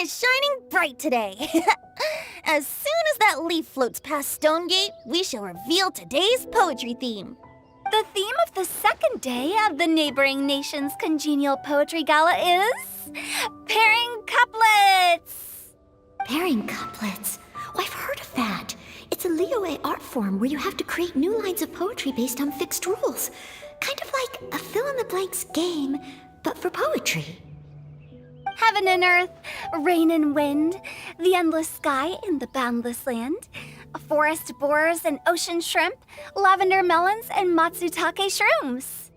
is shining bright today. As soon as that leaf floats past Stonegate, we shall reveal today's poetry theme. The theme of the second day of the neighboring nation's congenial poetry gala is pairing couplets. Pairing couplets? Oh, I've heard of that. It's a Liyue art form where you have to create new lines of poetry based on fixed rules. Kind of like a fill-in-the-blanks game, but for poetry. Heaven and earth, rain and wind, the endless sky and the boundless land, forest borers and ocean shrimp, lavender melons and matsutake shrooms.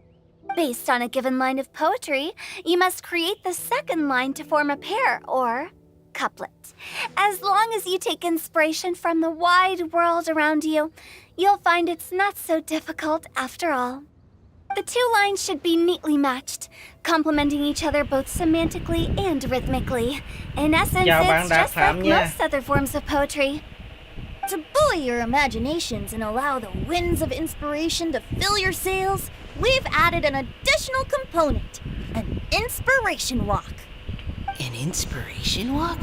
Based on a given line of poetry, you must create the second line to form a pair, or couplet. As long as you take inspiration from the wide world around you, you'll find it's not so difficult after all. The two lines should be neatly matched, complementing each other both semantically and rhythmically. In essence, it's just like most other forms of poetry. To buoy your imaginations and allow the winds of inspiration to fill your sails, we've added an additional component, an inspiration walk. An inspiration walk?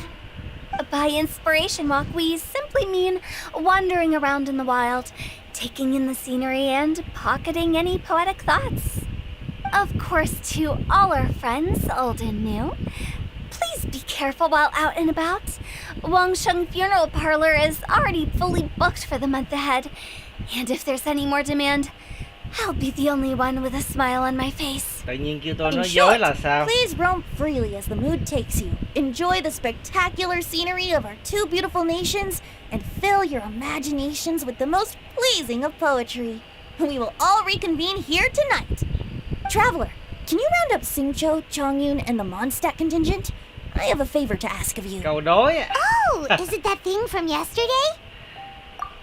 By inspiration walk, we simply mean wandering around in the wild, taking in the scenery and pocketing any poetic thoughts. Of course, to all our friends, old and new, please be careful while out and about. Wangsheng Funeral Parlor is already fully booked for the month ahead, and if there's any more demand, I'll be the only one with a smile on my face. Tự nhiên kêu tôi In nói dối short, là sao? please roam freely as the mood takes you. Enjoy the spectacular scenery of our two beautiful nations and fill your imaginations with the most pleasing of poetry. We will all reconvene here tonight. Traveler, can you round up Singcho, Chongyun, and the Mondstadt contingent? I have a favor to ask of you. Câu đối á. Oh, is it that thing from yesterday?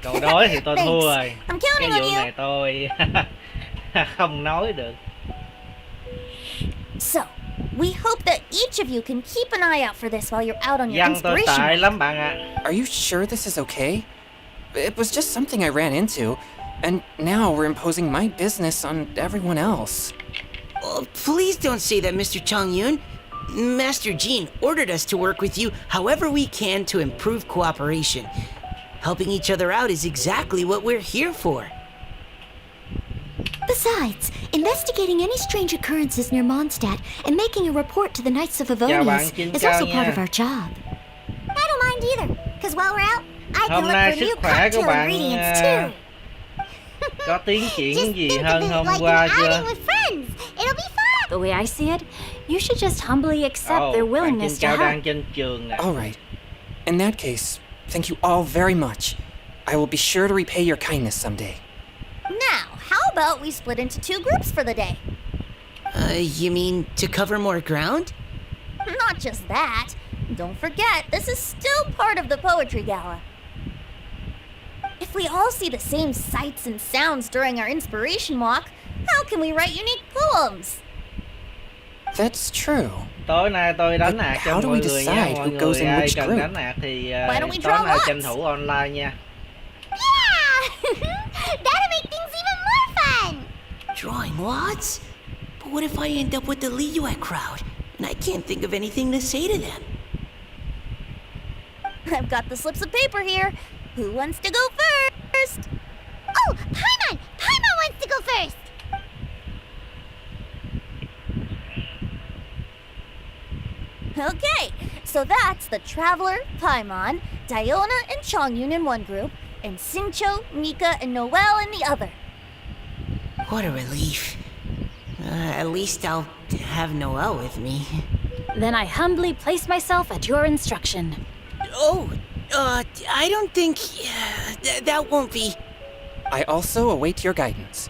Câu đối thì tôi thua rồi. I'm Cái counting on vụ you. này tôi không nói được. So, we hope that each of you can keep an eye out for this while you're out on your Văn tôi inspiration. tệ lắm bạn ạ. Are you sure this is okay? It was just something I ran into, and now we're imposing my business on everyone else. Oh, please don't say that, Mr. Chongyun. Master Jean ordered us to work with you however we can to improve cooperation. Helping each other out is exactly what we're here for. Besides, investigating any strange occurrences near Mondstadt and making a report to the Knights of bạn, Avonius xin is chào also nha. part of our job. I don't mind either, because while we're out, I can Hôm look nay for sức new khỏe của cocktail bạn ingredients too. có tiến triển Just gì think hơn of it hôm like qua an outing chưa? with friends. It'll be fun. The way I see it, you should just humbly accept their Bạn willingness Trinh to Cao help. đang trên trường nè. All right. In that case, thank you all very much. I will be sure to repay your kindness someday. Now, how about we split into two groups for the day? You mean to cover more ground? Not just that. Don't forget, this is still part of the poetry gala. If we all see the same sights and sounds during our inspiration walk, how can we write unique poems? That's true. Tối nay tôi đánh But ạc how cho do mọi we người nha. decide Mọi who goes người in ai which cần group? đánh ạc thì Why don't we tối draw nay lots? tranh thủ online nha. Yeah! That'll make things even more fun! Drawing lots? But what if I end up with the Liyue crowd and I can't think of anything to say to them? I've got the slips of paper here. Who wants to go first? Oh, Paimon! Paimon wants to go first! Okay, so that's the Traveler, Paimon, Diona, and Chongyun in one group, and Singcho, Mika, and Noelle in the other. What a relief. At least I'll have Noelle with me. Then I humbly place myself at your instruction. Oh, I don't think... that won't be... I also await your guidance.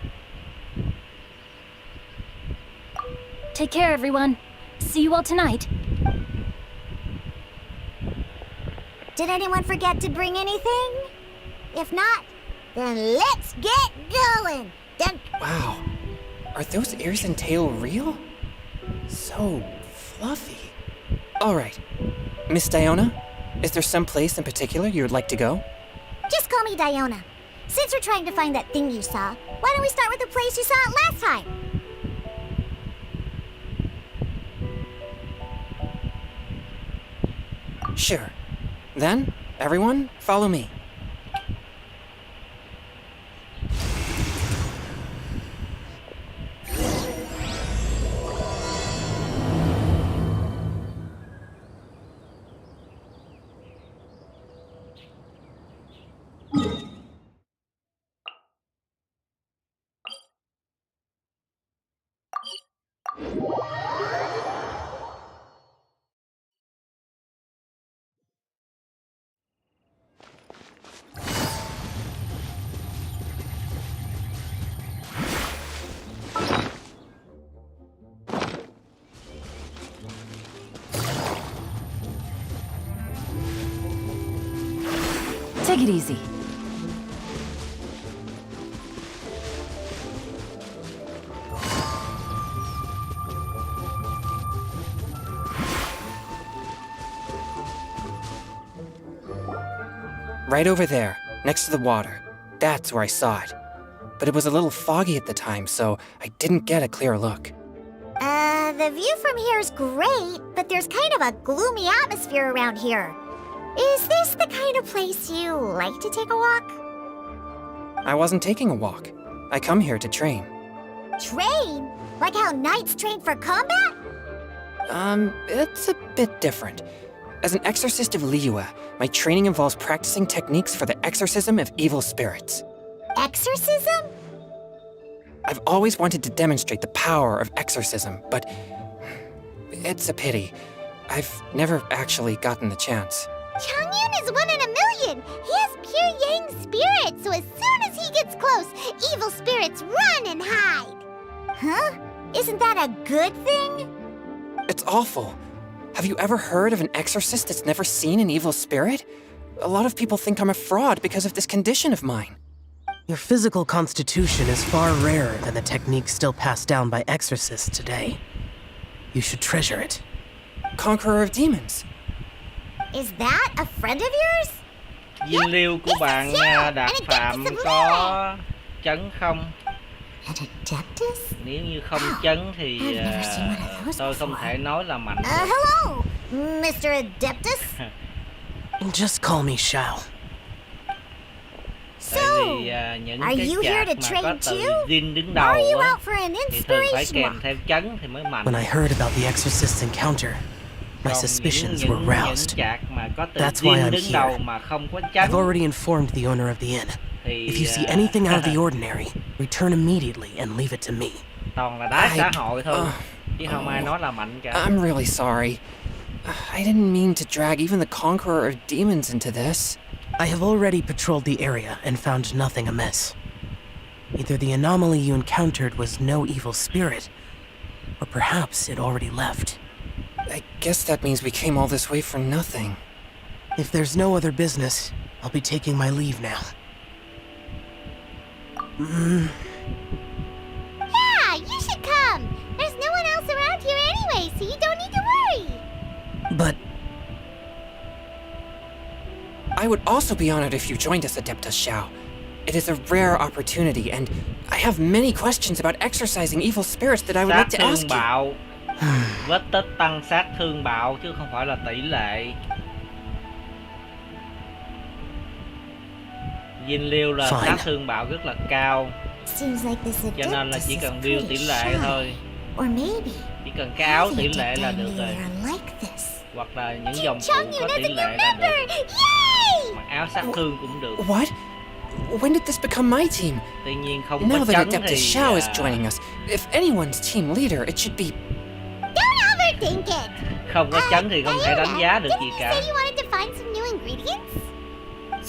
Take care, everyone. See you all tonight. Did anyone forget to bring anything? If not, then let's get going! Wow. Are those ears and tail real? So fluffy. All right. Miss Diona, is there some place in particular you would like to go? Just call me Diona. Since we're trying to find that thing you saw, why don't we start with the place you saw it last time? Sure. Then, everyone, follow me. Take it easy. Right over there, next to the water. That's where I saw it. But it was a little foggy at the time, so I didn't get a clear look. The view from here is great, but there's kind of a gloomy atmosphere around here. Is this the kind of place you like to take a walk? I wasn't taking a walk. I come here to train. Train? Like how knights train for combat? It's a bit different. As an exorcist of Liyue, my training involves practicing techniques for the exorcism of evil spirits. Exorcism? I've always wanted to demonstrate the power of exorcism, but it's a pity. I've never actually gotten the chance. Changyun is 1 in a million. He has pure yang spirit, so as soon as he gets close, evil spirits run and hide. Huh? Isn't that a good thing? It's awful. Have you ever heard of an exorcist that's never seen an evil spirit? A lot of people think I'm a fraud because of this condition of mine. Your physical constitution is far rarer than the techniques still passed down by exorcists today. You should treasure it. Conqueror of demons. Is that a friend of yours? Dinh liêu của bạn Đạt Phạm có chấn không? An adeptus? Nếu như không chấn thì tôi không thể nói là mạnh. Hello, Mr. Adeptus. Just call me Shao. So, những are cái you here to chạc mà train có từ too? Jin đứng Or đầu are you á, out for an thì thường phải inspiration kèm walk? theo chấn thì mới mạnh. When I heard about the exorcist's encounter, my Còn suspicions những were roused. chạc mà có từ That's why Jin I'm đứng here. đầu mà không có chấn I've already informed the owner of the inn. thì If you see anything out of the ordinary, return immediately and leave it to me. toàn là đá xã hội thôi, chứ không ai nói là mạnh cả. I'm really sorry. I didn't mean to drag even the Conqueror of Demons into this. I have already patrolled the area and found nothing amiss. Either the anomaly you encountered was no evil spirit, or perhaps it already left. I guess that means we came all this way for nothing. If there's no other business, I'll be taking my leave now. Yeah, you should come. There's no one else around here anyway, so you don't need to worry. But I would also be honored if you joined us, Adeptus Shao. It is a rare opportunity, and I have many questions about exorcising evil spirits that I would Sát like to ask thương you. bạo, vết tích tăng sát thương bạo chứ không phải là tỷ lệ. Dinh liêu là Fine. sát thương bạo rất là cao, Seems like this cho nên là adeptus chỉ is cần build tỷ pretty lệ shy. thôi. Or maybe Chỉ cần cái áo tỷ the lệ là được rồi, are like this. hoặc là những dòng phụ Changyun có as tỷ a lệ new là member! được. Yay! Mặc áo sát thương cũng được. What? When did this become my team? Tuy nhiên không Now có that chấn Adeptus thì Shao is joining us, if anyone's team leader, it should be... Don't overthink it. không có chấn thì không thể đánh giá được gì Didn't you cả. say you wanted to find some new ingredients?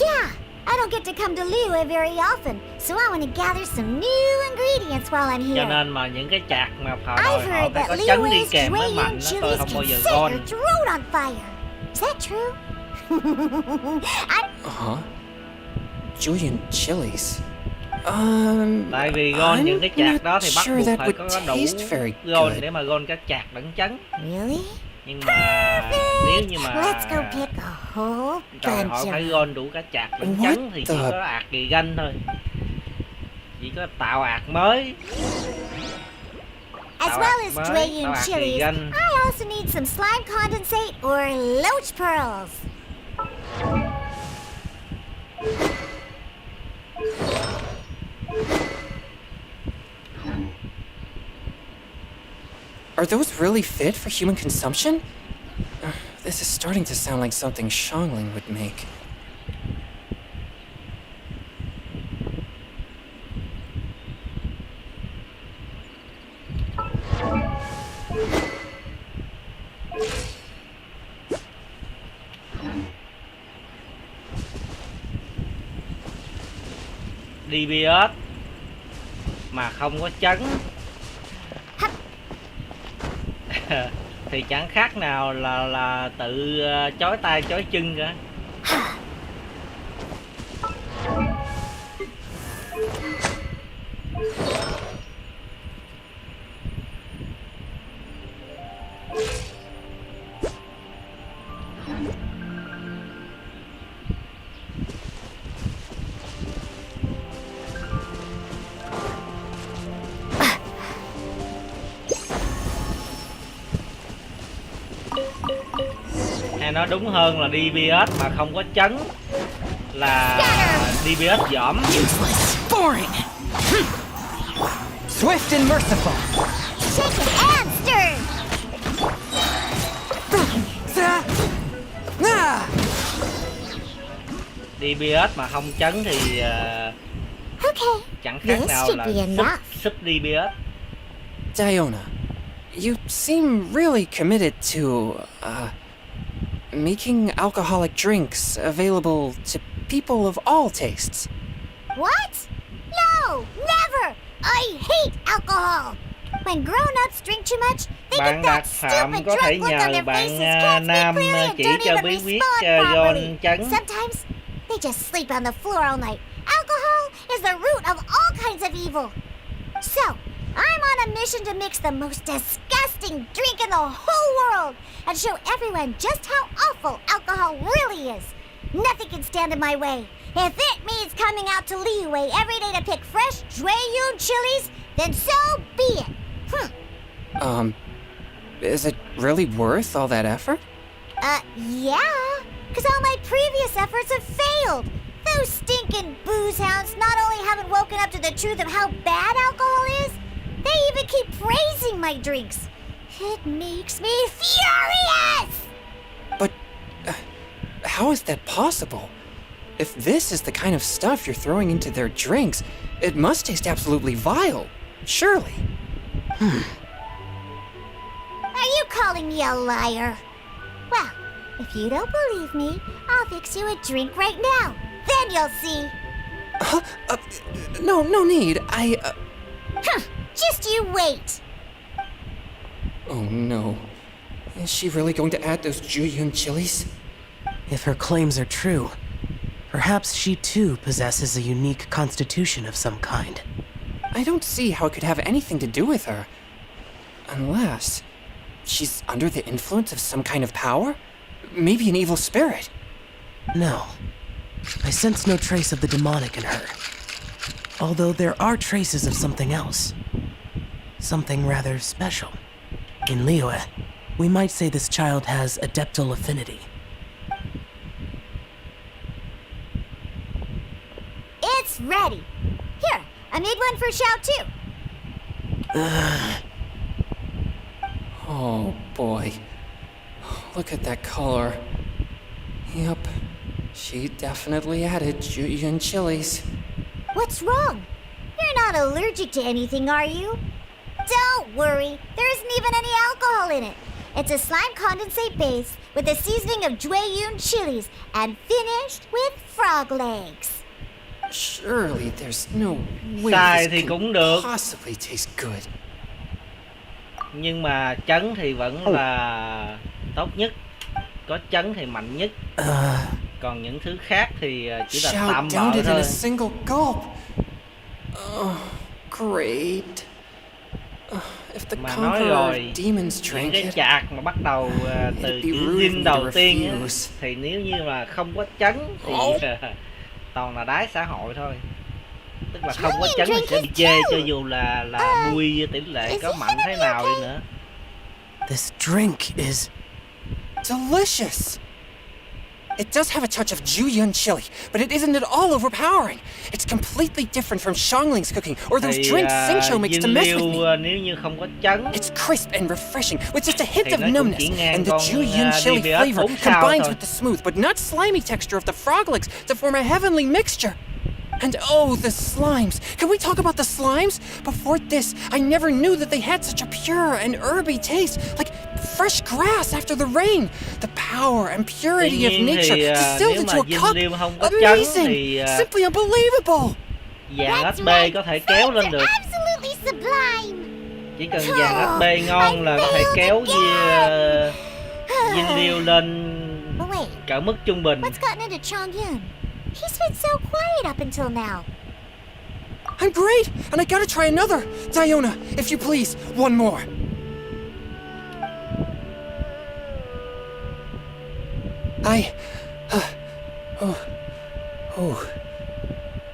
Yeah, I don't get to come to Liyue very often, so I want to gather some new ingredients while I'm Cho here. nên mà những cái chạc mà phò I've đòi họ heard phải that có chấn đi Liyue's kèm mới Jueyun mạnh đó, tôi chilies không bao can giờ set gôn. your throat on fire. Is that true? Huh? Julian chilies. Tại vì gôn những cái I'm chạc not đó thì bắt sure buộc that phải would có đủ taste very gôn good. để mà gôn các chạc lẫn chấn. Really? Nhưng mà nếu như mà Let's go pick a whole đòi bunch họ phải of gôn đủ cả chạc lẫn What chấn thì chỉ the- có ạt kỳ ganh thôi. Chỉ có tạo ạt mới. as Tao well ạc as mới, tao Dwayun ạc thì chilies. ganh. I also need some slime condensate or loach pearls. Are those really fit for human consumption? This is starting to sound like something Shangling would make. DPS mà không có chấn thì chẳng khác nào là tự chói tay chói chân cả. Hay nói đúng hơn là DPS mà không có chấn là DPS dỏm. Useless. Boring. Swift and merciful. Shaken and stirred. DPS mà không chấn thì Okay, chẳng khác this nào should là be enough. sub DPS. Diona, you seem really committed to, making alcoholic drinks available to people of all tastes. What? No, never! I hate alcohol! When grown-ups drink too much, they Bạn get that Đạt Phạm stupid có thể drunk look on nhờ their bạn faces, can't Nam speak clearly, and chỉ don't cho even bí quyết respond properly. John chấn. Sometimes, they just sleep on the floor all night. Alcohol is the root of all kinds of evil. So, I'm on a mission to mix the most disgusting drink in the whole world and show everyone just how awful alcohol really is. Nothing can stand in my way. If it means coming out to Liyue every day to pick fresh Dwayun chilies, then so be it. Is it really worth all that effort? Yeah, because all my previous efforts have failed. Those stinking booze hounds not only haven't woken up to the truth of how bad alcohol is, they even keep praising my drinks. It makes me furious! But how is that possible? If this is the kind of stuff you're throwing into their drinks, it must taste absolutely vile, surely. Are you calling me a liar? Well, if you don't believe me, I'll fix you a drink right now. Then you'll see. No need. Just you wait. Oh no. Is she really going to add those Juyun chilies? If her claims are true, perhaps she too possesses a unique constitution of some kind. I don't see how it could have anything to do with her. Unless she's under the influence of some kind of power? Maybe an evil spirit. No. I sense no trace of the demonic in her. Although there are traces of something else. Something rather special. In Liyue, we might say this child has adeptal affinity. It's ready. Here, I made one for Xiao too. Oh boy. Look at that color. Yep. She definitely added Juyun chilies. What's wrong? You're not allergic to anything, are you? Don't worry, there isn't even any alcohol in it. It's a slime condensate base with a seasoning of Dwayun chilies and finished with frog legs. Surely there's no way Xài this thì can cũng được, possibly taste good. nhưng mà chấn thì vẫn là tốt nhất. Có chấn thì mạnh nhất. Còn những thứ khác thì chỉ là Xiao tạm downed bợ it in a thôi. single gulp. Oh, great. If the Mà nói Conqueror rồi, of Demons những drank cái it, chạc mà bắt đầu từ it'd be chữ rude Jin for me đầu to tiên á, refuse. thì nếu như mà không có chấn thì toàn là đái xã hội thôi. Tức là không có chấn thì sẽ bị chê cho dù là bui tỷ lệ có mạnh thế nào đi nữa. This drink is... Delicious! It does have a touch of Juyun chili, but it isn't at all overpowering. It's completely different from Xiangling's cooking or those drinks Xingqiu makes to mess with me. Nếu như không có chấn, It's crisp and refreshing with just a hint thì of nó cũng numbness, chỉ ngang and the con, Juyun chili DBS flavor 4 sao combines thôi. with the smooth but not slimy texture of the frog legs to form a heavenly mixture. And oh, the slimes! Can we talk about the slimes? Before this, I never knew that they had such a pure and herby taste, like fresh grass after the rain. The power and purity of nature distilled into a cup. Amazing! Simply unbelievable! Vàng HP có thể kéo lên được. Absolutely sublime. Chỉ cần vàng HP ngon là có thể kéo dinh liêu lên But wait, cả mức trung bình. what's gotten into Chongyun? He's been so quiet up until now. I'm great, and I gotta try another. Diona, if you please, one more.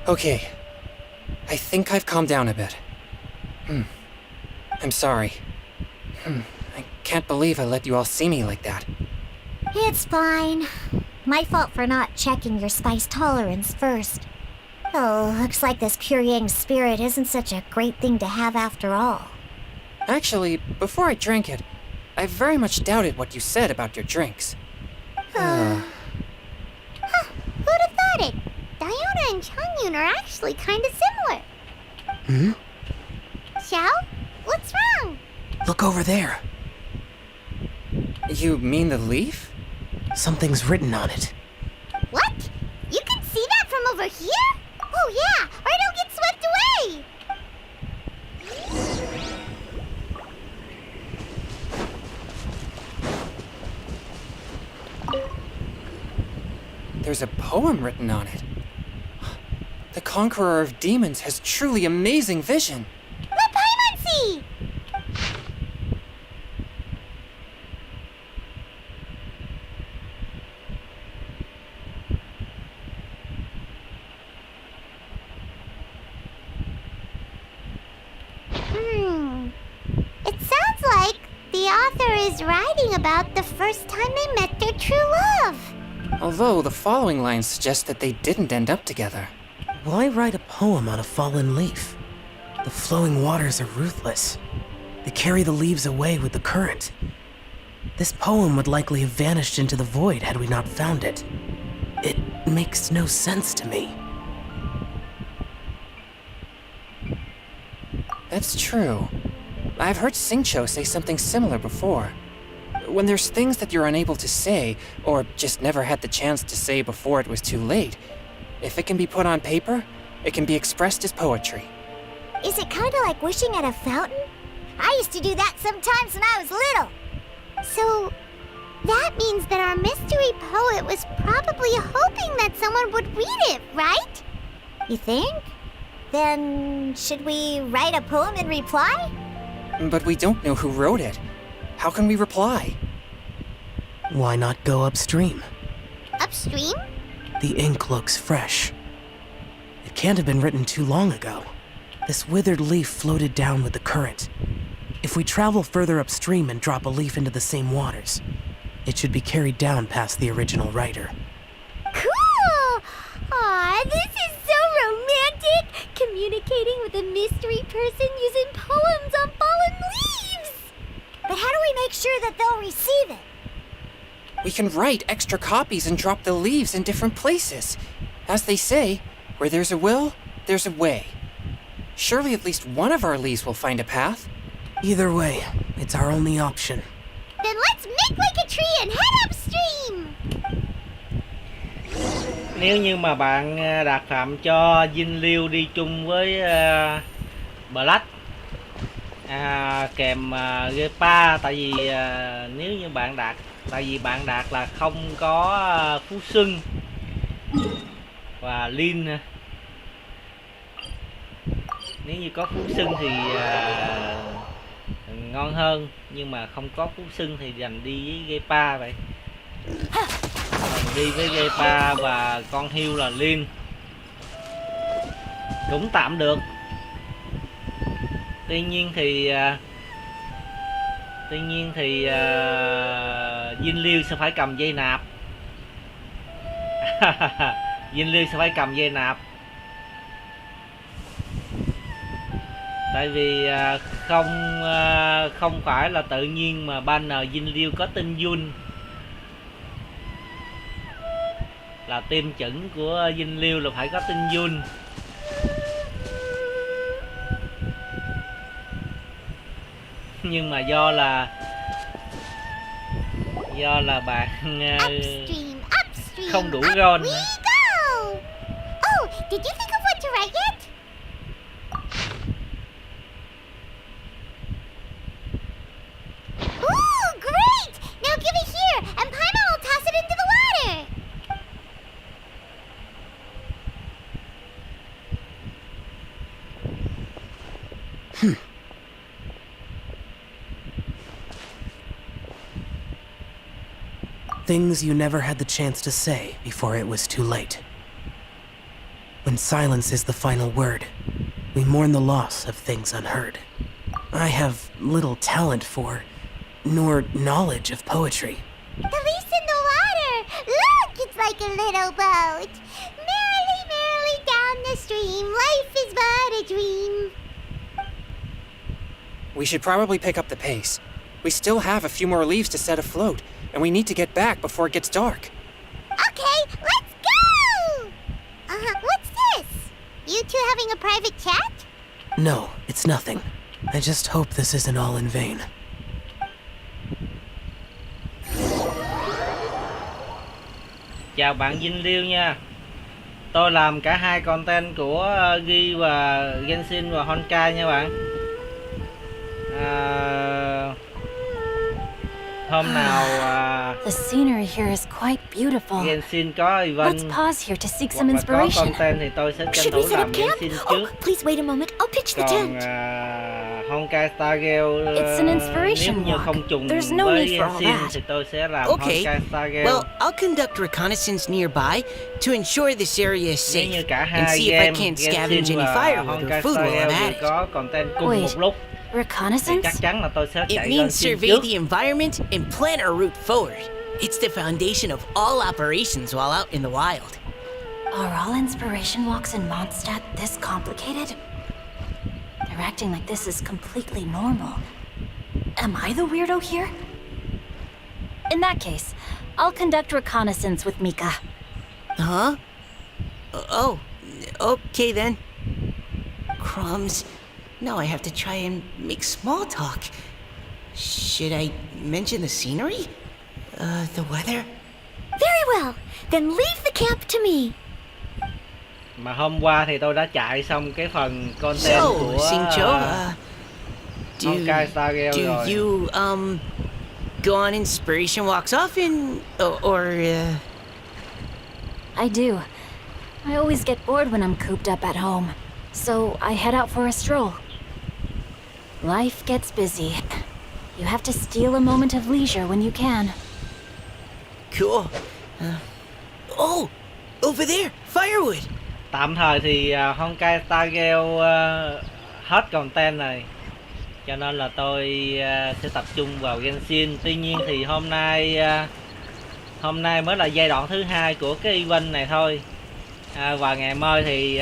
Okay. I think I've calmed down a bit. I'm sorry. I can't believe I let you all see me like that. It's fine. My fault for not checking your spice tolerance first. Oh, looks like this pure yang spirit isn't such a great thing to have after all. Actually, before I drank it, I very much doubted what you said about your drinks. Who'd have thought it? Diona and Chongyun are actually kind of similar. Xiao? What's wrong? Look over there. You mean the leaf? Something's written on it. What? You can see that from over here? Oh yeah, or it'll get swept away! There's a poem written on it. The Conqueror of Demons has truly amazing vision. Let Paimon see! It sounds like the author is writing about the first time they met their true love. Although the following lines suggest that they didn't end up together. Why write a poem on a fallen leaf? The flowing waters are ruthless. They carry the leaves away with the current. This poem would likely have vanished into the void had we not found it. It makes no sense to me. That's true. I've heard Xingqiu say something similar before. When there's things that you're unable to say, or just never had the chance to say before it was too late, if it can be put on paper, it can be expressed as poetry. Is it kind of like wishing at a fountain? I used to do that sometimes when I was little. So, that means that our mystery poet was probably hoping that someone would read it, right? You think? Then, should we write a poem in reply? But we don't know who wrote it. How can we reply? Why not go upstream? Upstream? The ink looks fresh. It can't have been written too long ago. This withered leaf floated down with the current. If we travel further upstream and drop a leaf into the same waters, it should be carried down past the original writer. Cool! Aw, this is so romantic! Communicating with a mystery person using poems on fallen leaves! But how do we make sure that they'll receive it? We can write extra copies and drop the leaves in different places. As they say, where there's a will, there's a way. Surely at least one of our leaves will find a path. Either way, it's our only option. Then let's make like a tree and head upstream! Nếu như mà bạn đạt phạm cho dinh liêu đi chung với Black kèm Gepa, tại vì nếu như bạn đạt, tại vì bạn đạt là không có Phú Xuân và Lin. Nếu như có Phú Xuân thì ngon hơn, nhưng mà không có Phú Xuân thì dành đi với Gepa vậy. Đi với Gepa và con hươu là Lin. cũng tạm được. Tuy nhiên thì Dinh Liêu sẽ phải cầm dây nạp. Dinh Liêu sẽ phải cầm dây nạp. Tại vì không phải là tự nhiên mà banner Dinh Liêu có tên Jun. Là team chuẩn của Dinh Liêu là phải có tên Jun. Nhưng mà do là bạn Upstream, upstream. không đủ ron. We go. Oh, did you think of what to write yet? Ooh, great! Now give it here, and Paimon will toss it into the water. Things you never had the chance to say before it was too late. When silence is the final word, we mourn the loss of things unheard. I have little talent for, nor knowledge of poetry. The leaf's in the water. Look, it's like a little boat. Merrily, merrily down the stream. Life is but a dream. We should probably pick up the pace. We still have a few more leaves to set afloat, and we need to get back before it gets dark. Okay, let's go! What's this? You two having a private chat? No, it's nothing. I just hope this isn't all in vain. Chào bạn Dinh Liêu nha. Tôi làm cả hai content của Ghi và Genshin và Honkai nha bạn. Hôm nào The scenery here is quite beautiful. Genshin có event Let's pause here to seek hoặc some là có inspiration. content thì tôi sẽ tranh Should thủ we set làm up camp? Genshin Oh, trước. please wait a moment. I'll pitch the Còn tent. Honkai Star Gale It's an inspiration nếu như walk. không trùng There's no với need for all Genshin that. thì tôi sẽ làm Okay. Honkai Star Gale. Well, I'll conduct reconnaissance nearby to ensure this area is Nếu như safe cả and hai see if I game can't scavenge Genshin any và firewood Honkai or food Star while Gale I'm đều at it. có content cùng Wait. một lúc thì Reconnaissance? chắc chắn là tôi sẽ It chạy means Genshin survey trước. the environment and plan our route forward. It's the foundation of all operations while out in the wild. Are all inspiration walks in Mondstadt this complicated? They're acting like this is completely normal. Am I the weirdo here? In that case, I'll conduct reconnaissance with Mika. Huh? Oh, okay then. Crumbs. Now I have to try and make small talk. Should I mention the scenery? The weather? Very well. Then leave the camp to me. Mà hôm qua thì tôi đã chạy xong cái phần content So, của Xingqiu, Honkai Star Gale do rồi. you, go on inspiration walks often? Or I do. I always get bored when I'm cooped up at home, so I head out for a stroll. Life gets busy. You have to steal a moment of leisure when you can. Cool. Oh, over there, firewood. Tạm thời thì Honkai Star Gale hết content rồi, cho nên là tôi sẽ tập trung vào Genshin. Tuy nhiên thì hôm nay mới là giai đoạn thứ 2 của cái event này thôi. Và ngày mai thì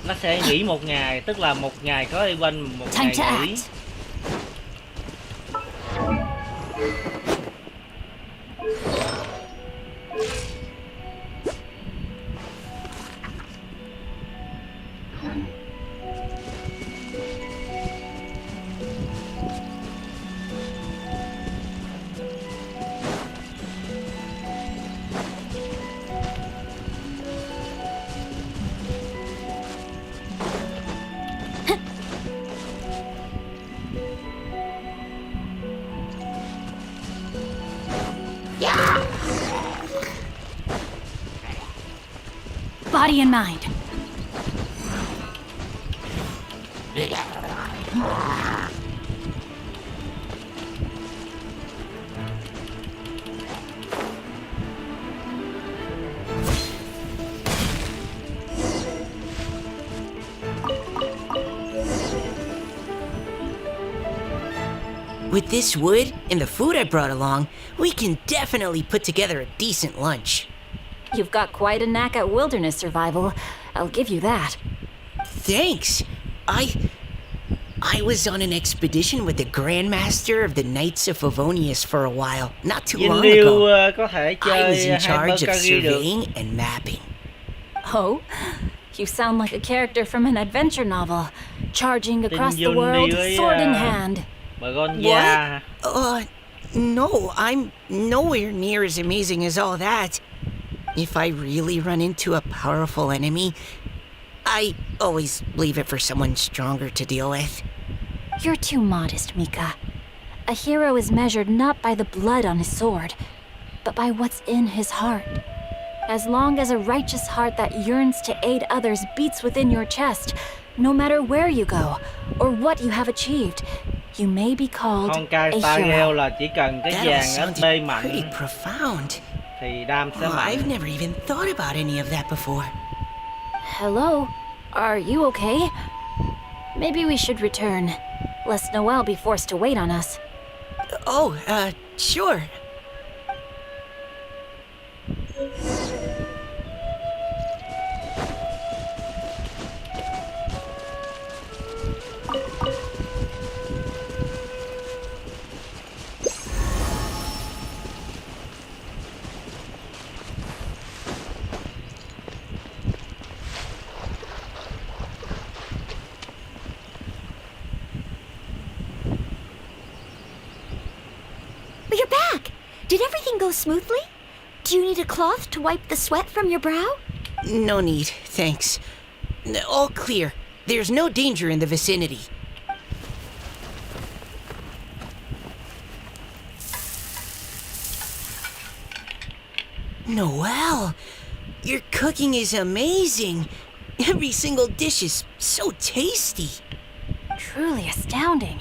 nó sẽ nghỉ một ngày, tức là một ngày có event, một Time to ngày nghỉ. act. Body and mind. With this wood and the food I brought along, we can definitely put together a decent lunch. You've got quite a knack at wilderness survival. I'll give you that. Thanks. I was on an expedition with the Grandmaster of the Knights of Favonius for a while, not too Dinh long Điêu ago. có thể I was chơi in charge of Hypercarry được. surveying and mapping. Oh? You sound like a character from an adventure novel, charging across the Dinh world, Điêu với, sword in hand. Begonia. No, I'm nowhere near as amazing as all that. If I really run into a powerful enemy, I always leave it for someone stronger to deal with. You're too modest, Mika. A hero is measured not by the blood on his sword, but by what's in his heart. As long as a righteous heart that yearns to aid others beats within your chest, no matter where you go or what you have achieved, you may be called Honkai a Star Rail hero. là chỉ cần cái That all dàn sounded SP pretty mạnh profound. thì đam sẽ Oh, I've mạnh. never even thought about any of that before. Hello? Are you okay? Maybe we should return, lest Noelle be forced to wait on us. Oh, sure. You're back! Did everything go smoothly? Do you need a cloth to wipe the sweat from your brow? No need, thanks. All clear. There's no danger in the vicinity. Noelle, your cooking is amazing. Every single dish is so tasty. Truly astounding.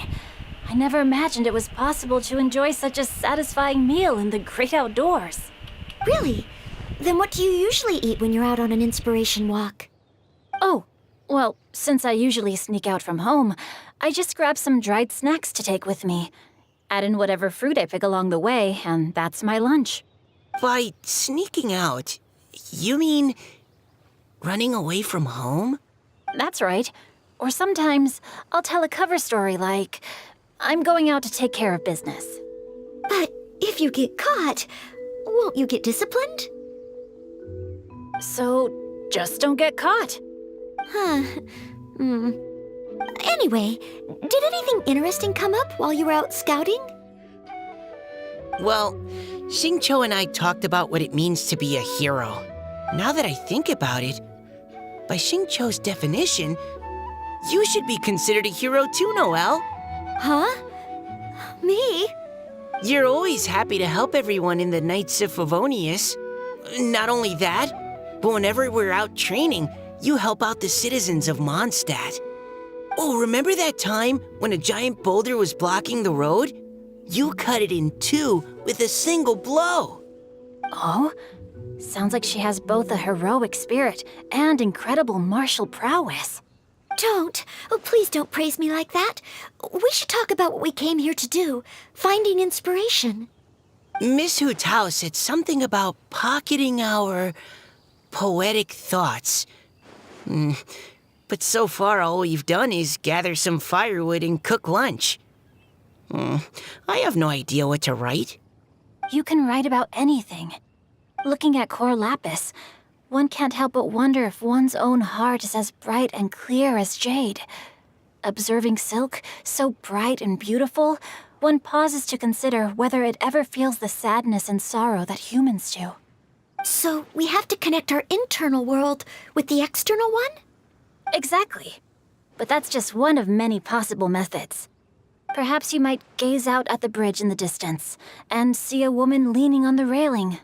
I never imagined it was possible to enjoy such a satisfying meal in the great outdoors. Really? Then what do you usually eat when you're out on an inspiration walk? Oh, well, since I usually sneak out from home, I just grab some dried snacks to take with me. Add in whatever fruit I pick along the way, and that's my lunch. By sneaking out, you mean running away from home? That's right. Or sometimes I'll tell a cover story like, I'm going out to take care of business. But if you get caught, won't you get disciplined? So just don't get caught. Huh. Anyway, did anything interesting come up while you were out scouting? Well, Xingqiu and I talked about what it means to be a hero. Now that I think about it, by Xingqiu's definition, you should be considered a hero too, Noelle. Huh? Me? You're always happy to help everyone in the Knights of Favonius. Not only that, but whenever we're out training, you help out the citizens of Mondstadt. Oh, remember that time when a giant boulder was blocking the road? You cut it in two with a single blow. Oh? Sounds like she has both a heroic spirit and incredible martial prowess. Don't. Oh, please don't praise me like that. We should talk about what we came here to do, finding inspiration. Miss Hu Tao said something about pocketing our poetic thoughts. But so far, all we've done is gather some firewood and cook lunch. I have no idea what to write. You can write about anything. Looking at Cor Lapis, one can't help but wonder if one's own heart is as bright and clear as jade. Observing silk, so bright and beautiful, one pauses to consider whether it ever feels the sadness and sorrow that humans do. So we have to connect our internal world with the external one? Exactly. But that's just one of many possible methods. Perhaps you might gaze out at the bridge in the distance and see a woman leaning on the railing,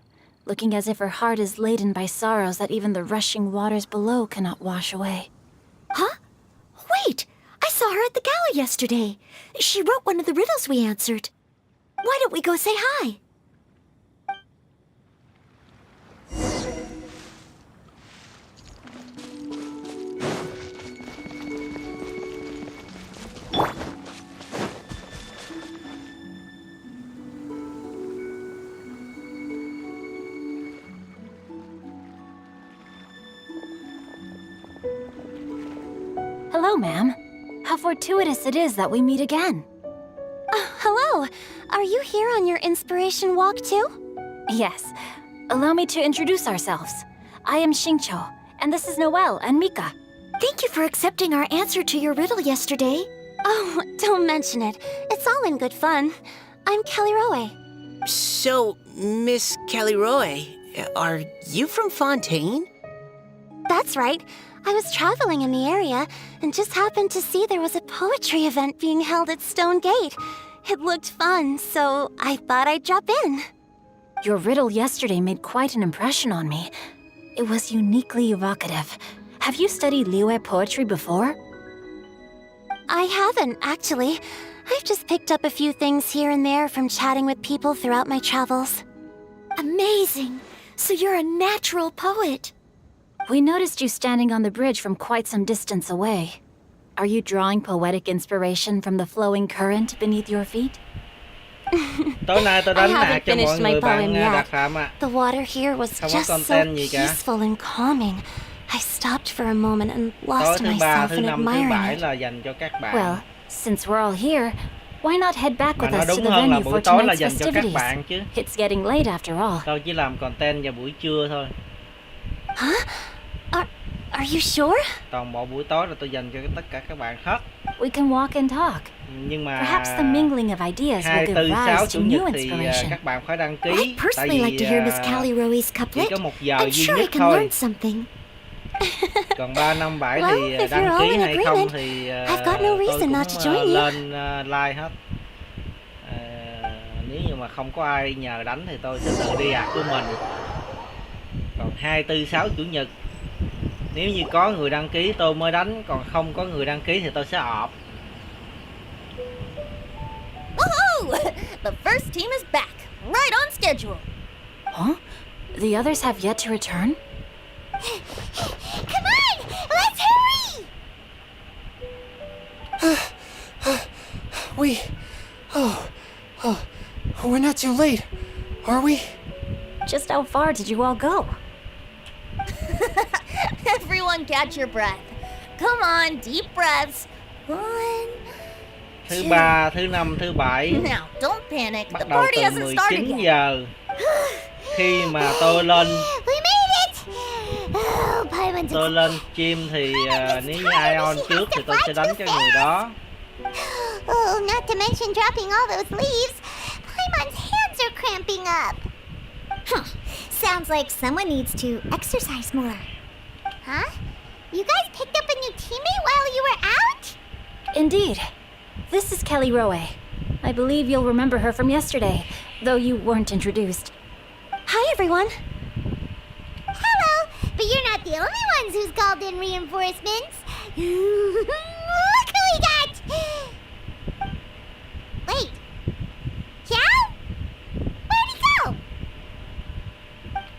looking as if her heart is laden by sorrows that even the rushing waters below cannot wash away. Huh? Wait! I saw her at the gala yesterday. She wrote one of the riddles we answered. Why don't we go say hi? Hello, ma'am. How fortuitous it is that we meet again. Hello. Are you here on your inspiration walk too? Yes. Allow me to introduce ourselves. I am Xingqiu, and this is Noelle and Mika. Thank you for accepting our answer to your riddle yesterday. Oh, don't mention it. It's all in good fun. I'm Kelly Roe. So, Miss Caliroe, are you from Fontaine? That's right. I was traveling in the area and just happened to see there was a poetry event being held at Stone Gate. It looked fun, so I thought I'd drop in. Your riddle yesterday made quite an impression on me. It was uniquely evocative. Have you studied Liyue poetry before? I haven't, actually. I've just picked up a few things here and there from chatting with people throughout my travels. Amazing! So you're a natural poet. We noticed you standing on the bridge from quite some distance away. Are you drawing poetic inspiration from the flowing current beneath your feet? Tối nay tôi đánh I hạt haven't cho mọi finished my người bạn poem Đặc yet. Phạm ạ. The water here was Không có just so content gì cả. peaceful and calming. I stopped for a moment and Tối lost thứ ba, myself thứ in năm, thứ admiring bảy it. là dành cho các bạn. Well, since we're all here, why not head back Mà with nói us to đúng the hơn là venue buổi for tối là tonight's dành cho các festivities? bạn chứ. It's getting late after all. Tôi chỉ làm content vào buổi trưa thôi. Are you sure? Toàn bộ buổi tối là tôi dành cho tất cả các bạn hết. We can walk and talk. Nhưng mà Perhaps the mingling of ideas will 2, give 4, 6 rise chủ to nhật new thì inspiration. các bạn phải đăng ký. I'd Tại personally vì like to hear Miss Callie Roe's chỉ couplet. có 1 giờ I'm duy sure I nhất can thôi. learn something. Còn 3, 5, 7 Well, thì if đăng you're all ký in hay không agreement, thì I've got no tôi reason cũng not to join you. lên like hết. Nếu như mà không có ai nhờ đánh thì tôi sẽ tự đi ạc của mình. Còn 2, 4, 6 chủ nhật, nếu như có người đăng ký tôi mới đánh, còn không có người đăng ký thì tôi sẽ ọp. Woohoo! The first team is back, right on schedule. Huh? The others have yet to return? Come on! Let's hurry! We're not too late, are we? Just how far did you all go? Everyone catch your breath. Come on, deep breaths. 1, Thứ 3, thứ 5, thứ 7 Now, don't panic. The bắt đầu party từ hasn't started 19 yet. giờ. Khi mà tôi lên We made it! Oh, Paimon's tôi lên stream thì nếu như ai on trước thì tôi sẽ đánh cho người đó. Oh, not to mention dropping all those leaves. Paimon's hands are cramping up. Sounds like someone needs to exercise more. Huh? You guys picked up a new teammate while you were out? Indeed. This is Kelly Roe. I believe you'll remember her from yesterday, though you weren't introduced. Hi, everyone. Hello, but you're not the only ones who's called in reinforcements. Look who we got! Wait. Xiao? Where'd he go?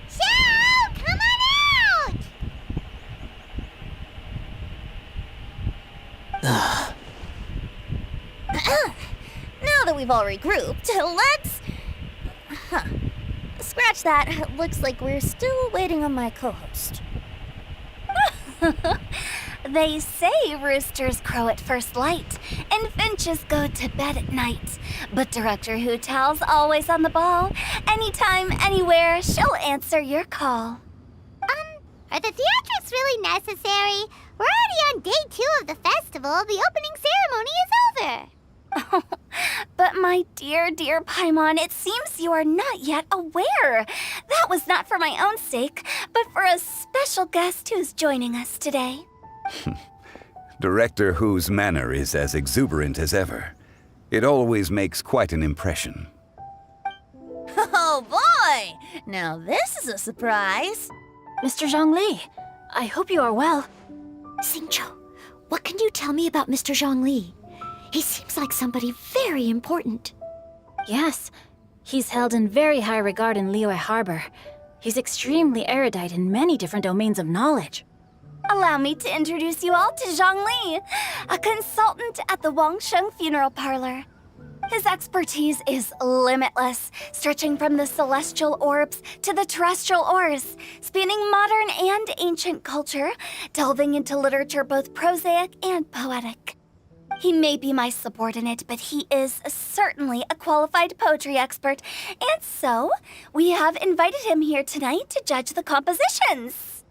Xiao, come on out! Now that we've all regrouped, let's... Scratch that. Looks like we're still waiting on my co-host. They say roosters crow at first light, and finches go to bed at night. But Director Hu Tao's always on the ball. Anytime, anywhere, she'll answer your call. Are the theatrics really necessary? We're already on day 2 of the festival. The opening ceremony is over. But my dear, dear Paimon, it seems you are not yet aware. That was not for my own sake, but for a special guest who's joining us today. Director Hu's manner is as exuberant as ever. It always makes quite an impression. Oh boy! Now this is a surprise. Mr. Zhongli, I hope you are well. Xingqiu, what can you tell me about Mr. Zhongli? He seems like somebody very important. Yes, he's held in very high regard in Liyue Harbor. He's extremely erudite in many different domains of knowledge. Allow me to introduce you all to Zhang Li, a consultant at the Wangsheng Funeral Parlor. His expertise is limitless, stretching from the celestial orbs to the terrestrial ores, spanning modern and ancient culture, delving into literature both prosaic and poetic. He may be my subordinate, but he is certainly a qualified poetry expert, and so we have invited him here tonight to judge the compositions.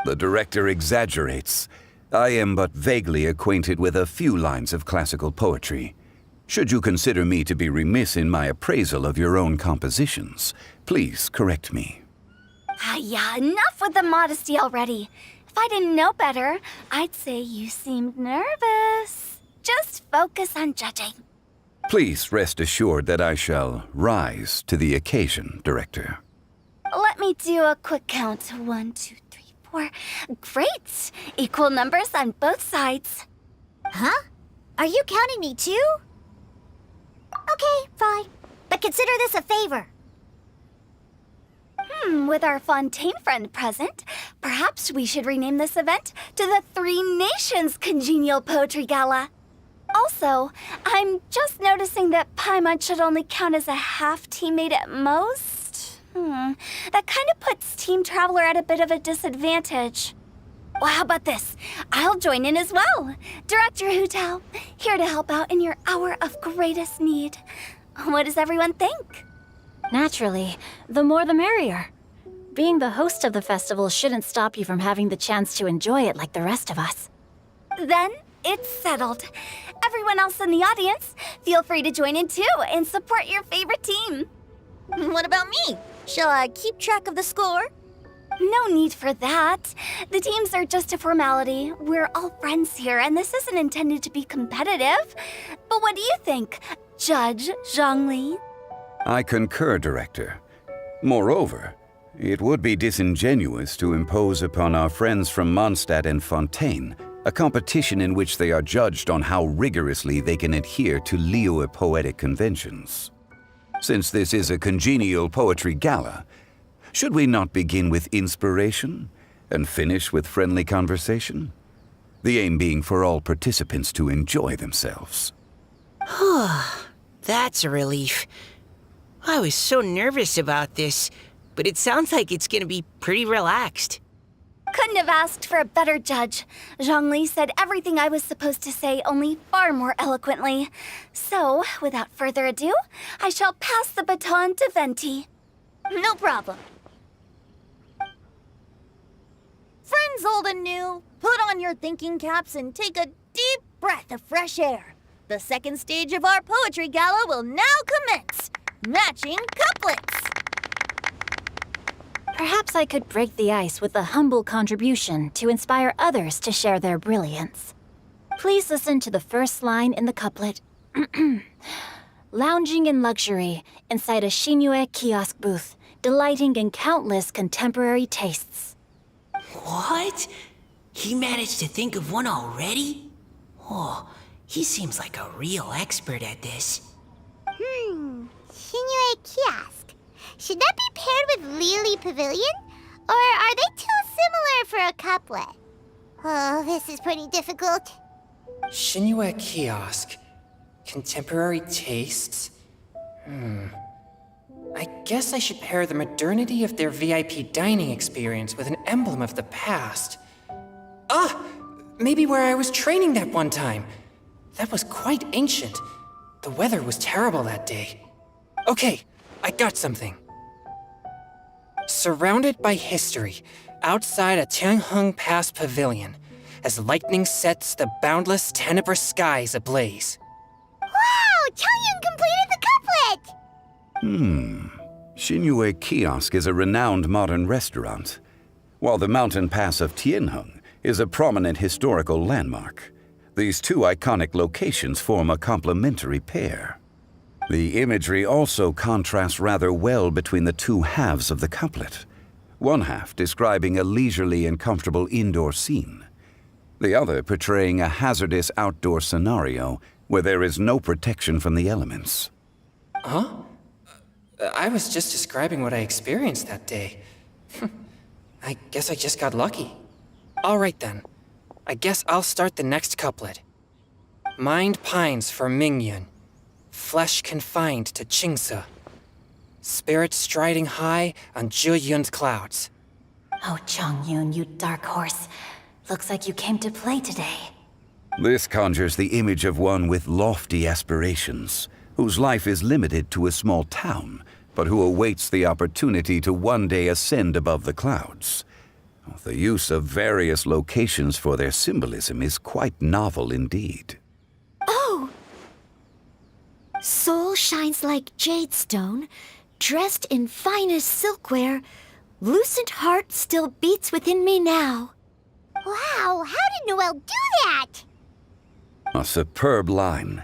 The director exaggerates. I am but vaguely acquainted with a few lines of classical poetry. Should you consider me to be remiss in my appraisal of your own compositions, please correct me. Yeah, enough with the modesty already. If I didn't know better, I'd say you seemed nervous. Just focus on judging. Please rest assured that I shall rise to the occasion, Director. Let me do a quick count. 1, 2, 3, 4. Great! Equal numbers on both sides. Huh? Are you counting me too? Okay, fine. But consider this a favor. With our Fontaine friend present, perhaps we should rename this event to the Three Nations Congenial Poetry Gala. Also, I'm just noticing that Paimon should only count as a half teammate at most. That kind of puts Team Traveler at a bit of a disadvantage. Well, how about this? I'll join in as well. Director Hu Tao, here to help out in your hour of greatest need. What does everyone think? Naturally, the more the merrier. Being the host of the festival shouldn't stop you from having the chance to enjoy it like the rest of us. Then it's settled. Everyone else in the audience, feel free to join in too and support your favorite team. What about me? Shall I keep track of the score? No need for that. The teams are just a formality. We're all friends here, and this isn't intended to be competitive. But what do you think, Judge Zhongli? I concur, Director. Moreover, it would be disingenuous to impose upon our friends from Mondstadt and Fontaine a competition in which they are judged on how rigorously they can adhere to Liyue poetic conventions. Since this is a congenial poetry gala, should we not begin with inspiration and finish with friendly conversation? The aim being for all participants to enjoy themselves. That's a relief. I was so nervous about this, but it sounds like it's gonna be pretty relaxed. Couldn't have asked for a better judge. Zhongli said everything I was supposed to say, only far more eloquently. So, without further ado, I shall pass the baton to Venti. No problem. Friends old and new, put on your thinking caps and take a deep breath of fresh air. The second stage of our poetry gala will now commence. Matching couplets. Perhaps I could break the ice with a humble contribution to inspire others to share their brilliance. Please listen to the first line in the couplet. Lounging in luxury inside a Shinue kiosk booth, delighting in countless contemporary tastes. What? He managed to think of one already? Oh, he seems like a real expert at this. Shinue Kiosk. Should that be paired with Lily Pavilion? Or are they too similar for a couplet? Oh, this is pretty difficult. Shinue Kiosk. Contemporary tastes? I guess I should pair the modernity of their VIP dining experience with an emblem of the past. Maybe where I was training that one time. That was quite ancient. The weather was terrible that day. Okay, I got something. Surrounded by history, outside a Tianheng Pass pavilion, as lightning sets the boundless tenebrous skies ablaze. Wow! Changyun completed the couplet! Shinue Kiosk is a renowned modern restaurant, while the mountain pass of Tianheng is a prominent historical landmark. These two iconic locations form a complementary pair. The imagery also contrasts rather well between the two halves of the couplet, one half describing a leisurely and comfortable indoor scene, the other portraying a hazardous outdoor scenario where there is no protection from the elements. Huh? I was just describing what I experienced that day. I guess I just got lucky. All right then. I guess I'll start the next couplet. Mind pines for Mingyun. flesh confined to Chingsa. Spirit striding high on Zheyun's clouds. Oh, Chongyun, you dark horse. Looks like you came to play today. This conjures the image of one with lofty aspirations, whose life is limited to a small town, but who awaits the opportunity to one day ascend above the clouds. The use of various locations for their symbolism is quite novel indeed. Oh! Soul shines like jade stone, dressed in finest silkware. Lucent heart still beats within me now. Wow, how did Noelle do that? A superb line.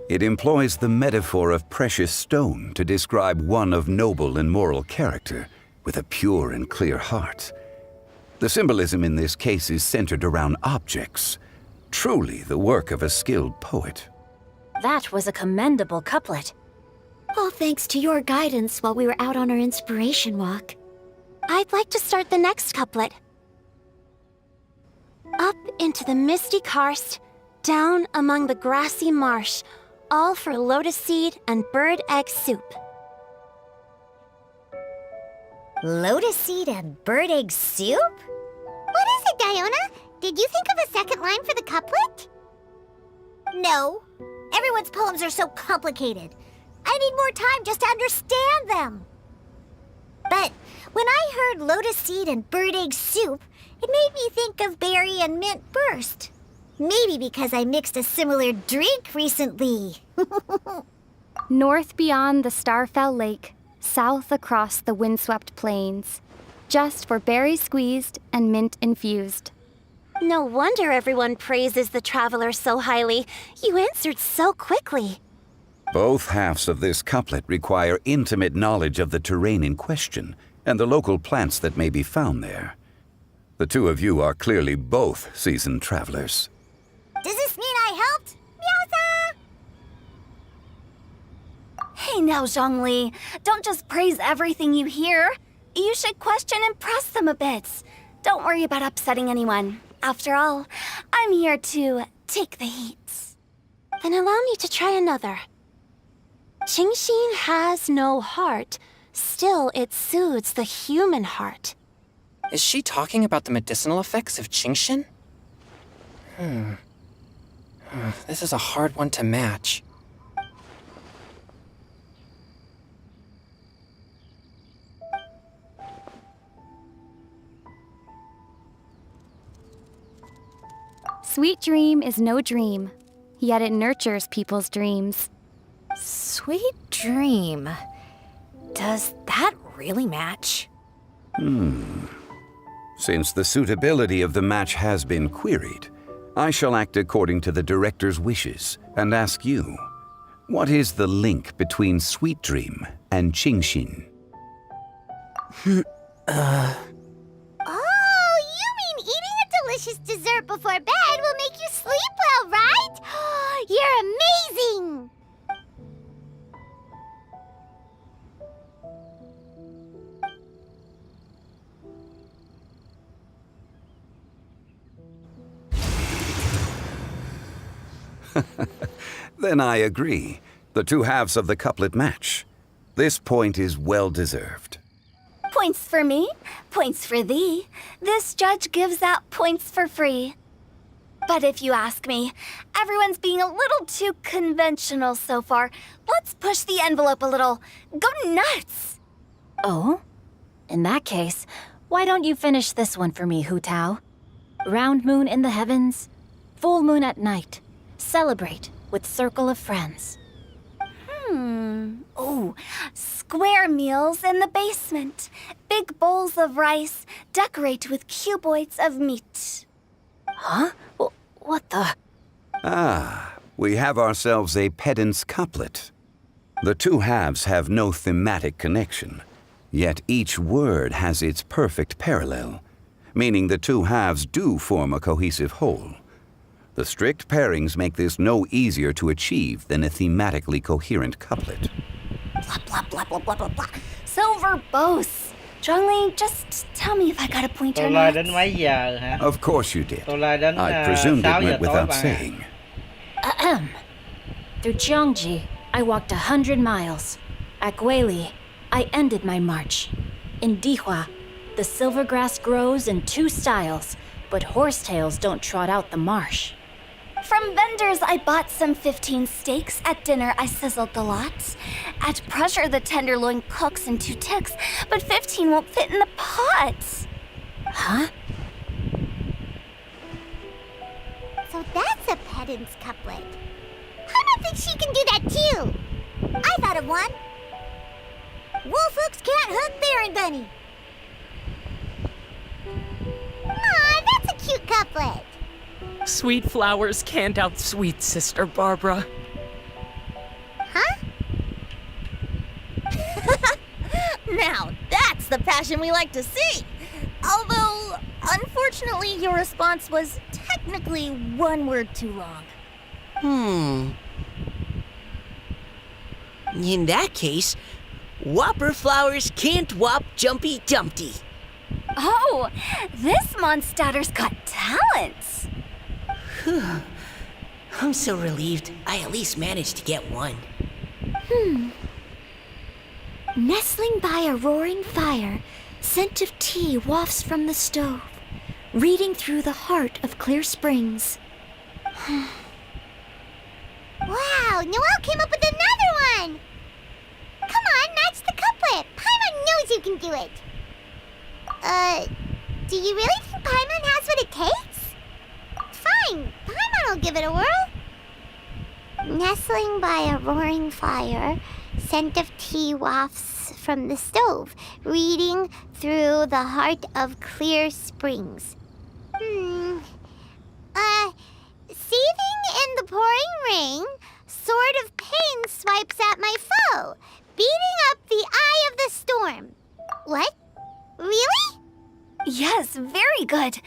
It employs the metaphor of precious stone to describe one of noble and moral character, with a pure and clear heart. The symbolism in this case is centered around objects, truly the work of a skilled poet. That was a commendable couplet. All thanks to your guidance while we were out on our inspiration walk. I'd like to start the next couplet. Up into the misty karst, down among the grassy marsh, all for lotus seed and bird egg soup. Lotus seed and bird egg soup? What is it, Diona? Did you think of a second line for the couplet? No. Everyone's poems are so complicated. I need more time just to understand them. But when I heard lotus seed and bird egg soup, it made me think of berry and mint burst. Maybe because I mixed a similar drink recently. North beyond the Starfell Lake, south across the windswept plains, just for berry squeezed and mint infused. No wonder everyone praises the traveler so highly. You answered so quickly. Both halves of this couplet require intimate knowledge of the terrain in question and the local plants that may be found there. The two of you are clearly both seasoned travelers. Does this mean I helped? Meowza! Hey now, Zhongli, don't just praise everything you hear. You should question and press them a bit. Don't worry about upsetting anyone. After all, I'm here to take the heat. Then allow me to try another. Qingxin has no heart, still it soothes the human heart. Is she talking about the medicinal effects of Qingxin? This is a hard one to match. Sweet dream is no dream, yet it nurtures people's dreams. Sweet dream. Does that really match? Since the suitability of the match has been queried, I shall act according to the director's wishes and ask you, what is the link between Sweet Dream and Qingxin? Oh, you mean eating a delicious dessert before bed will make you sleep well, right? You're amazing! Then I agree. The two halves of the couplet match. This point is well deserved. Points for me, points for thee. This judge gives out points for free. But if you ask me, everyone's being a little too conventional so far. Let's push the envelope a little. Go nuts! Oh? In that case, why don't you finish this one for me, Hu Tao? Round moon in the heavens, full moon at night. Celebrate with circle of friends. Oh, square meals in the basement. Big bowls of rice, decorate with cuboids of meat. Huh? What the? Ah, we have ourselves a pedant's couplet. The two halves have no thematic connection, yet each word has its perfect parallel, meaning the two halves do form a cohesive whole. The strict pairings make this no easier to achieve than a thematically coherent couplet. Blah, blah, blah, blah, blah, blah, blah. So verbose. Zhongli, just tell me if I got a point Tôi or like not. đến mấy giờ hả? Of course you did. Tôi like đến I presumed 6 it giờ went tối without bạn ạ. saying. Through Jiangji, I walked 100 miles. At Gueli, I ended my march. In Dihua, the silver grass grows in 2 styles, but horsetails don't trot out the marsh. From vendors, I bought some 15 steaks. At dinner, I sizzled the lots. At pressure, the tenderloin cooks in 2 ticks, but 15 won't fit in the pots. Huh? So that's a pedant's couplet. I don't think she can do that too. I thought of one. Wolf hooks can't hook Baron Bunny. Aw, that's a cute couplet. Sweet flowers can't outsweet Sister Barbara. Huh? Now, that's the passion we like to see. Although, unfortunately, your response was technically 1 word too long. In that case, Whopper flowers can't whop Jumpy Dumpty. Oh, this monster's got talents. I'm so relieved I at least managed to get one. Nestling by a roaring fire, scent of tea wafts from the stove, reading through the heart of Clear Springs. Wow, Noelle came up with another one! Come on, match the couplet. Paimon knows you can do it. Do you really think Paimon has what it takes? Fine, Paimon will give it a whirl. Nestling by a roaring fire, scent of tea wafts from the stove, reading through the heart of Clear Springs. Seething in the pouring rain, sword of pain swipes at my foe, beating up the eye of the storm. What? Really? Yes, very good.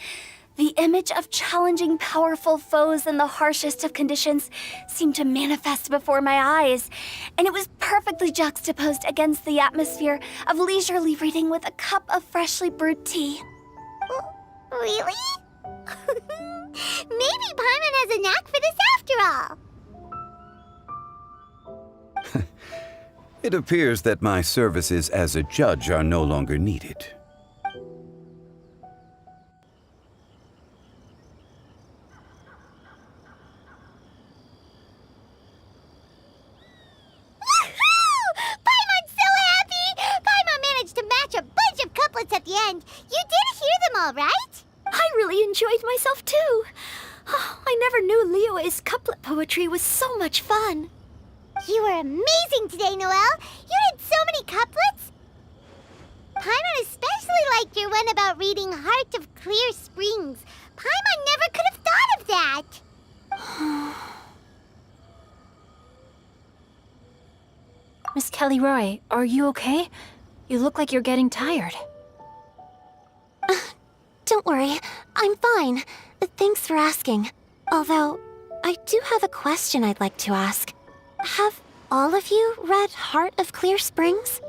The image of challenging powerful foes in the harshest of conditions seemed to manifest before my eyes, and it was perfectly juxtaposed against the atmosphere of leisurely reading with a cup of freshly brewed tea. Really? Maybe Paimon has a knack for this after all. It appears that my services as a judge are no longer needed. Paimon's so happy! Paimon managed to match a bunch of couplets at the end. You did hear them all, right? I really enjoyed myself too. Oh, I never knew Liyue's couplet poetry was so much fun. You were amazing today, Noelle. You did so many couplets. Paimon especially liked your one about reading Heart of Clear Springs. Paimon never could have thought of that. Miss Kelly Roy, are you okay? You look like you're getting tired. Don't worry, I'm fine. Thanks for asking. Although, I do have a question I'd like to ask. Have all of you read Heart of Clear Springs?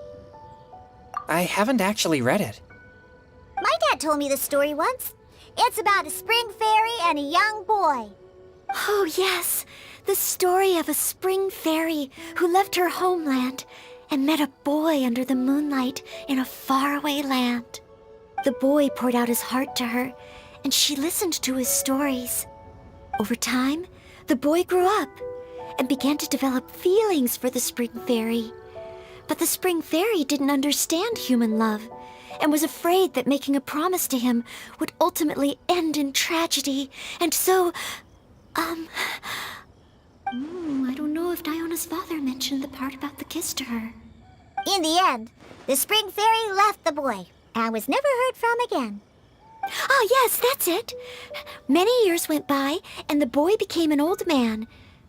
I haven't actually read it. My dad told me the story once. It's about a spring fairy and a young boy. Oh, yes. The story of a spring fairy who left her homeland and met a boy under the moonlight in a faraway land. The boy poured out his heart to her, and she listened to his stories. Over time, the boy grew up and began to develop feelings for the spring fairy. But the spring fairy didn't understand human love and was afraid that making a promise to him would ultimately end in tragedy. And so, I don't know if Diona's father mentioned the part about the kiss to her. In the end, the spring fairy left the boy and was never heard from again. Oh, yes, that's it. Many years went by, and the boy became an old man,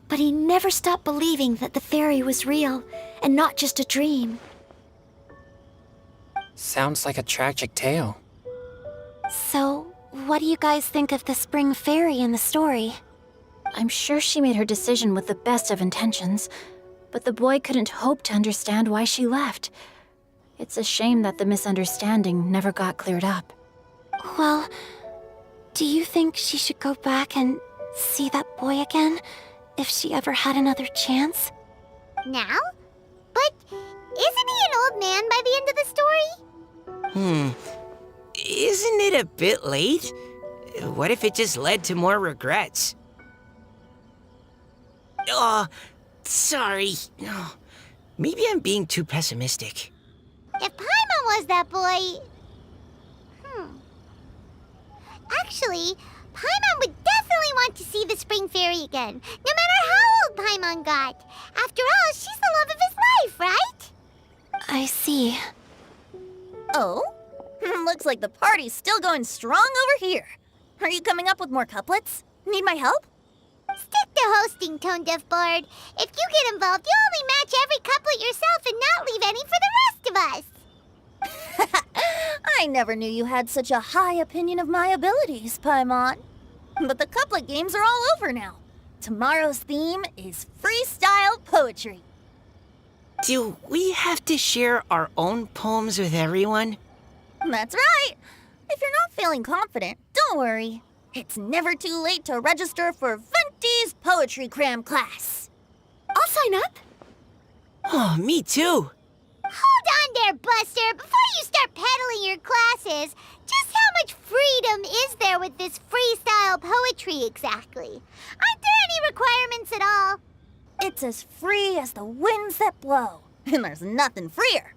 but he never stopped believing that the fairy was real and not just a dream. Sounds like a tragic tale. So, what do you guys think of the spring fairy in the story? I'm sure she made her decision with the best of intentions, but the boy couldn't hope to understand why she left. It's a shame that the misunderstanding never got cleared up. Well, do you think she should go back and see that boy again, if she ever had another chance? Now? But isn't he an old man by the end of the story? Isn't it a bit late? What if it just led to more regrets? Oh, sorry. Oh, maybe I'm being too pessimistic. If Paimon was that boy... Actually, Paimon would definitely want to see the Spring Fairy again, no matter how old Paimon got. After all, she's the love of his life, right? I see. Oh? Looks like the party's still going strong over here. Are you coming up with more couplets? Need my help? Stick to hosting, Tone Deaf Bard. If you get involved, you'll only match every couplet yourself and not leave any for the rest of us. I never knew you had such a high opinion of my abilities, Paimon. But the couplet games are all over now. Tomorrow's theme is freestyle poetry. Do we have to share our own poems with everyone? That's right. If you're not feeling confident, don't worry. It's never too late to register for Venti's Poetry Cram class. I'll sign up. Oh, me too. Hold on there, Buster. Before you start peddling your classes, just how much freedom is there with this freestyle poetry exactly? Aren't there any requirements at all? It's as free as the winds that blow, and there's nothing freer.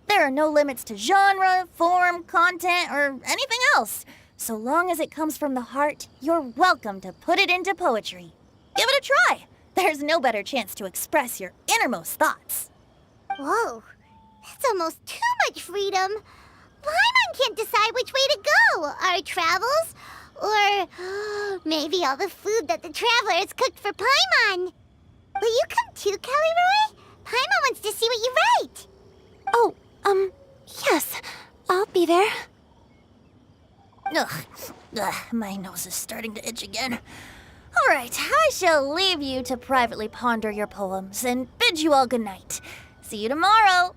There are no limits to genre, form, content, or anything else. So long as it comes from the heart, you're welcome to put it into poetry. Give it a try. There's no better chance to express your innermost thoughts. Whoa, that's almost too much freedom. Paimon can't decide which way to go. Our travels? Or maybe all the food that the travelers cooked for Paimon. Will you come too, Kelly Roy? Paimon wants to see what you write. Oh, yes. I'll be there. Ugh, my nose is starting to itch again. All right, I shall leave you to privately ponder your poems and bid you all good night. See you tomorrow.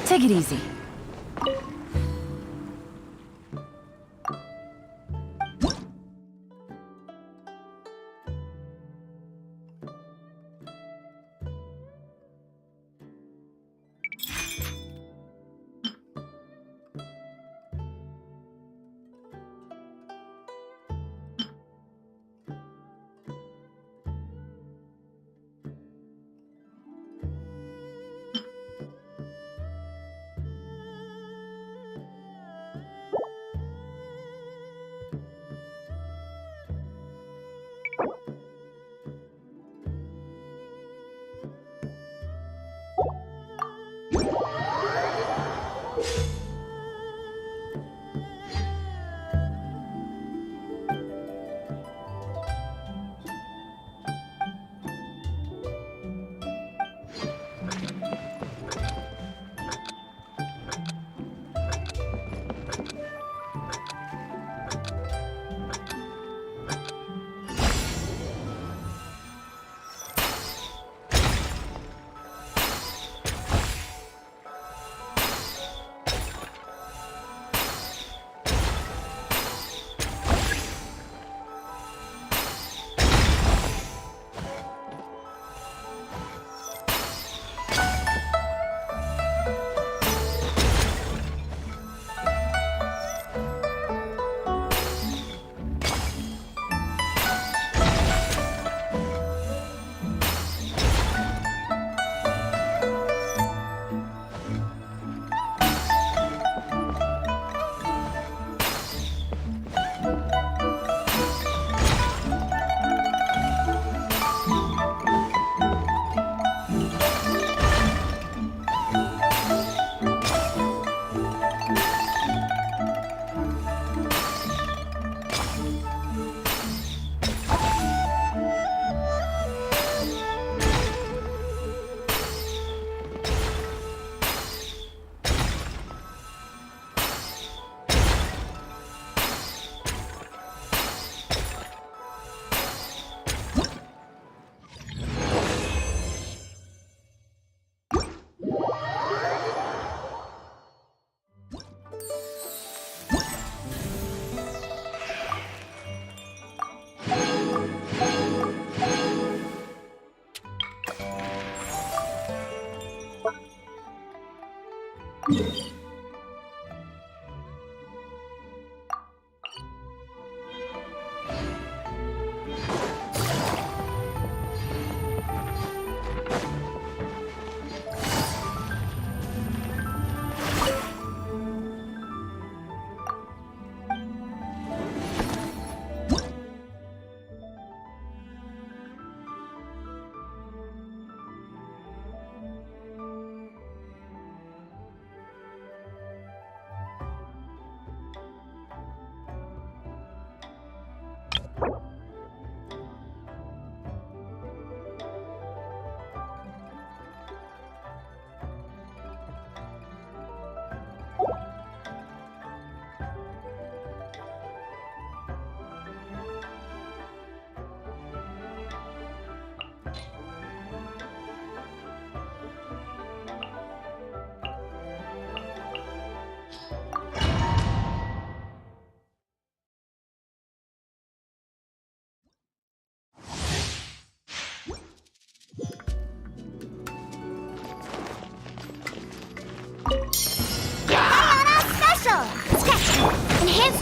Take it easy.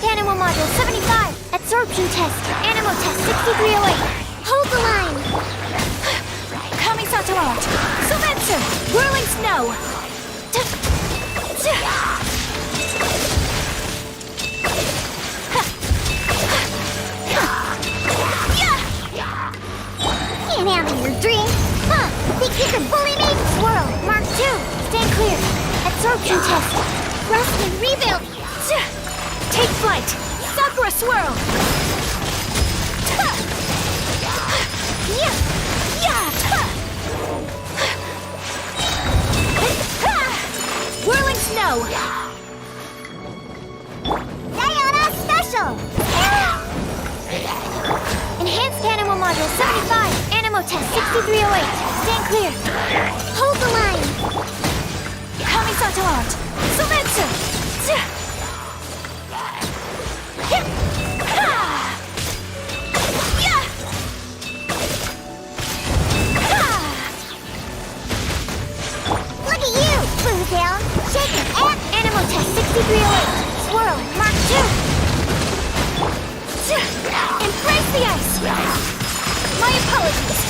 Enhanced Animal Module 75. Absorption Test. Animal Test 6308. Hold the line. Kamisato art. Sumetsu. Whirling snow. Can't handle your drink. Huh? Think you can bully me? Swirl. Mark 2. Stand clear. Absorption Test. Rest and rebuild. Take flight. Sakura swirl. Whirling snow. Diana Special. Enhanced Animal Module 75. Animal Test 6308. Stand clear. Hold the line. Kamisato art. Sumetsu. Look at you, Fontaine. Shake it and Animal Test 6308. Swirl. Mark 2. Embrace the ice. My apologies.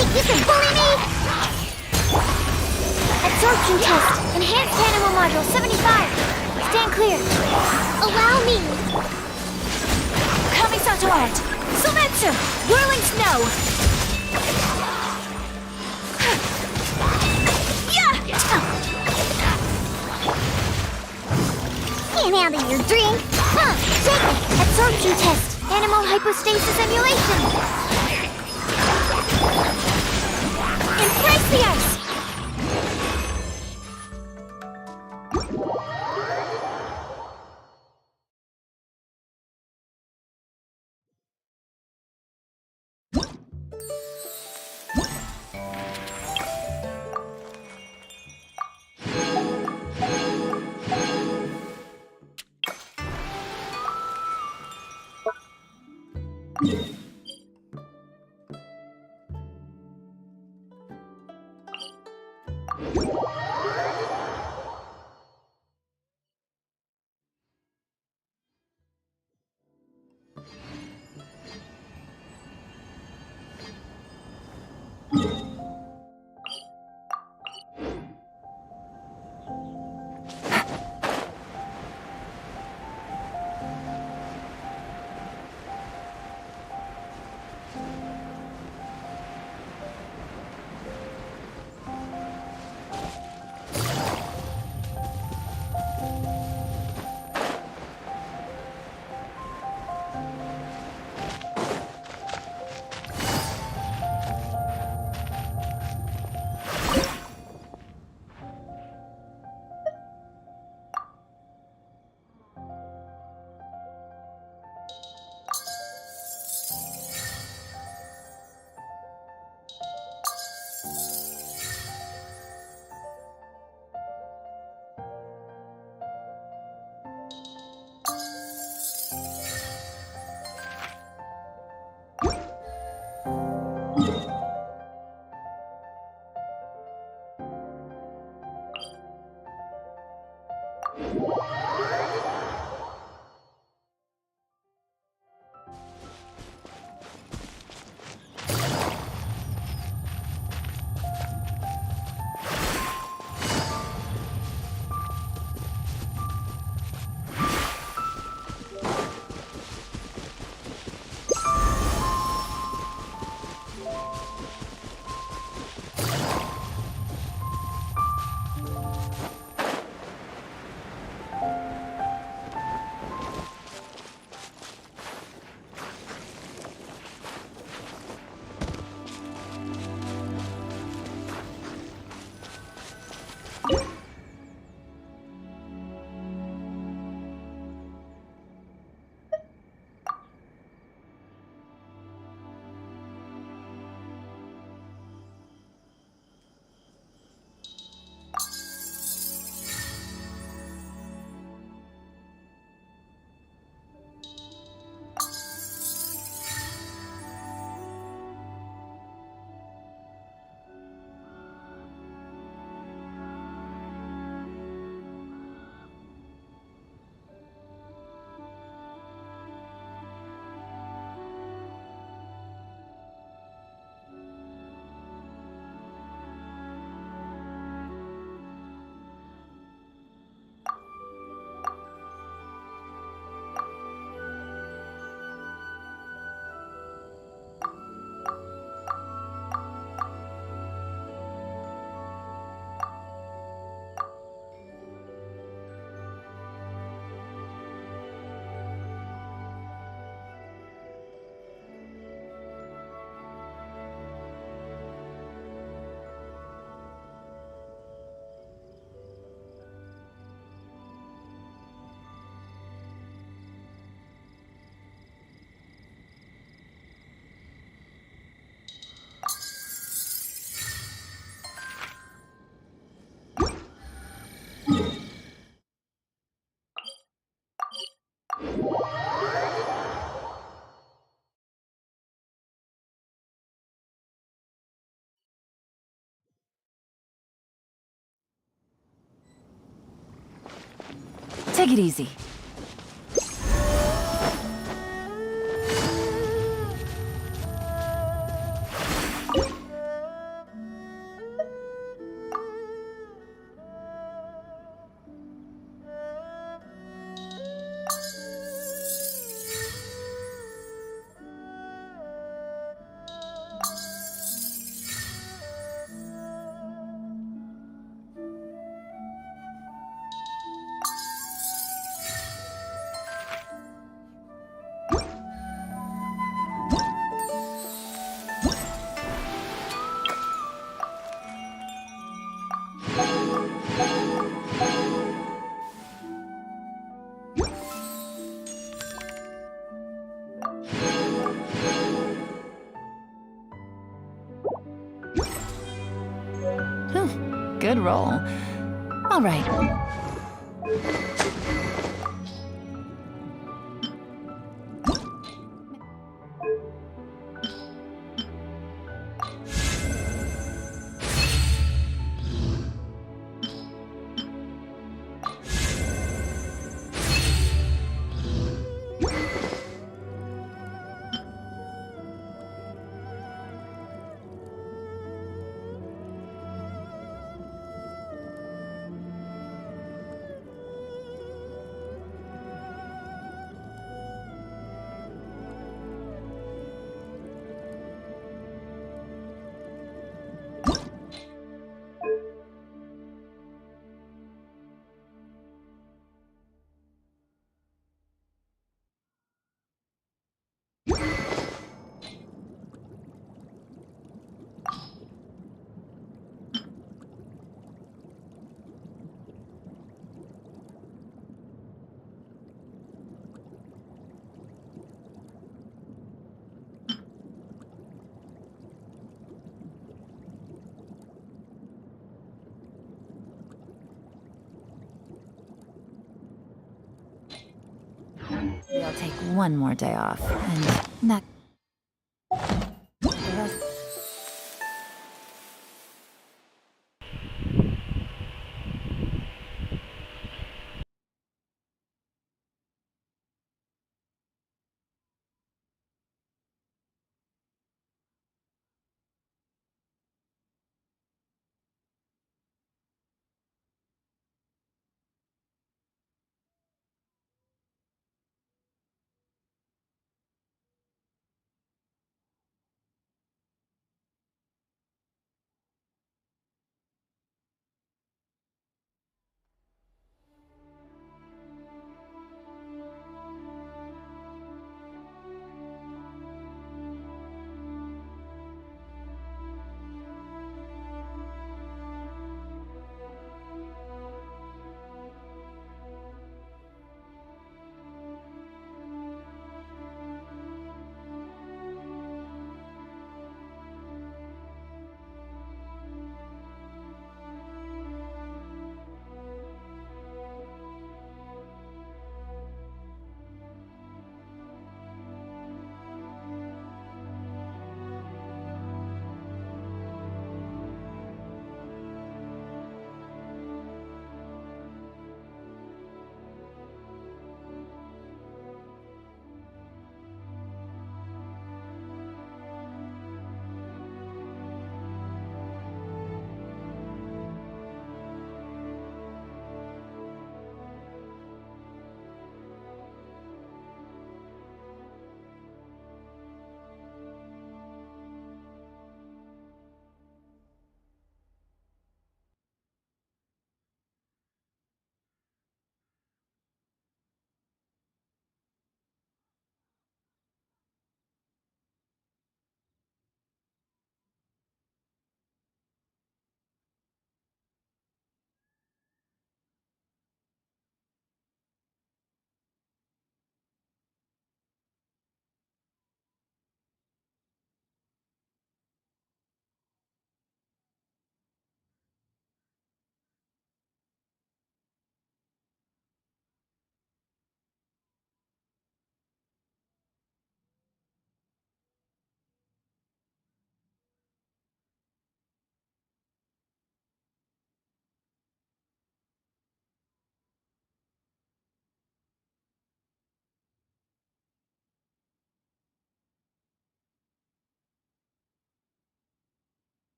think you can bully me? Absorption Test. Enhanced Animal Module 75. Stand clear. Allow me. Kamisato art. Sumetsu. Whirling snow. Can't handle your drink. Huh? Shake it. Absorption Test. Animal Hypostasis Emulation. Embrace the ice. Take it easy. Good roll. All right. Maybe I'll take one more day off, and that...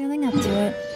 feeling up to it.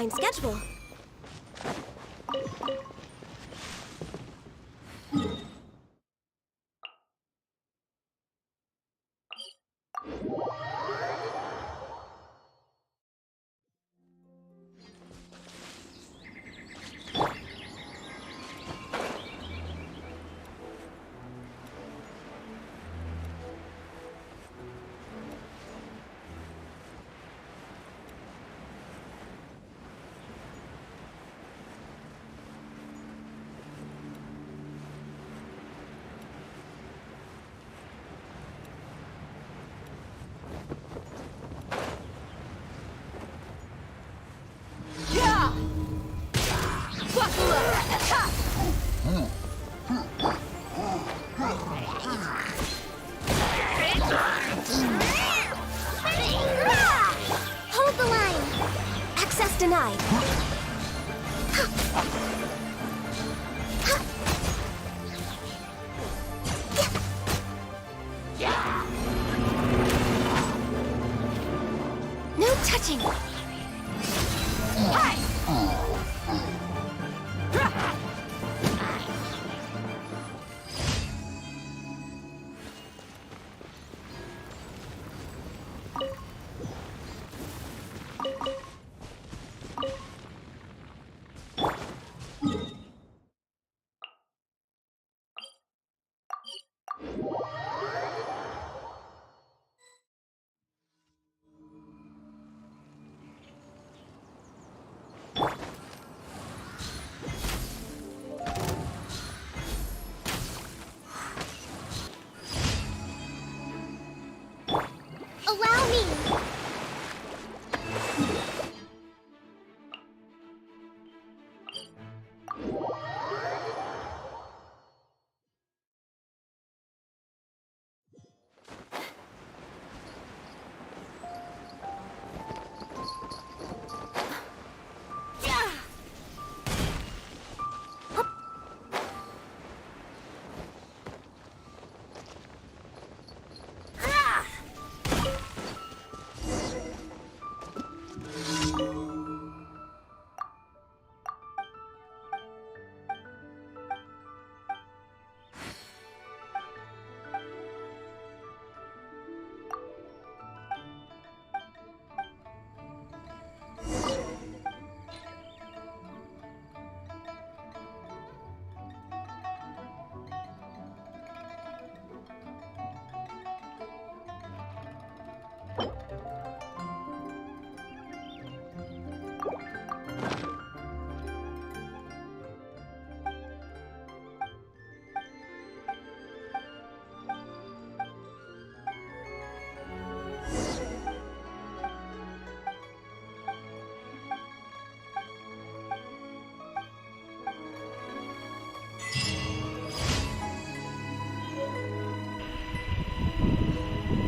Schedule. denied. No touching. Allow me.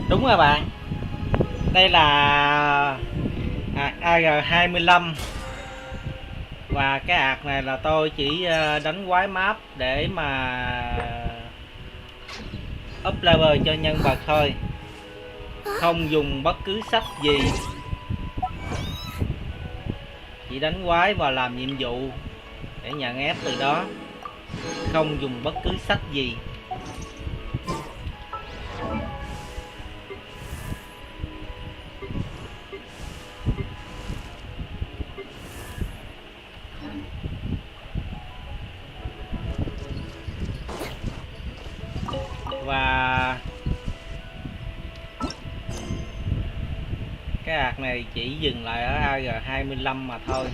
Đúng rồi bạn. Đây là AR25. Và cái ạc này là tôi chỉ đánh quái map để mà up level cho nhân vật thôi. Không dùng bất cứ sách gì. Chỉ đánh quái và làm nhiệm vụ để nhận ép từ đó. Không dùng bất cứ sách gì. Và cái ạc này chỉ dừng lại ở AR25 mà thôi,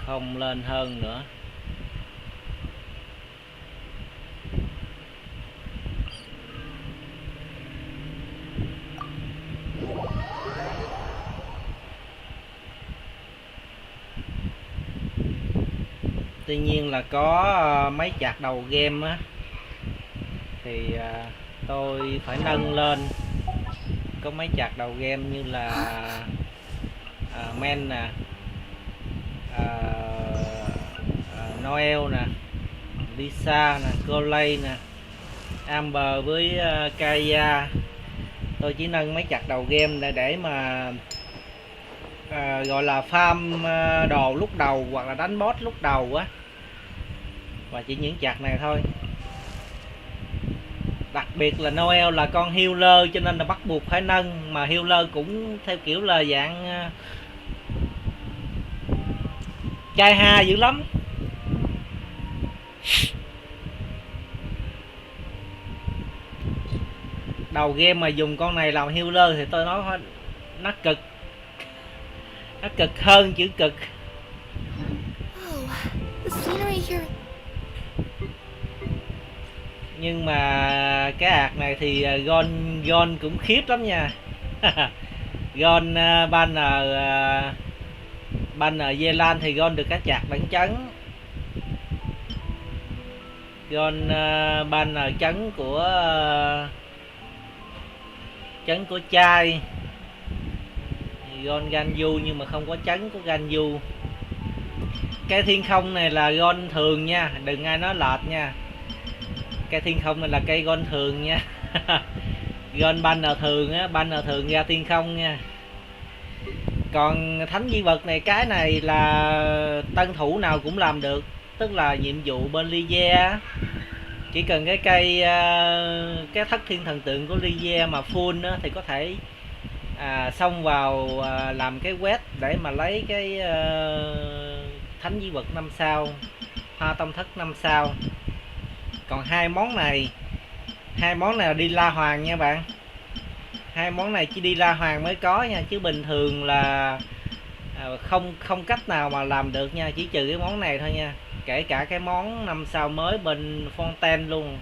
không lên hơn nữa. Tuy nhiên là có mấy chạc đầu game á thì tôi phải nâng lên. Có mấy chạc đầu game như là Men nè, Noel nè, Lisa nè, Coley nè, Amber với Kaya. Tôi chỉ nâng mấy chạc đầu game để mà gọi là farm đồ lúc đầu hoặc là đánh boss lúc đầu á, và chỉ những chạc này thôi. Đặc biệt là Noel là con healer cho nên là bắt buộc phải nâng, mà healer cũng theo kiểu là dạng chai ha dữ lắm. Đầu game mà dùng con này làm healer thì tôi nói nó cực. Nó cực hơn chữ cực. Nhưng mà cái ạc này thì Gon cũng khiếp lắm nha. Gon banner Zealand thì Gon được cái chạc đánh chấn. Gon banner chấn của chai. Gon Ganyu nhưng mà không có trấn của Ganyu. Cái thiên không này là gon thường nha, đừng ai nói lệch nha. Cái thiên không này là cây gon thường nha. Gon banner thường á, banner thường ra thiên không nha. Còn thánh di vật này, cái này là tân thủ nào cũng làm được, tức là nhiệm vụ bên Lydia chỉ cần cái cây cái thất thiên thần tượng của Lydia mà full á, thì có thể xông vào làm cái quét để mà lấy cái thánh di vật 5 sao, hoa tông thất 5 sao. Còn hai món này là đi La Hoàng nha bạn. Hai món này chỉ đi La Hoàng mới có nha, chứ bình thường là không cách nào mà làm được nha, chỉ trừ cái món này thôi nha. Kể cả cái món 5 sao mới bên Fontaine luôn.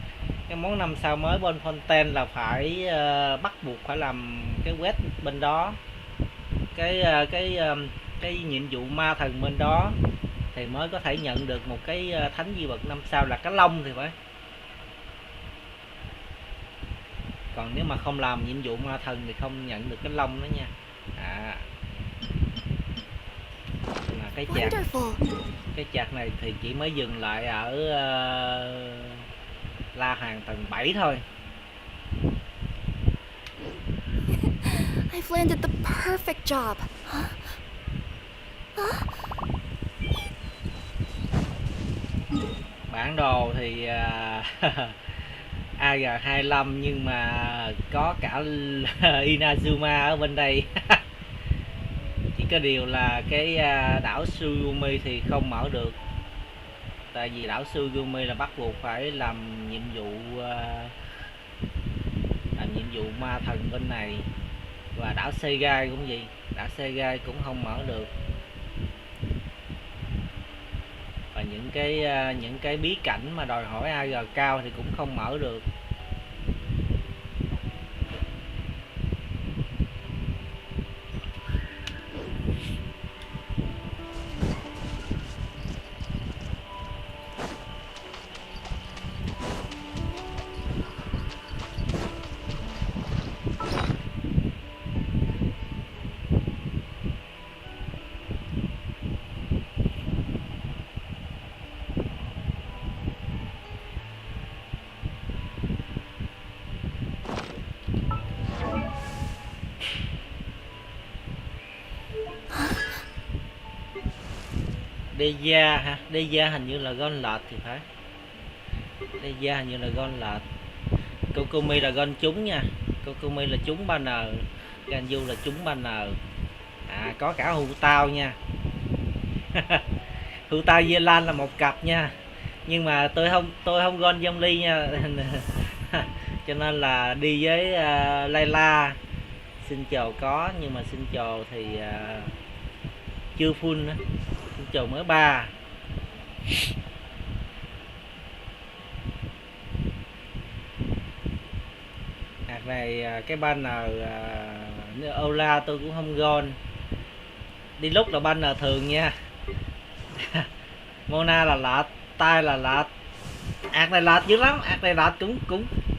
Cái món 5 sao mới bên Fontaine là phải bắt buộc phải làm cái quét bên đó. Cái nhiệm vụ ma thần bên đó thì mới có thể nhận được một cái thánh di vật 5 sao là cá lông thì phải. Còn nếu mà không làm nhiệm vụ ma thần thì không nhận được cái lông đó nha. Mà cái chạc này thì chỉ mới dừng lại ở La Hàng tầng 7 thôi. I've landed the perfect job. Bản đồ thì AR25 nhưng mà có cả Inazuma ở bên đây. Chỉ có điều là cái đảo Sugumi thì không mở được. Tại vì đảo Sugumi là bắt buộc phải làm nhiệm vụ ma thần bên này. Và đảo Segai cũng vậy, đảo Segai cũng không mở được. Và những cái bí cảnh mà đòi hỏi AR cao thì cũng không mở được. Deja hả? Deja hình như là gon lệch thì phải. Deja hình như là gon lệch. Kokumi là gon trúng nha. Kokumi là trúng banner. Ganyu là trúng banner. Có cả hưu tao nha. Hưu tao Dê Lan là một cặp nha. Nhưng mà tôi không gon zombie nha. Cho nên là đi với Layla. Xin chào có nhưng mà xin chào thì chưa full nữa. Chờ mới 3. Hạt này cái banner Ola tôi cũng không gon. Đi lúc là banner thường nha. Mona là lệch, tay là lệch. Hạt này lệch dữ lắm, hạt này lệch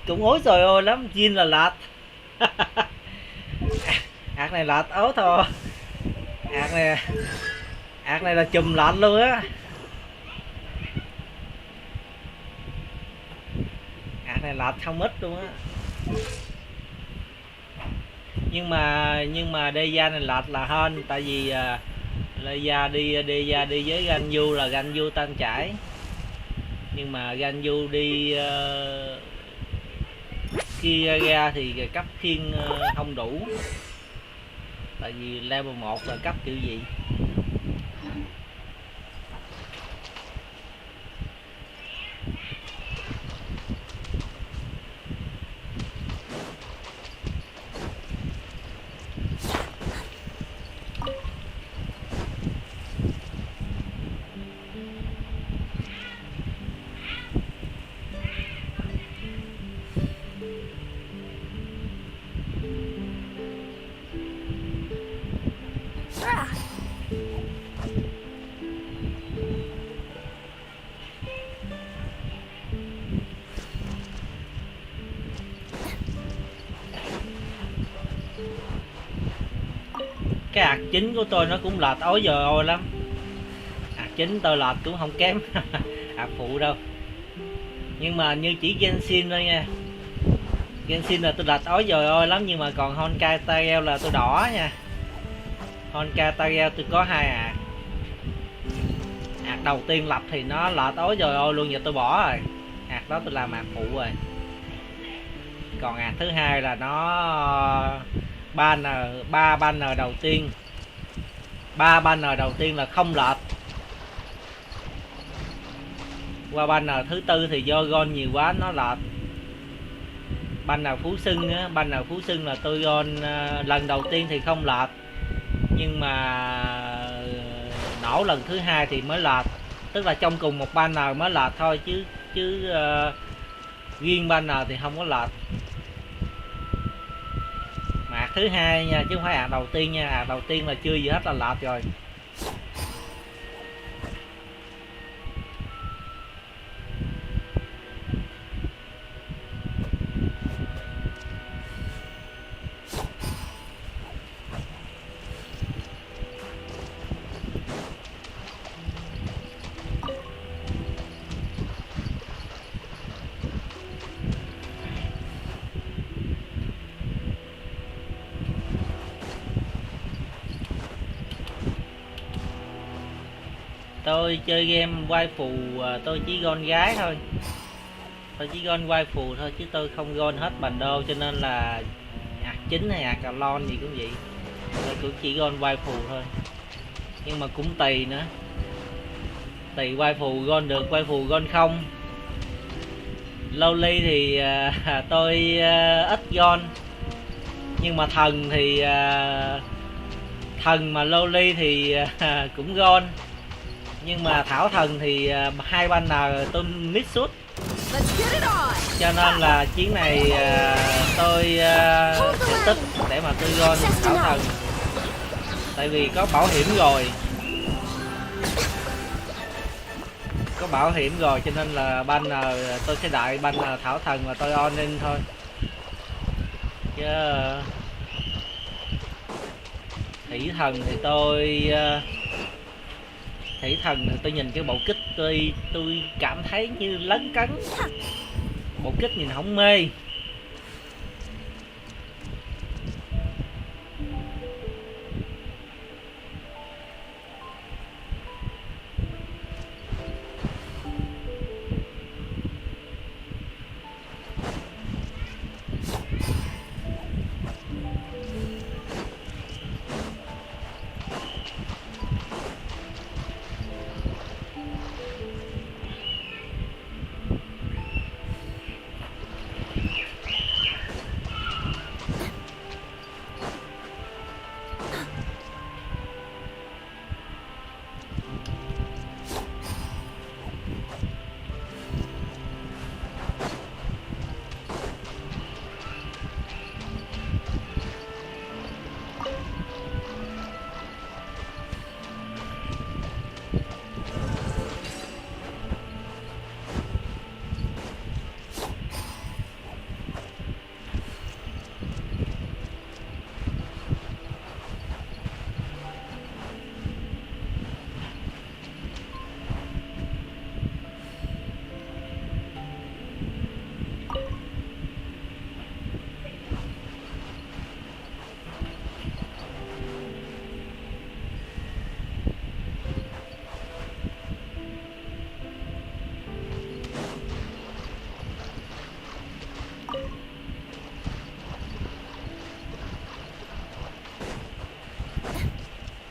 cũng ối rồi ôi lắm, Jin là lệch. Hạt này lệch ố thôi. Hạt này là chùm lệch luôn á. Hạt này lệch không ít luôn á. Nhưng mà Deja này lệch là hơn. Tại vì Deja đi với Ganyu là Ganyu tan chảy. Nhưng mà Ganyu đi kia ra thì cấp khiên không đủ. Tại vì level 1 là cấp kiểu gì. cái ạc chính của tôi nó cũng lệch ối giời ơi lắm. Ạc chính tôi lệch cũng không kém ạc phụ đâu, nhưng mà như chỉ Genshin thôi nha. Genshin là tôi lệch ối giời ơi lắm, nhưng mà còn Honkai Tagel là tôi đỏ nha. Honkai Tagel tôi có 2 ạc. Ạc đầu tiên lập thì nó lệch ối giời ơi luôn, giờ tôi bỏ rồi. Ạc đó tôi làm ạc phụ rồi. Còn ạc thứ hai là nó 3 banner đầu tiên. 3 banner đầu tiên là không lệch. Qua banner thứ tư thì do gon nhiều quá nó lệch. Banner Phú Sưng á, banner Phú Sưng là tôi gon lần đầu tiên thì không lệch, nhưng mà nổ lần thứ hai thì mới lệch. Tức là trong cùng một banner mới lệch thôi, chứ riêng banner thì không có lệch. Mà ạc thứ hai nha, chứ không phải ạc đầu tiên nha. Ạc đầu tiên là chưa gì hết là lệch rồi. Tôi chơi game waifu, tôi chỉ gon gái thôi. Tôi chỉ gon waifu thôi, chứ tôi không gon hết bản đồ, cho nên là ạc chính hay ạc cà lon gì cũng vậy. Tôi cũng chỉ gon waifu thôi. Nhưng mà cũng tùy nữa. Tùy waifu gon được, waifu gon không. Lowly thì tôi ít gon. Nhưng mà thần thì thần mà lowly thì cũng gon. Nhưng mà thảo thần thì 2 banner tôi miss suốt, cho nên là chuyến này tôi sẽ tích để mà tôi gon thảo thần, tại vì có bảo hiểm rồi. Có bảo hiểm rồi cho nên là banner tôi sẽ đợi banner thảo thần mà tôi on in thôi, chứ thủy thần thì thủy thần tôi nhìn cái bộ kích tôi cảm thấy như lấn cấn. Bộ kích nhìn không mê.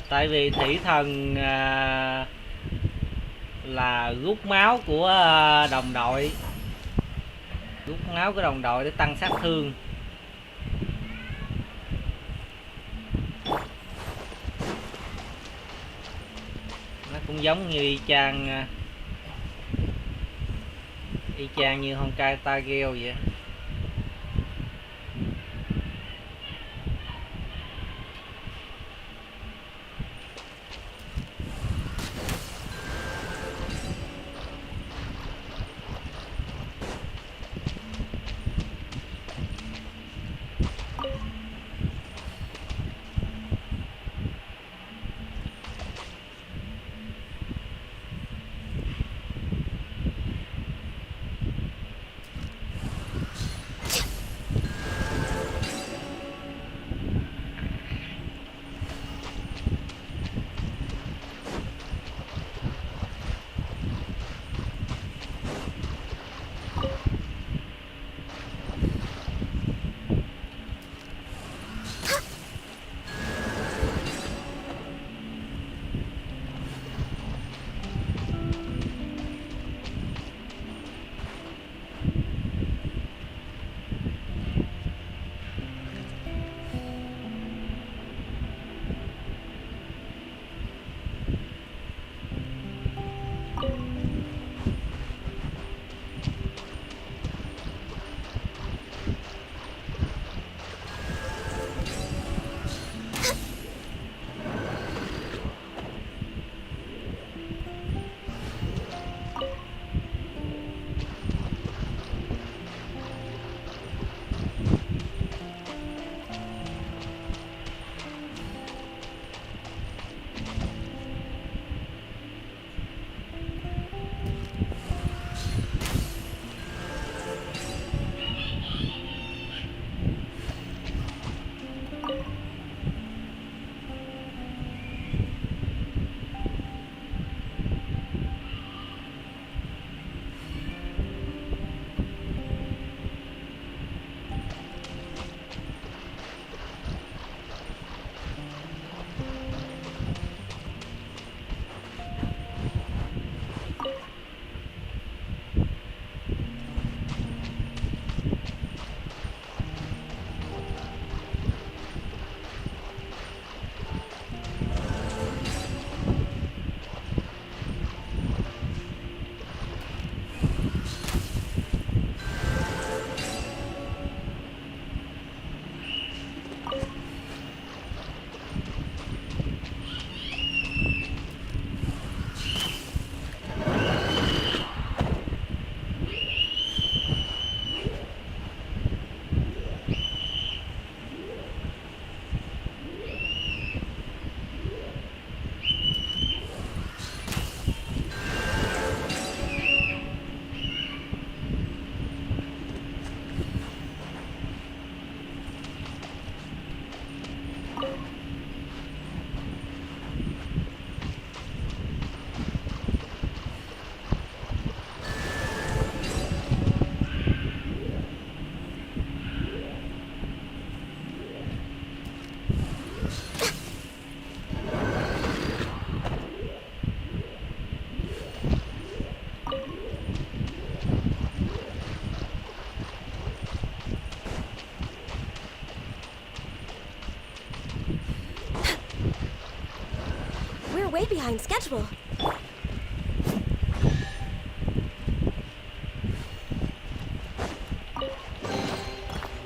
Tại vì thủy thần là rút máu của đồng đội, rút máu của đồng đội để tăng sát thương. Nó cũng giống như y chang như Honkai Tagel vậy. we're way behind schedule.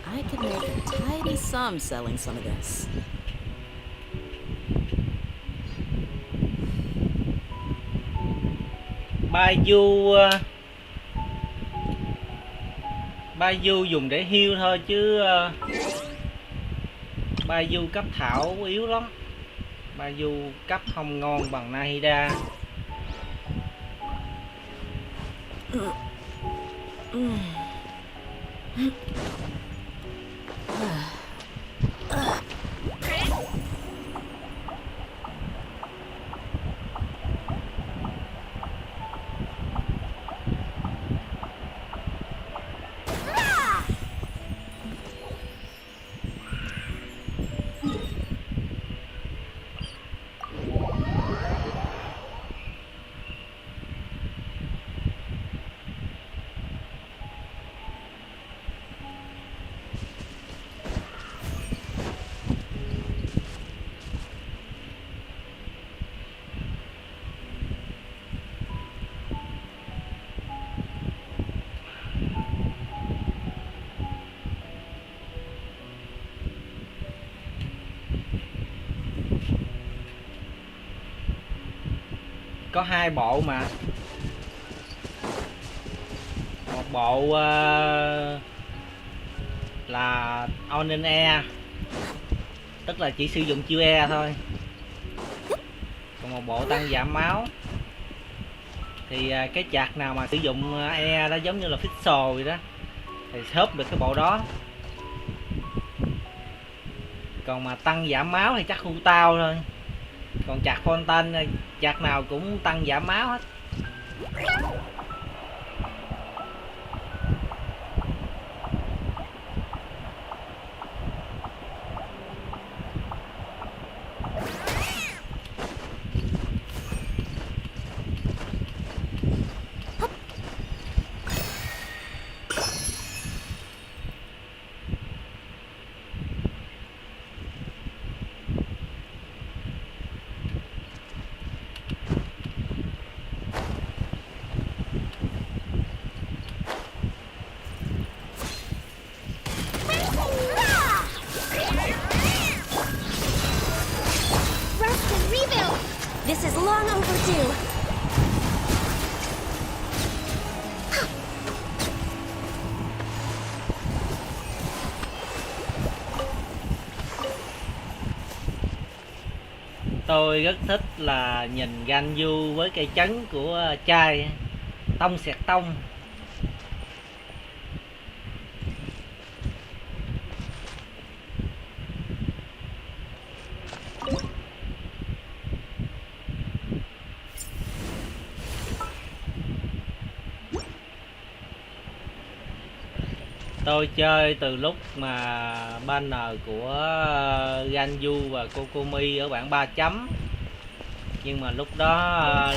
I could make a tidy sum selling some of this. Ba du dùng để heal thôi chứ ba du cấp thảo yếu lắm. Ba du cấp không ngon bằng Nahida. Có 2 bộ mà. Một bộ là on and air, tức là chỉ sử dụng chiêu E thôi. Còn một bộ tăng giảm máu. Thì cái chạc nào mà sử dụng E đó giống như là Pixel vậy đó thì shop được cái bộ đó. Còn mà tăng giảm máu thì chắc khu tao thôi. Còn chạc Fontaine chạc nào cũng tăng giảm máu hết. This is long overdue. Tôi rất thích là nhìn Ganyu với cây chấn của chai tông xẹt tông. Tôi chơi từ lúc mà banner của Ganyu và Kokomi ở bảng 3 chấm. Nhưng mà lúc đó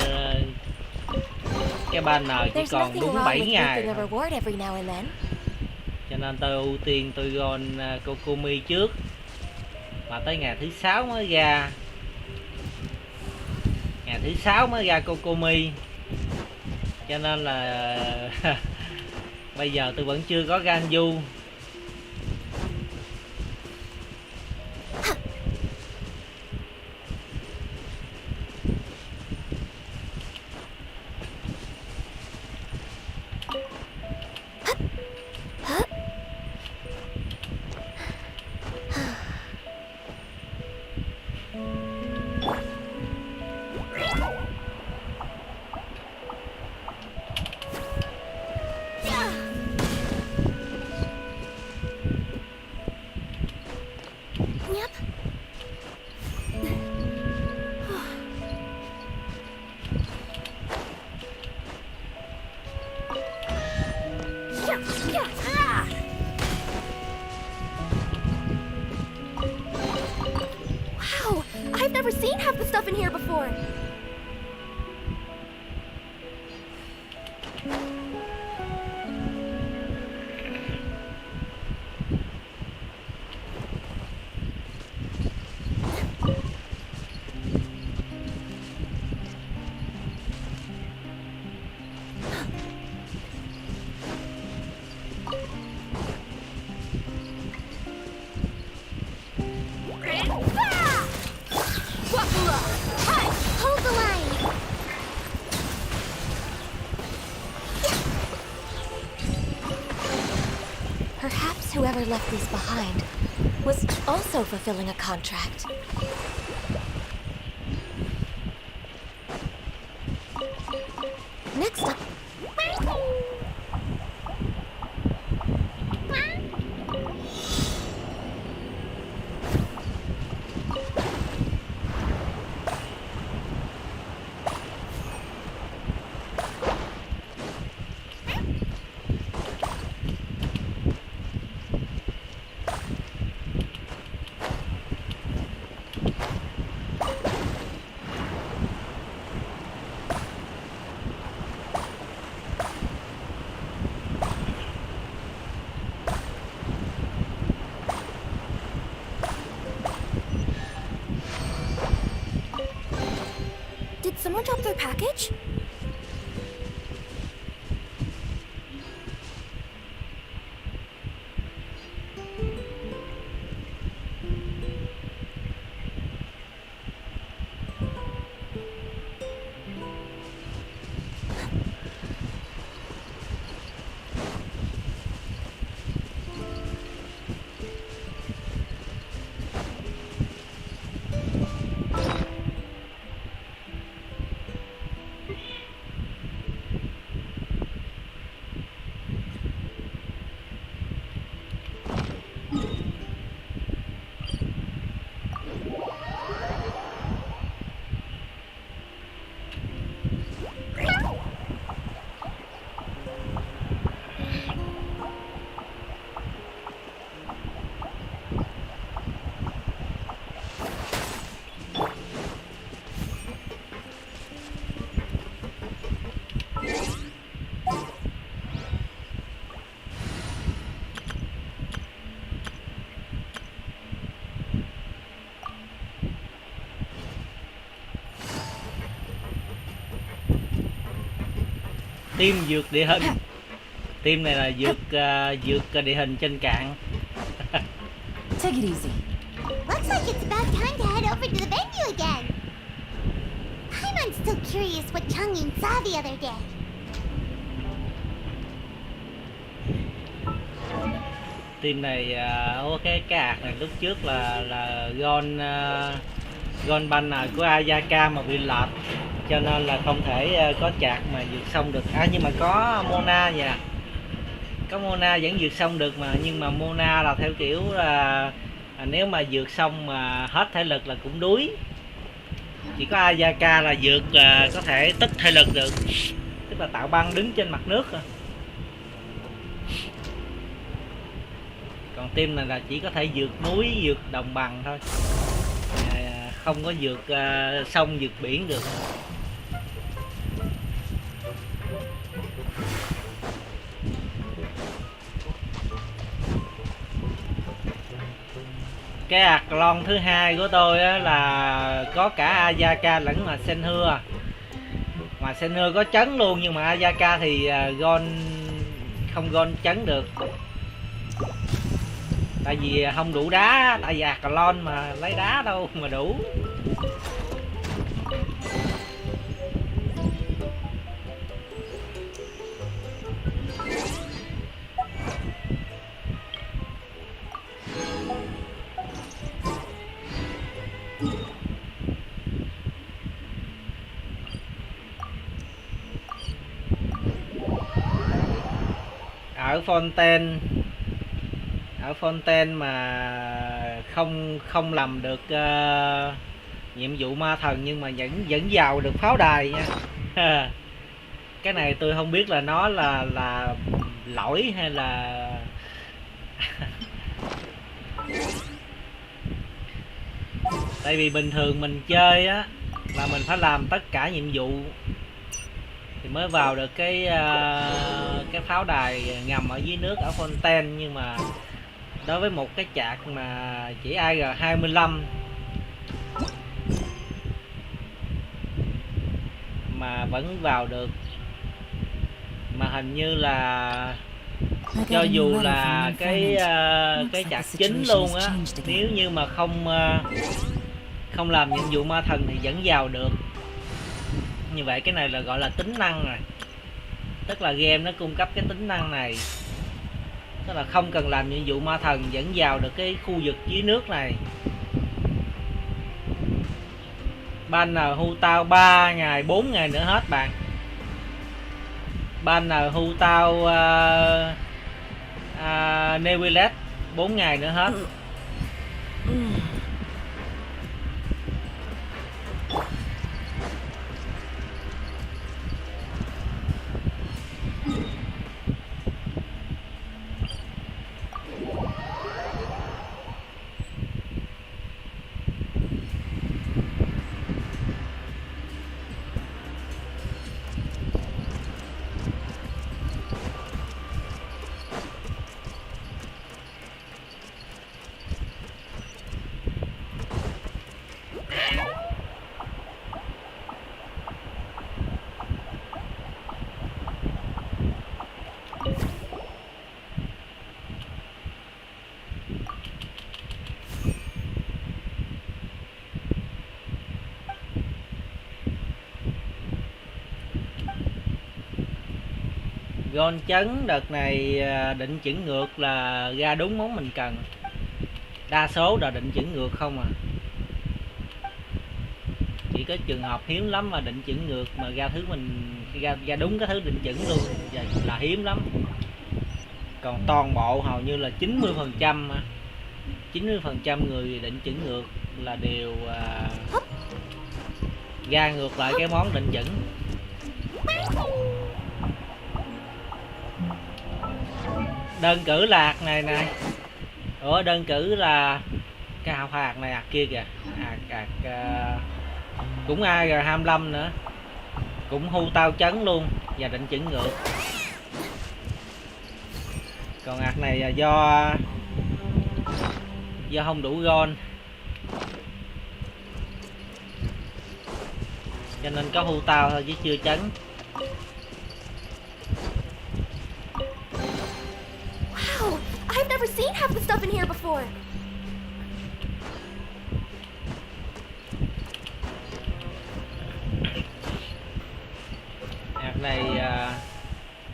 cái banner chỉ còn đúng 7 ngày thôi. Cho nên tôi ưu tiên tôi gôn Kokomi trước. Mà tới ngày thứ 6 mới ra. Ngày thứ 6 mới ra Kokomi. Cho nên là bây giờ tôi vẫn chưa có Ganyu. Wow, I've never seen half the stuff in here before. Hold the line. Perhaps whoever left these behind was also fulfilling a contract. Next up. Did someone drop their package? Team vượt địa hình. Team này là vượt địa hình trên cạn. Take it easy. Looks like it's about time to head over to the venue again. I'm still curious what Changyin saw the other day. Team này cái ạc này lúc trước là Gon banner của Ayaka mà bị lệch, cho nên là không thể có chạc mà vượt xong được. Nhưng mà có Mona nha, có Mona vẫn vượt xong được mà, nhưng mà Mona là theo kiểu là nếu mà vượt xong mà hết thể lực là cũng đuối. Chỉ có Ayaka là vượt có thể tích thể lực được, tức là tạo băng đứng trên mặt nước. Còn team này là chỉ có thể vượt núi, vượt đồng bằng thôi, không có vượt sông, vượt biển được. Cái Athlon thứ hai của tôi á, là có cả Ayaka lẫn mà Senhua. Mà Senhua có chấn luôn, nhưng mà Ayaka thì không Gon chấn được. Tại vì không đủ đá, tại vì Athlon mà lấy đá đâu mà đủ. Ở Fontaine mà không làm được nhiệm vụ ma thần, nhưng mà vẫn vào được pháo đài nha. Cái này tôi không biết là nó là lỗi hay là tại vì bình thường mình chơi á là mình phải làm tất cả nhiệm vụ thì mới vào được cái pháo đài ngầm ở dưới nước ở Fontaine. Nhưng mà đối với một cái chạc mà chỉ AR25 mà vẫn vào được, mà hình như là cho dù là cái chạc chính luôn á, nếu như mà không làm nhiệm vụ ma thần thì vẫn vào được. Như vậy cái này là gọi là tính năng rồi, tức là game nó cung cấp cái tính năng này, tức là không cần làm nhiệm vụ ma thần vẫn vào được cái khu vực dưới nước này. Banner hưu tao 3 ngày 4 ngày nữa hết bạn. Banner hưu tao Nevilet 4 ngày nữa hết. Gon chấn đợt này định chỉnh ngược là ra đúng món mình cần. Đa số là định chỉnh ngược không à. Chỉ có trường hợp hiếm lắm mà định chỉnh ngược mà ra thứ mình ra đúng cái thứ định chỉnh luôn là hiếm lắm. Còn toàn bộ hầu như là 90% 90% người định chỉnh ngược là đều ra ngược lại cái món định chỉnh. Đơn cử lạc này nè. Ủa đơn cử là cái hạt hạt này kia kìa. Cũng AR25 nữa. Cũng hưu tao chấn luôn và định chỉnh ngược. Còn hạt này là do không đủ gon cho nên có hưu tao thôi chứ chưa chấn. Wow, I've never seen half the stuff in here before.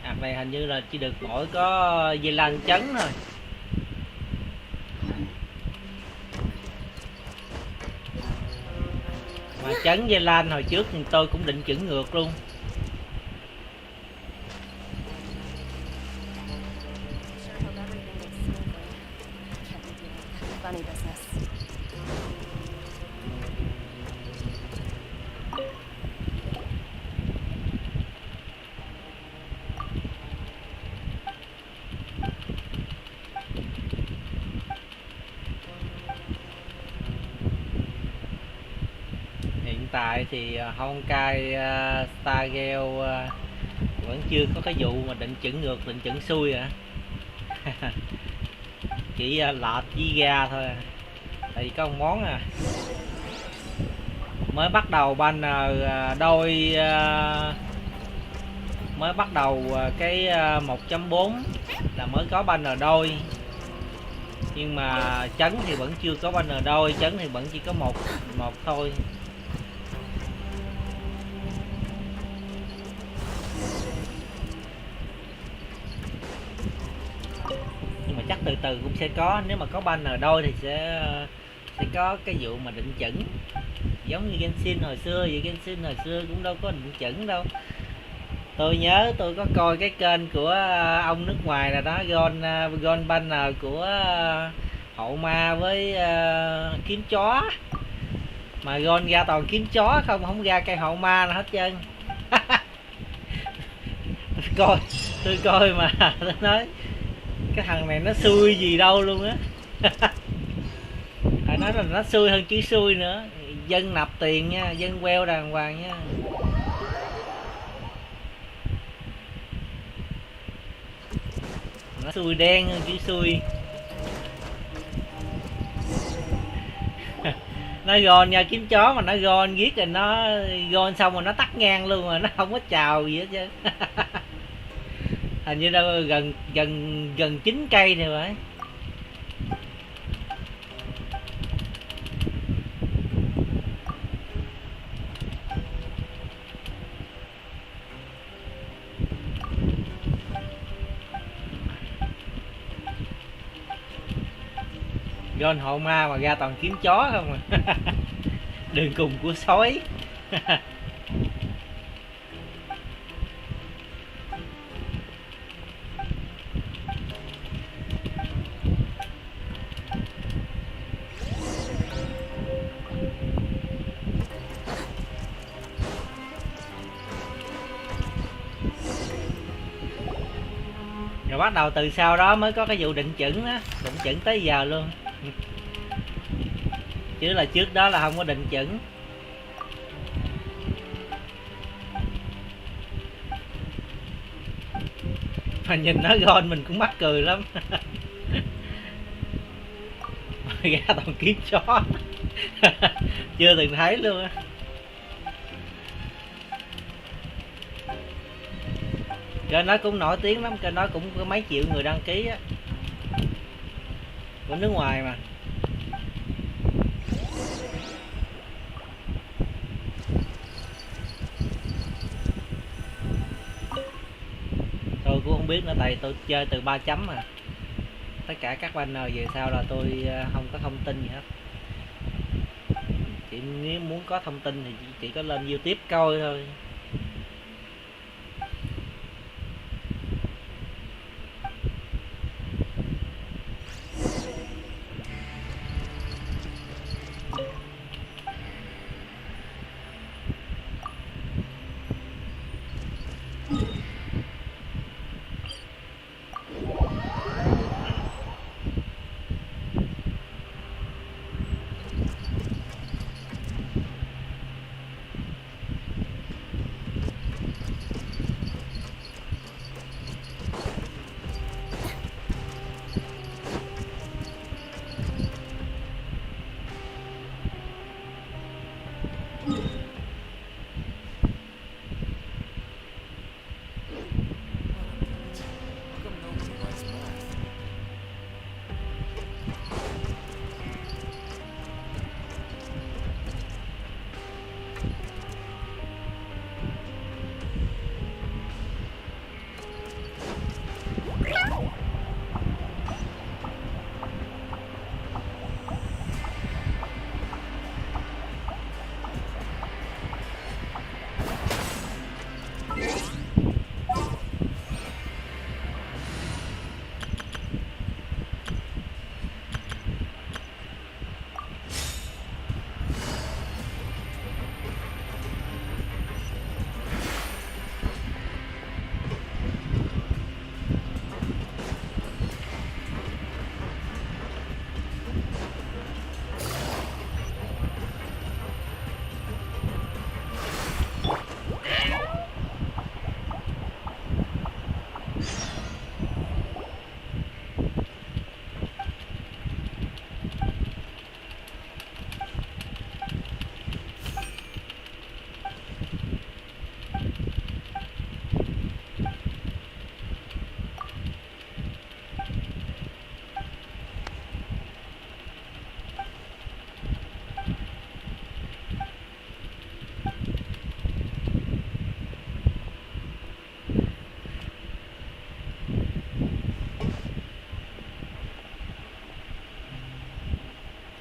Hạt này hình như là chỉ được mỗi có dây lanh chấn thôi. Mà chấn dây lanh hồi trước thì tôi cũng định chỉnh ngược luôn. Hiện tại thì Honkai Stargale vẫn chưa có cái vụ mà định chỉnh ngược, định chỉnh xuôi à. Chỉ lọt với ga thôi à. Tại vì có một món à mới bắt đầu banner đôi mới bắt đầu cái 1.4 là mới có banner đôi, nhưng mà chấn thì vẫn chưa có banner đôi, chấn thì vẫn chỉ có một thôi. Nhưng mà chắc từ từ cũng sẽ có, nếu mà có banner đôi thì sẽ có cái vụ mà định chỉnh giống như Genshin hồi xưa vậy. Genshin hồi xưa cũng đâu có định chỉnh đâu. Tôi nhớ tôi có coi cái kênh của ông nước ngoài là đó, Gon banner của hậu ma với kiếm chó, mà Gon ra toàn kiếm chó không ra cây hậu ma nào hết trơn. tôi coi mà tôi nói cái thằng này nó xui gì đâu luôn á. Phải nói là nó xui hơn chứ xui nữa. Dân nạp tiền nha, dân queo đàng hoàng nha. Nó xui đen hơn chứ xui. Nó gòn nha kiếm chó mà nó gòn giết rồi nó gòn xong rồi nó tắt ngang luôn rồi, nó không có chào gì hết trơn. Hình như đâu gần 9 cây thì phải. John hộ ma mà ra toàn kiếm chó không à. Đường cùng của sói. Rồi bắt đầu từ sau đó mới có cái vụ định chững á, định chững tới giờ luôn. Chứ là trước đó là không có định chững. Mà nhìn nó gôn mình cũng mắc cười lắm. Ra toàn kiếm chó. Chưa từng thấy luôn á. Kênh nó cũng nổi tiếng lắm, kênh nó cũng có mấy triệu người đăng ký á. Của nước ngoài mà. Tôi cũng không biết nữa, tại tôi chơi từ 3 chấm mà. Tất cả các banner về sau là tôi không có thông tin gì hết. Chỉ nếu muốn có thông tin thì chỉ có lên YouTube coi thôi.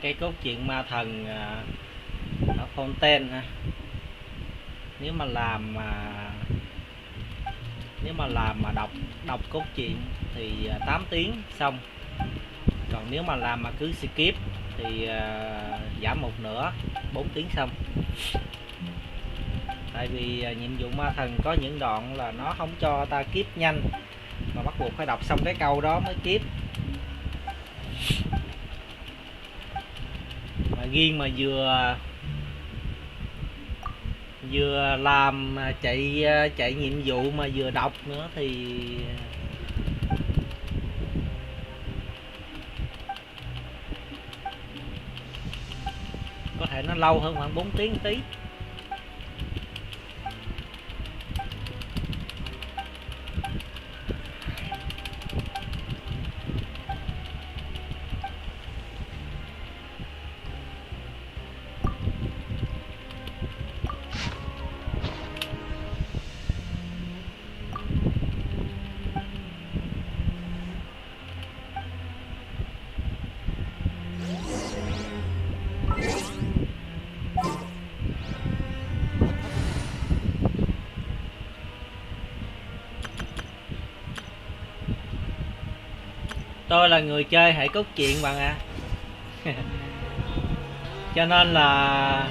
Cái cốt truyện ma thần ở Fontaine ha. Nếu mà đọc cốt truyện thì 8 tiếng xong. Còn nếu mà làm mà cứ skip thì giảm một nửa, 4 tiếng xong. Tại vì nhiệm vụ ma thần có những đoạn là nó không cho ta kiếp nhanh, mà bắt buộc phải đọc xong cái câu đó mới kiếp. Mà riêng mà vừa làm chạy nhiệm vụ mà vừa đọc nữa thì có thể nó lâu hơn khoảng 4 tiếng tí. Tôi là người chơi hệ cốt truyện bạn ạ. Cho nên là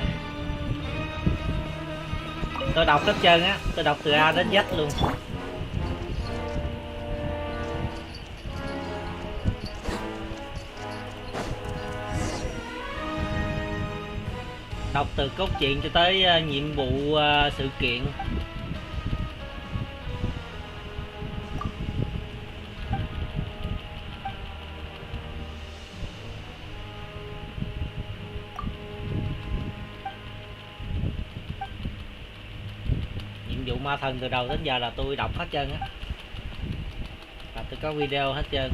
tôi đọc hết trơn á, tôi đọc từ A đến Z luôn. Đọc từ cốt truyện cho tới nhiệm vụ sự kiện. Nhiệm vụ ma thần từ đầu đến giờ là tôi đọc hết trơn á. Và tôi có video hết trơn.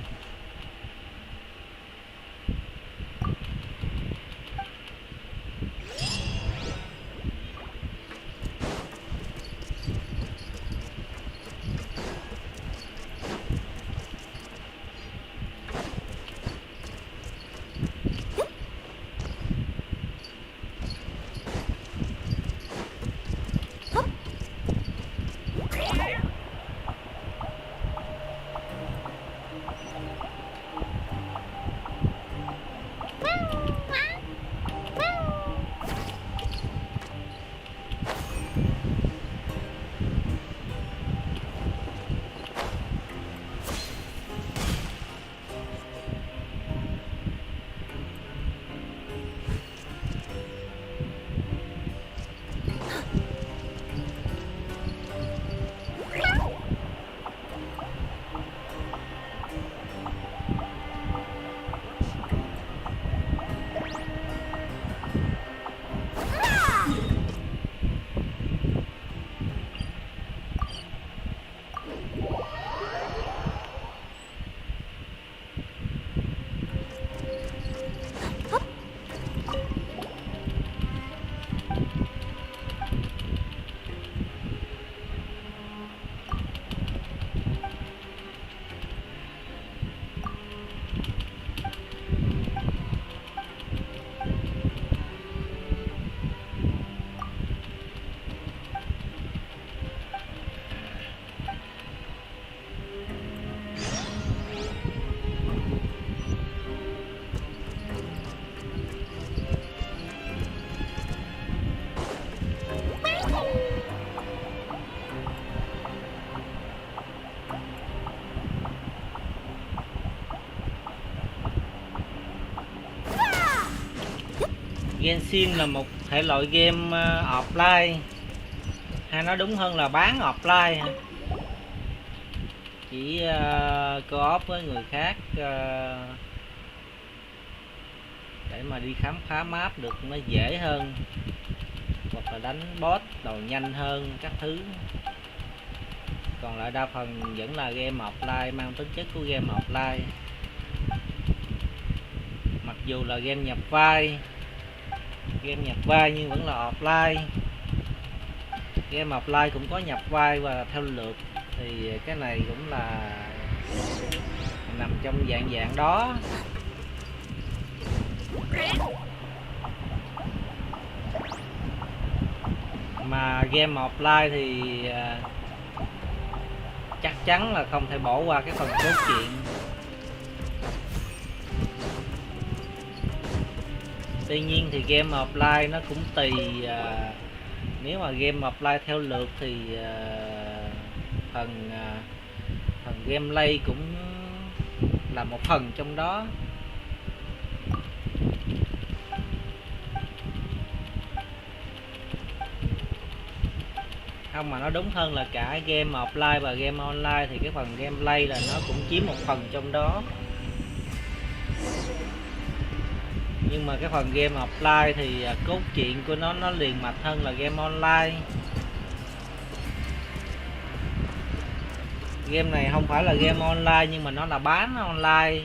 Genshin là một thể loại game offline, hay nói đúng hơn là bán offline, chỉ co-op với người khác để mà đi khám phá map được nó dễ hơn, hoặc là đánh boss đồ nhanh hơn các thứ. Còn lại đa phần vẫn là game offline, mang tính chất của game offline, mặc dù là game nhập vai nhưng vẫn là offline. Game offline cũng có nhập vai và theo lượt, thì cái này cũng là nằm trong dạng đó. Mà game offline thì chắc chắn là không thể bỏ qua cái phần cốt truyện. Tuy nhiên thì game offline nó cũng tùy, nếu mà game offline theo lượt thì phần gameplay cũng là một phần trong đó. Không, mà nó đúng hơn là cả game offline và game online thì cái phần gameplay là nó cũng chiếm một phần trong đó. Nhưng mà cái phần game offline thì cốt truyện của nó liền mạch hơn là game online. Game này không phải là game online nhưng mà nó là bán online,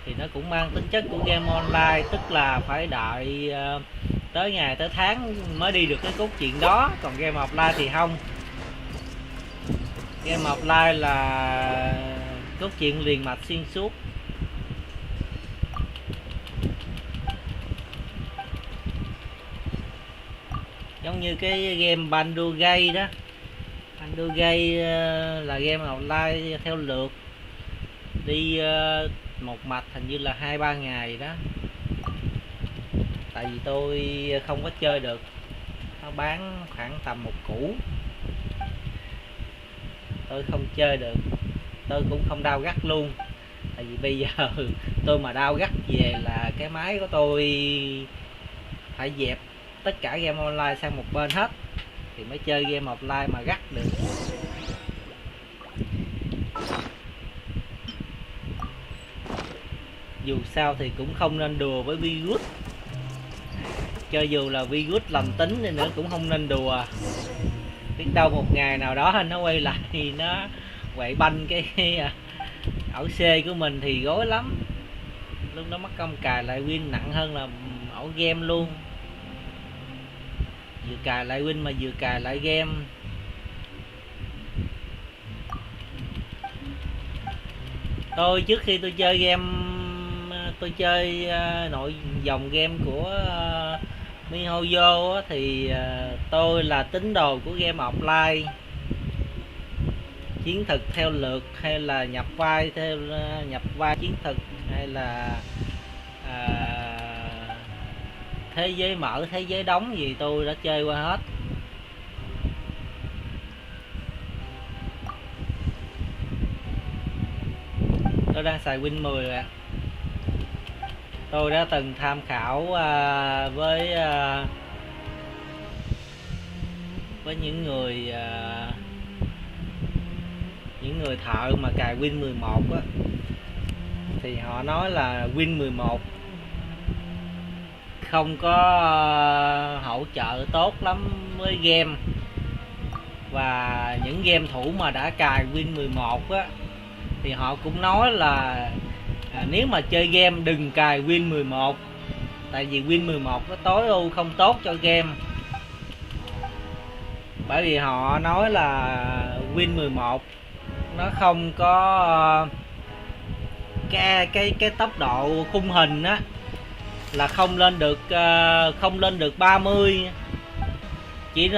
thì nó cũng mang tính chất của game online, tức là phải đợi tới ngày tới tháng mới đi được cái cốt truyện đó. Còn game offline thì không. Game offline là cốt truyện liền mạch xuyên suốt. Giống như cái game Baldur's Gate đó. Baldur's Gate là game offline theo lượt, đi một mạch hình như là 2-3 ngày đó. Tại vì tôi không có chơi được, nó bán khoảng tầm 1 củ, tôi không chơi được, tôi cũng không đao gắt luôn. Tại vì bây giờ tôi mà đao gắt về là cái máy của tôi phải dẹp tất cả game online sang một bên hết thì mới chơi game offline mà gắt được. Dù sao thì cũng không nên đùa với virus, cho dù là virus lành tính thì nữa cũng không nên đùa. Biết đâu một ngày nào đó nó quay lại thì nó quậy banh cái ổ C của mình thì gối lắm. Lúc đó mất công cài lại win nặng hơn là ổ game luôn. Vừa cài lại win mà vừa cài lại game. Tôi trước khi tôi chơi game, tôi chơi nội dòng game của MiHoYo thì tôi là tín đồ của game offline, chiến thực theo lượt hay là nhập vai theo nhập vai chiến thực hay là thế giới mở, thế giới đóng gì tôi đã chơi qua hết. Tôi đang xài Win 10 rồi. Tôi đã từng tham khảo với những người thợ mà cài Win 11 á, thì họ nói là Win 11 không có hỗ trợ tốt lắm với game, và những game thủ mà đã cài Win 11 á thì họ cũng nói là nếu mà chơi game đừng cài Win 11, tại vì Win 11 nó tối ưu không tốt cho game. Bởi vì họ nói là Win 11 nó không có cái tốc độ khung hình á, là không lên được 30, chỉ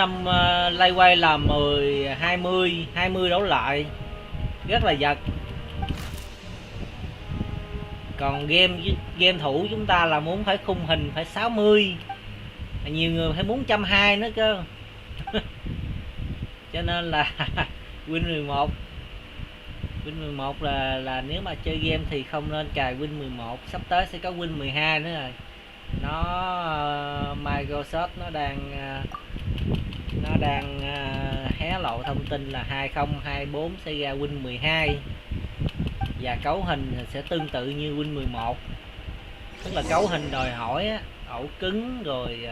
lay quay là 10, 20 đổ lại, rất là giật. Còn game thủ chúng ta là muốn phải khung hình phải 60, nhiều người phải muốn 120 nữa cơ. Cho nên là Win 11 là nếu mà chơi game thì không nên cài Win 11. Sắp tới sẽ có Win 12 nữa rồi. Microsoft nó đang hé lộ thông tin là 2024 sẽ ra Win 12 và cấu hình sẽ tương tự như Win 11, tức là cấu hình đòi hỏi ổ cứng rồi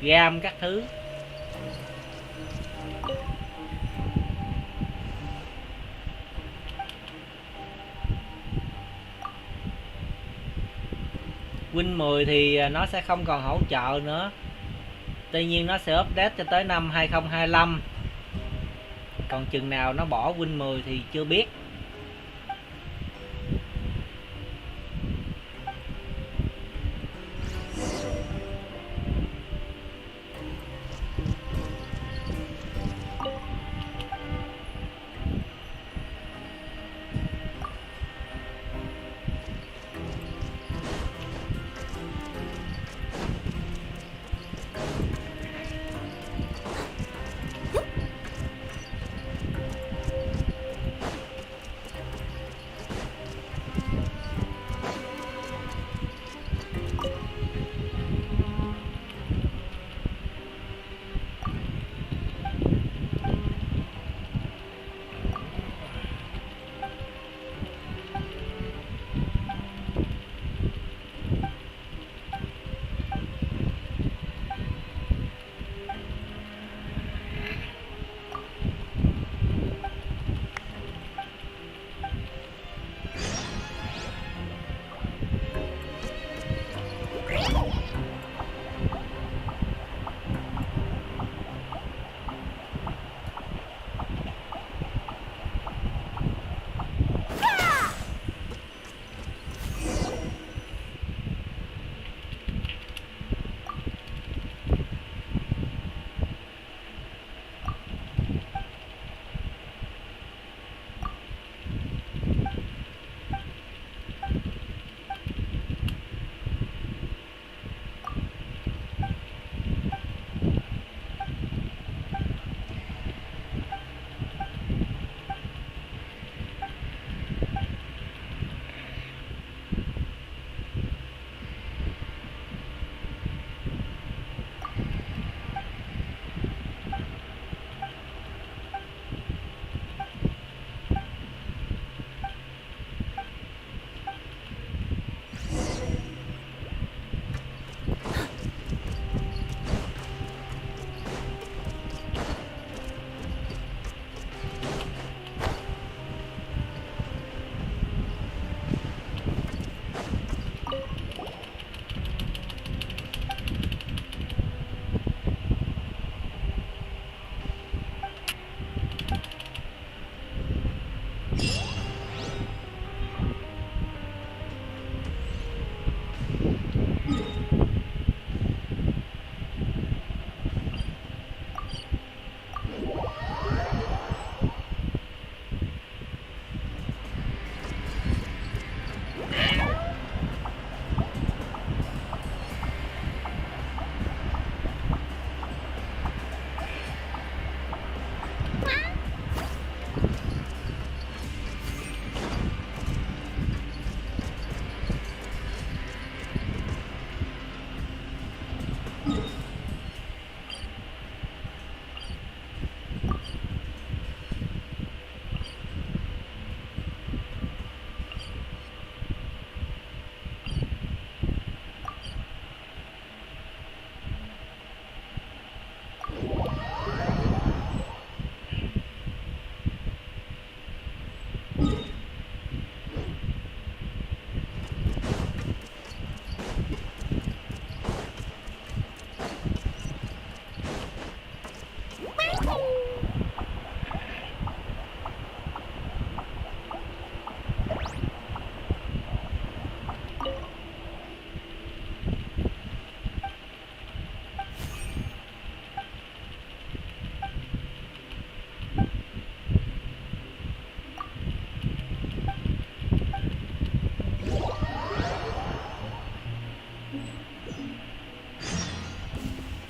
RAM các thứ. Win 10 thì nó sẽ không còn hỗ trợ nữa. Tuy nhiên nó sẽ update cho tới năm 2025. Còn chừng nào nó bỏ Win 10 thì chưa biết.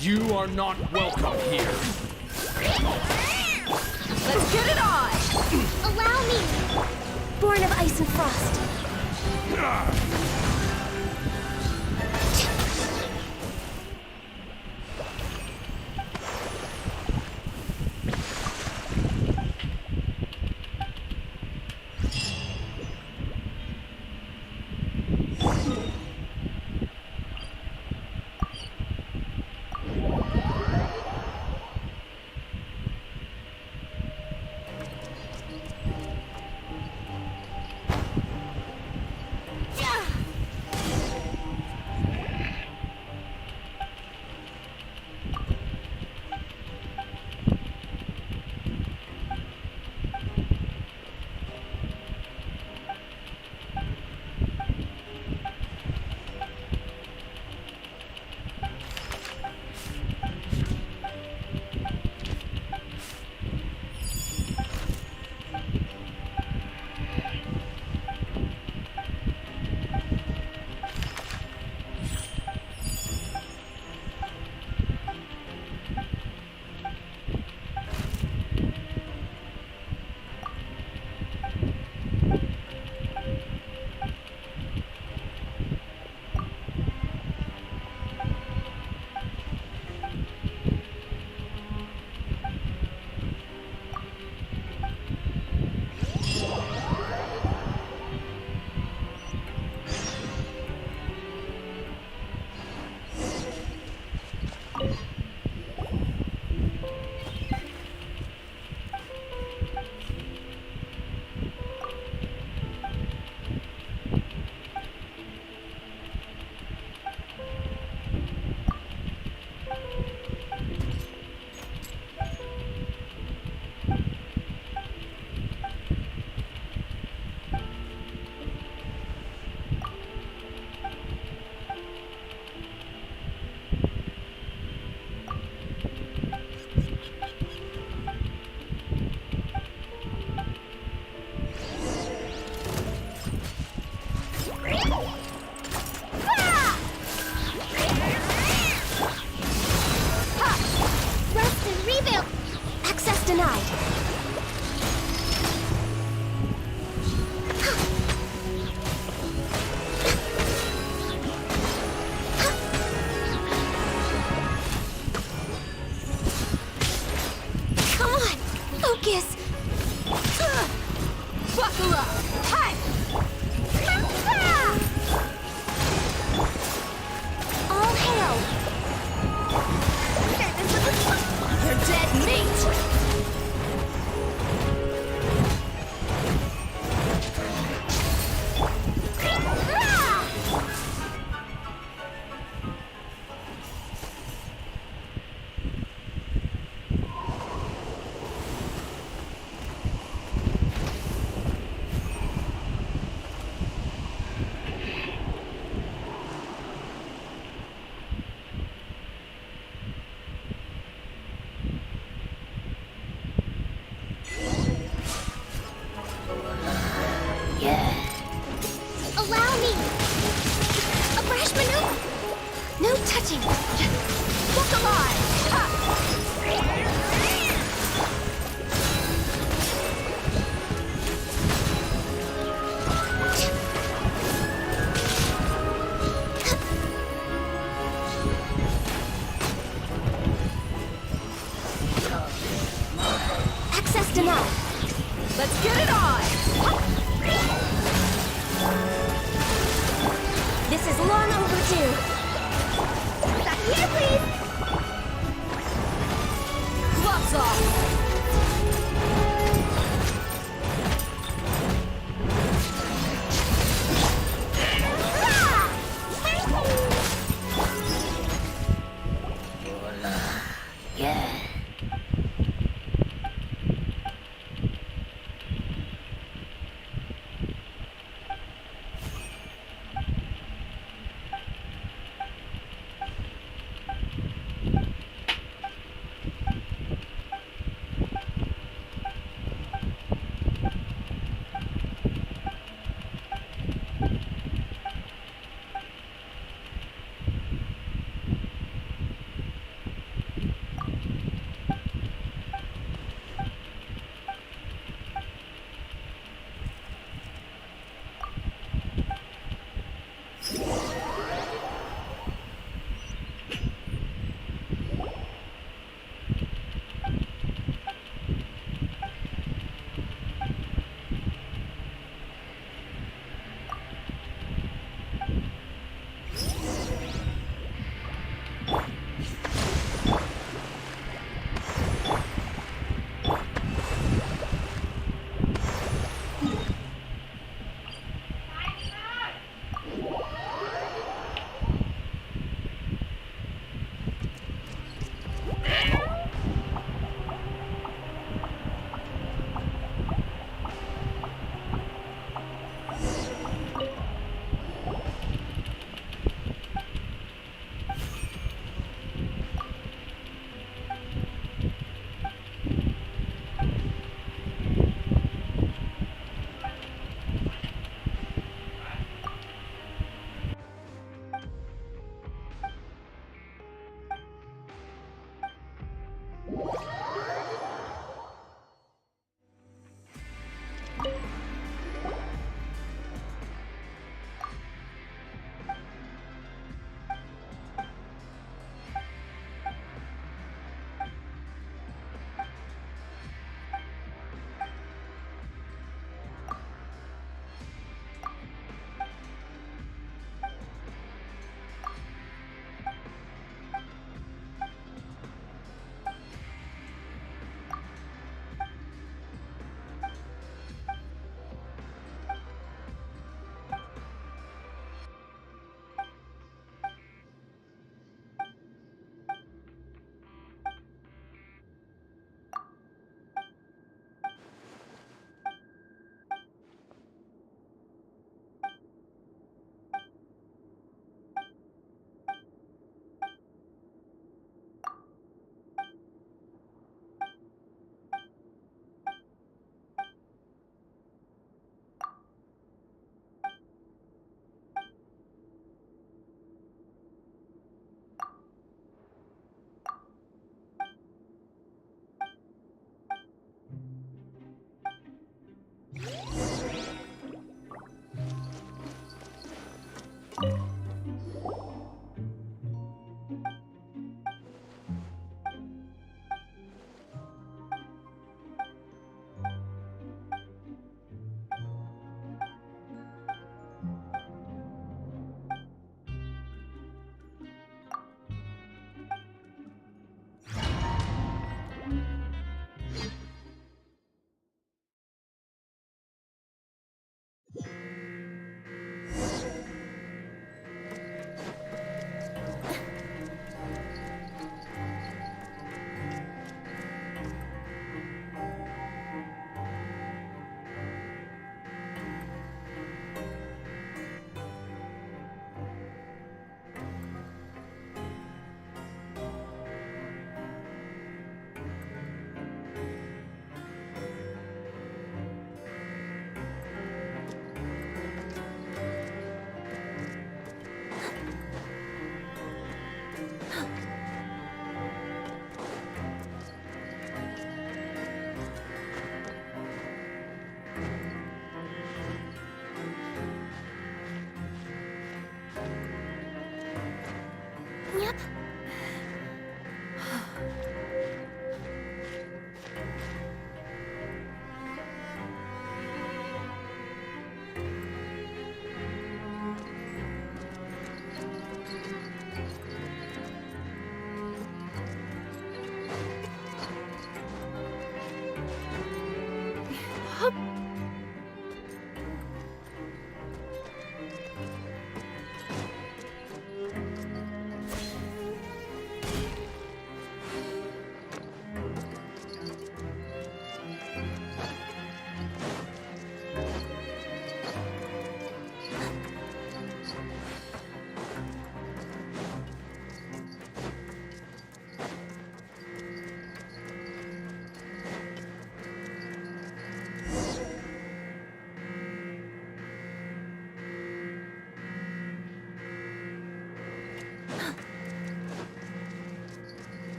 You are not welcome here. Let's get it on! Allow me! Born of ice and frost.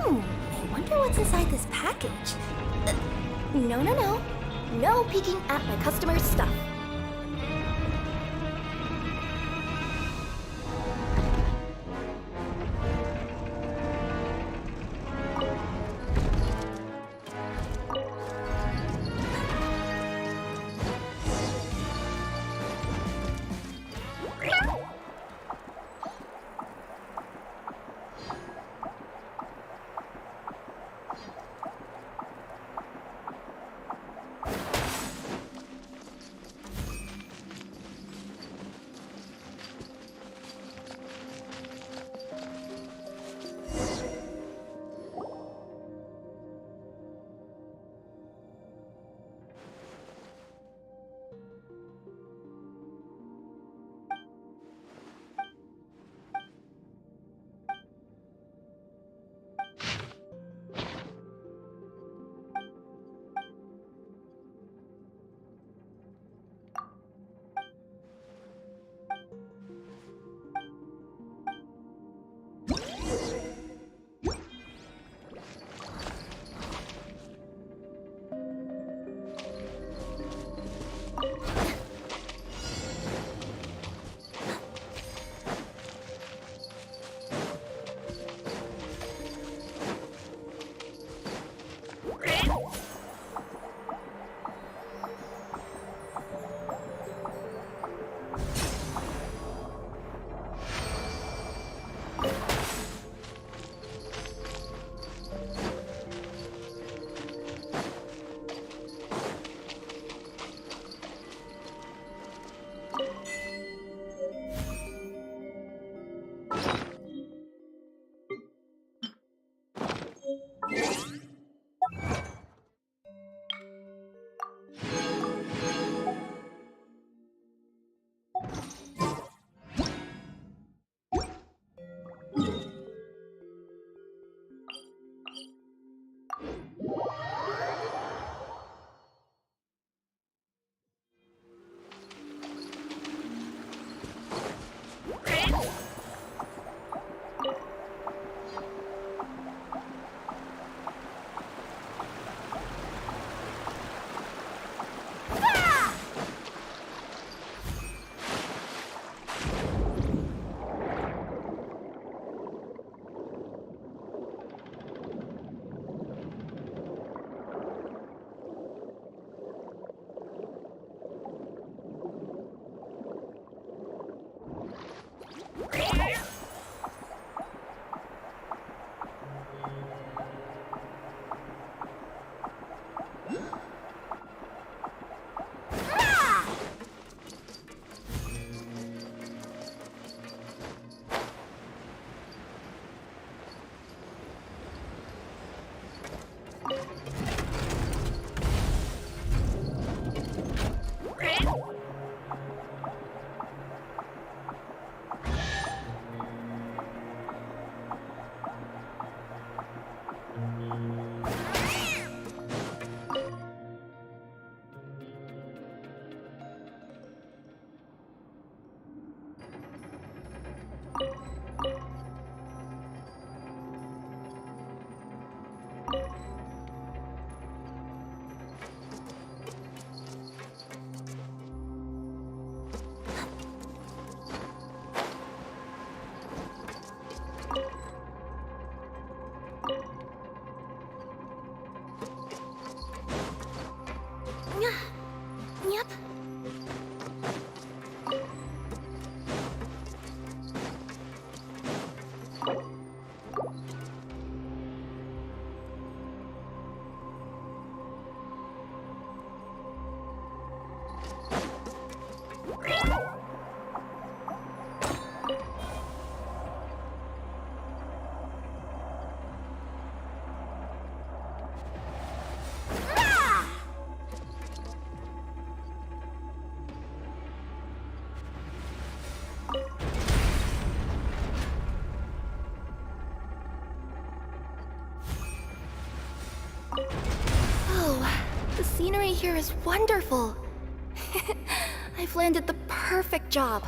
I wonder what's inside this package. No. No peeking at my customer's stuff. here is wonderful. I've landed the perfect job.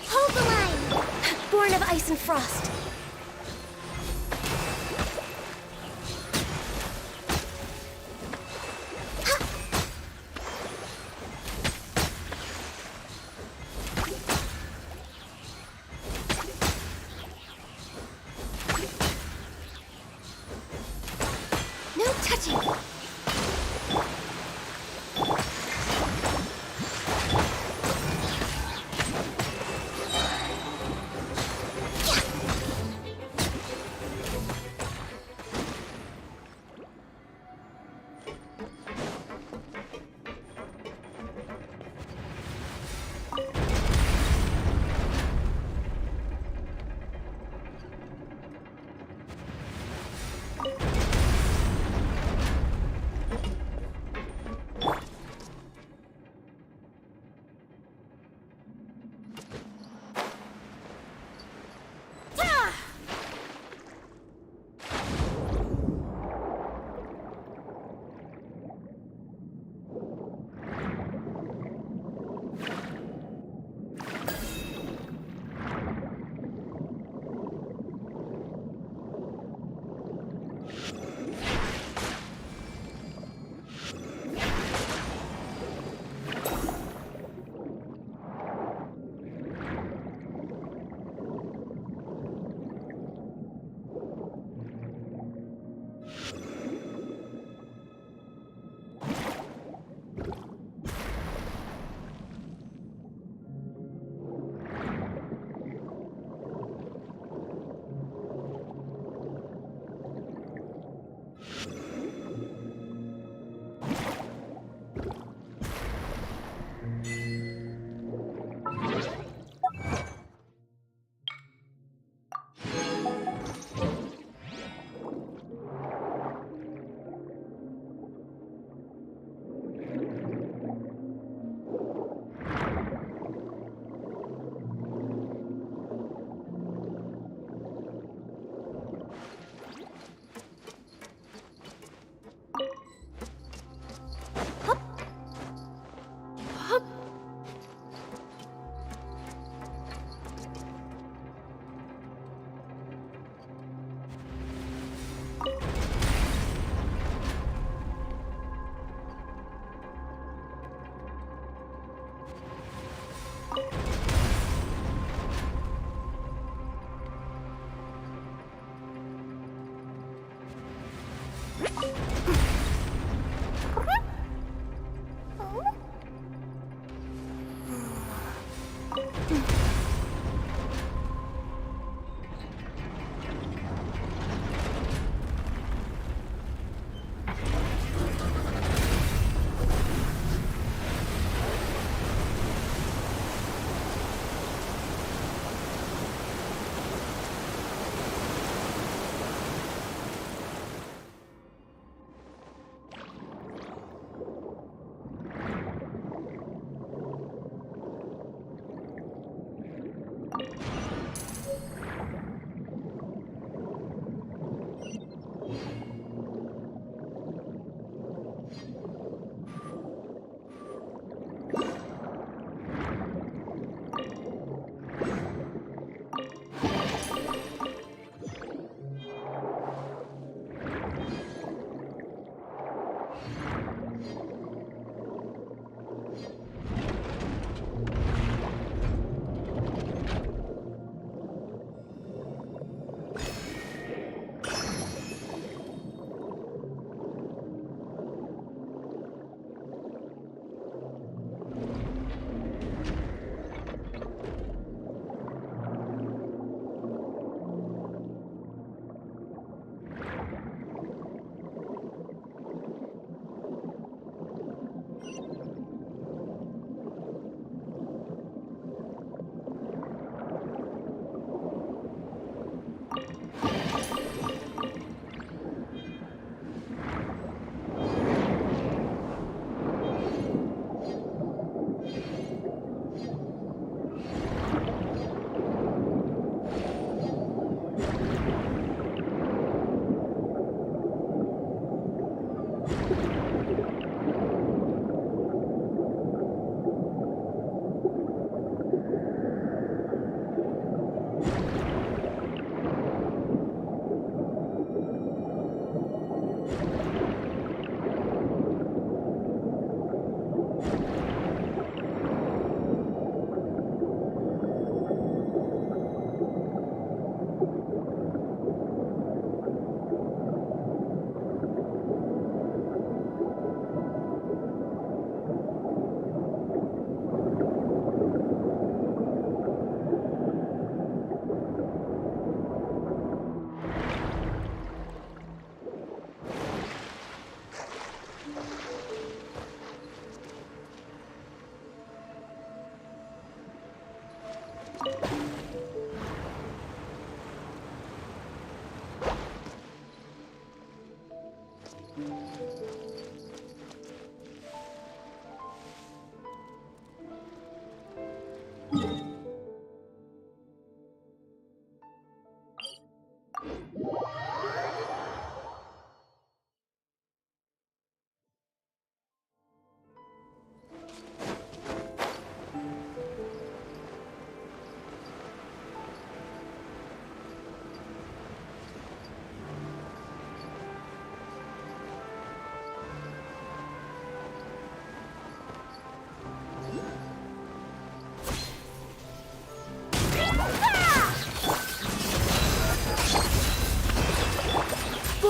Hold the line! Born of ice and frost. No touching!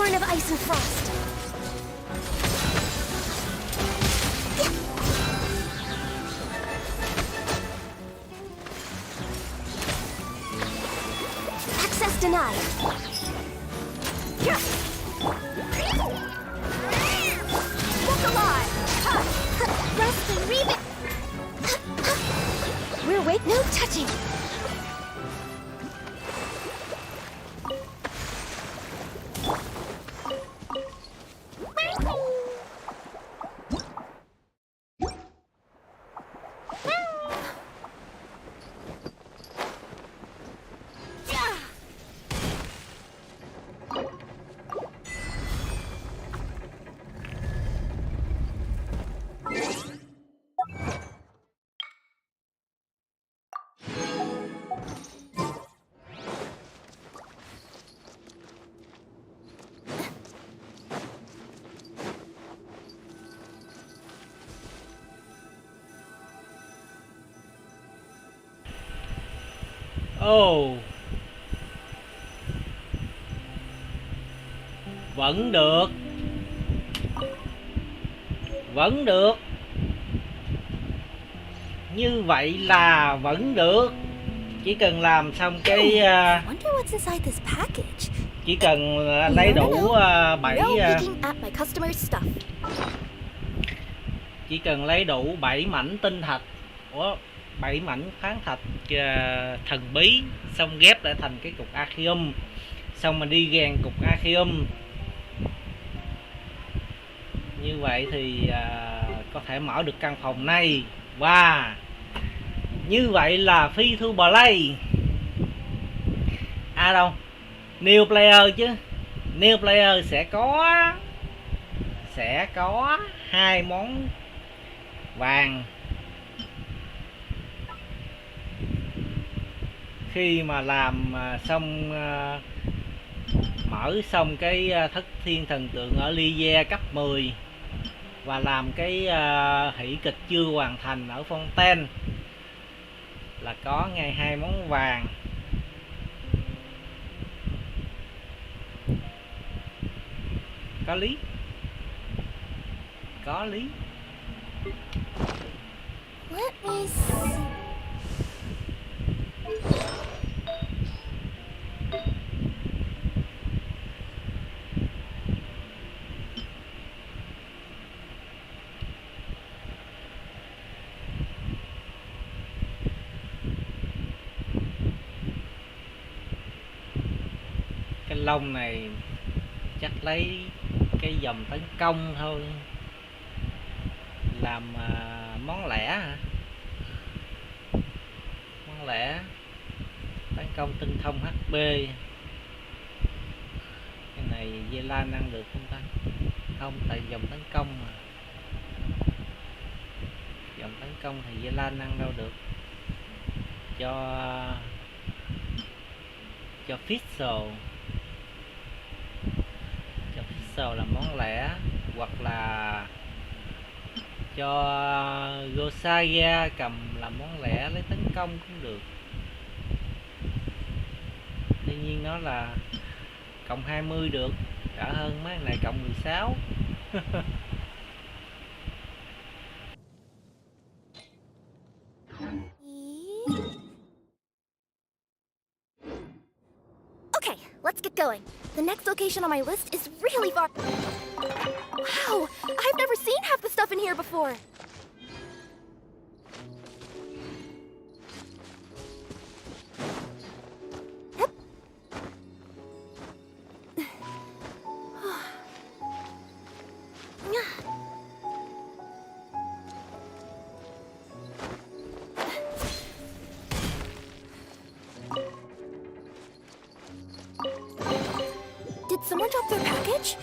born of ice and frost. Access denied. Look alive! Rust and Reeve. We're wait. No touching. Ồ, vẫn được, vẫn được, như vậy là vẫn được. Chỉ cần làm xong cái Wonder what's inside this package. chỉ cần lấy đủ 7 No peeking at my customer's stuff. chỉ cần lấy đủ 7 mảnh tinh thạch, 7 mảnh khoáng thạch thần bí, xong ghép lại thành cái cục Archeum, xong mình đi rèn cục Archeum. Như vậy thì có thể mở được căn phòng này. Và như vậy là phi thu play. À đâu, new player chứ. New player sẽ có 2 món vàng khi mà làm xong, mở xong cái thất thiên thần tượng ở Lize cấp 10 và làm cái hỷ kịch chưa hoàn thành ở Fontaine là có ngay 2 món vàng. Có lý, có lý. Let me see. Cái lông này chắc lấy cái dòng tấn công thôi, làm món lẻ hả? Món lẻ tấn công tinh thông HP. Cái này Dê Lan ăn được không ta? Không, tại dòng tấn công mà. Dòng tấn công thì Dê Lan ăn đâu được. Cho Fizzle là món lẻ, hoặc là cho Gosaga cầm làm món lẻ lấy tấn công cũng được. Tuy nhiên nó là cộng 20 được, đã hơn mấy này cộng 16. Okay, let's get going. The next location on my list is really far. Wow, I've never seen half the stuff in here before. Yep. Did someone drop their package?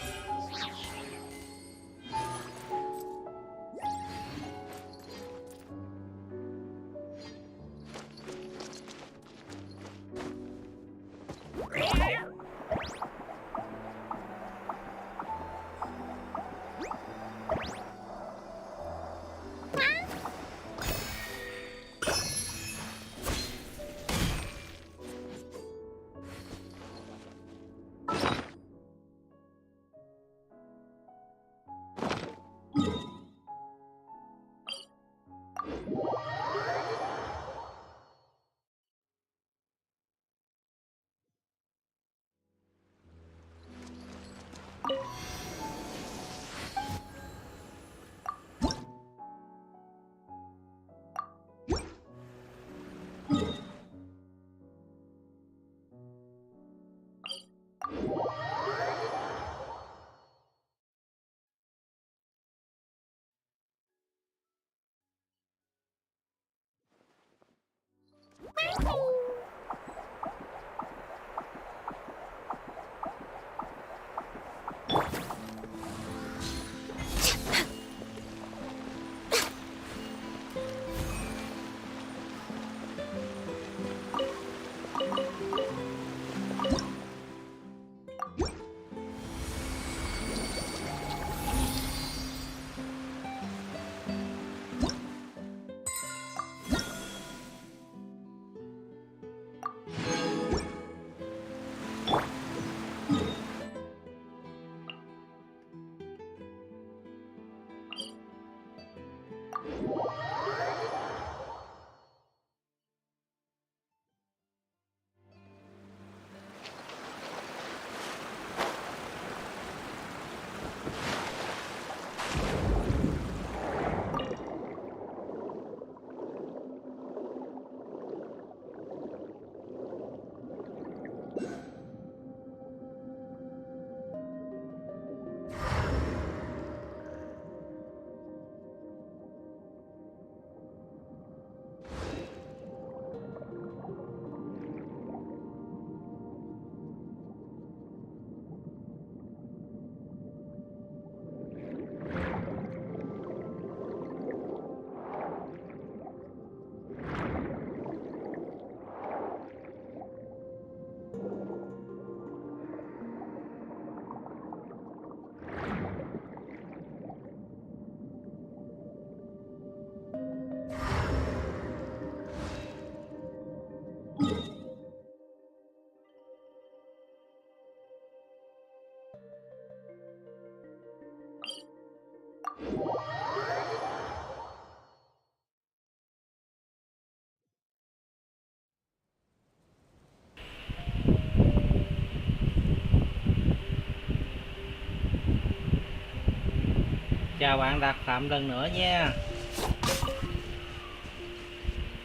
Chào bạn Đạt Phạm lần nữa nha.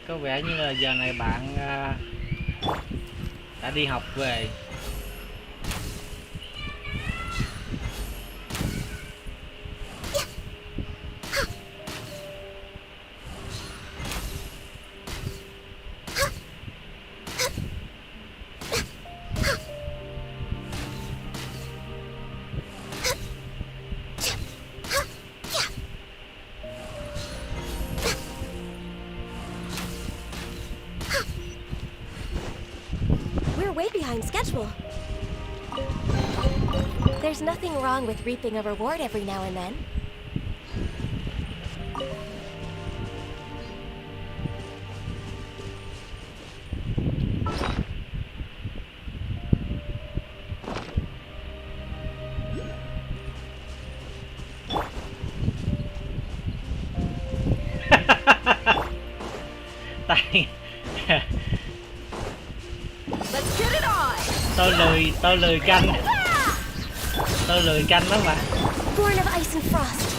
Có vẻ như là giờ này bạn đã đi học về. We're way behind schedule. There's nothing wrong with reaping a reward every now and then. Tại Let's get it on. tôi lười canh. Tôi lười canh lắm mà. Born of ice and frost.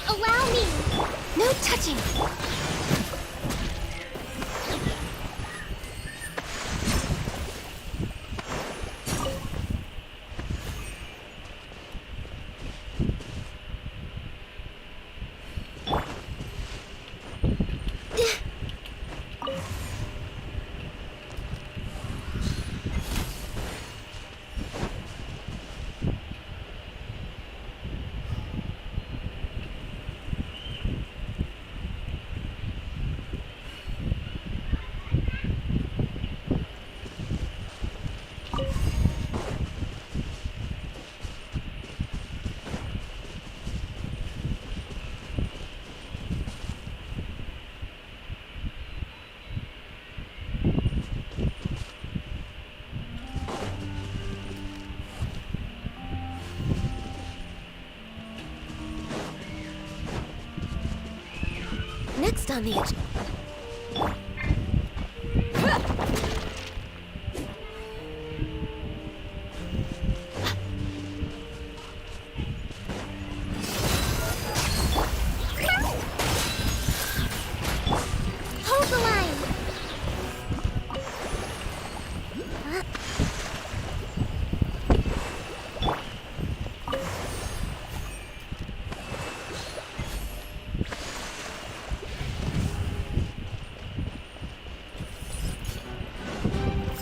Allow me. No touching. Next on the edge. Hold the line.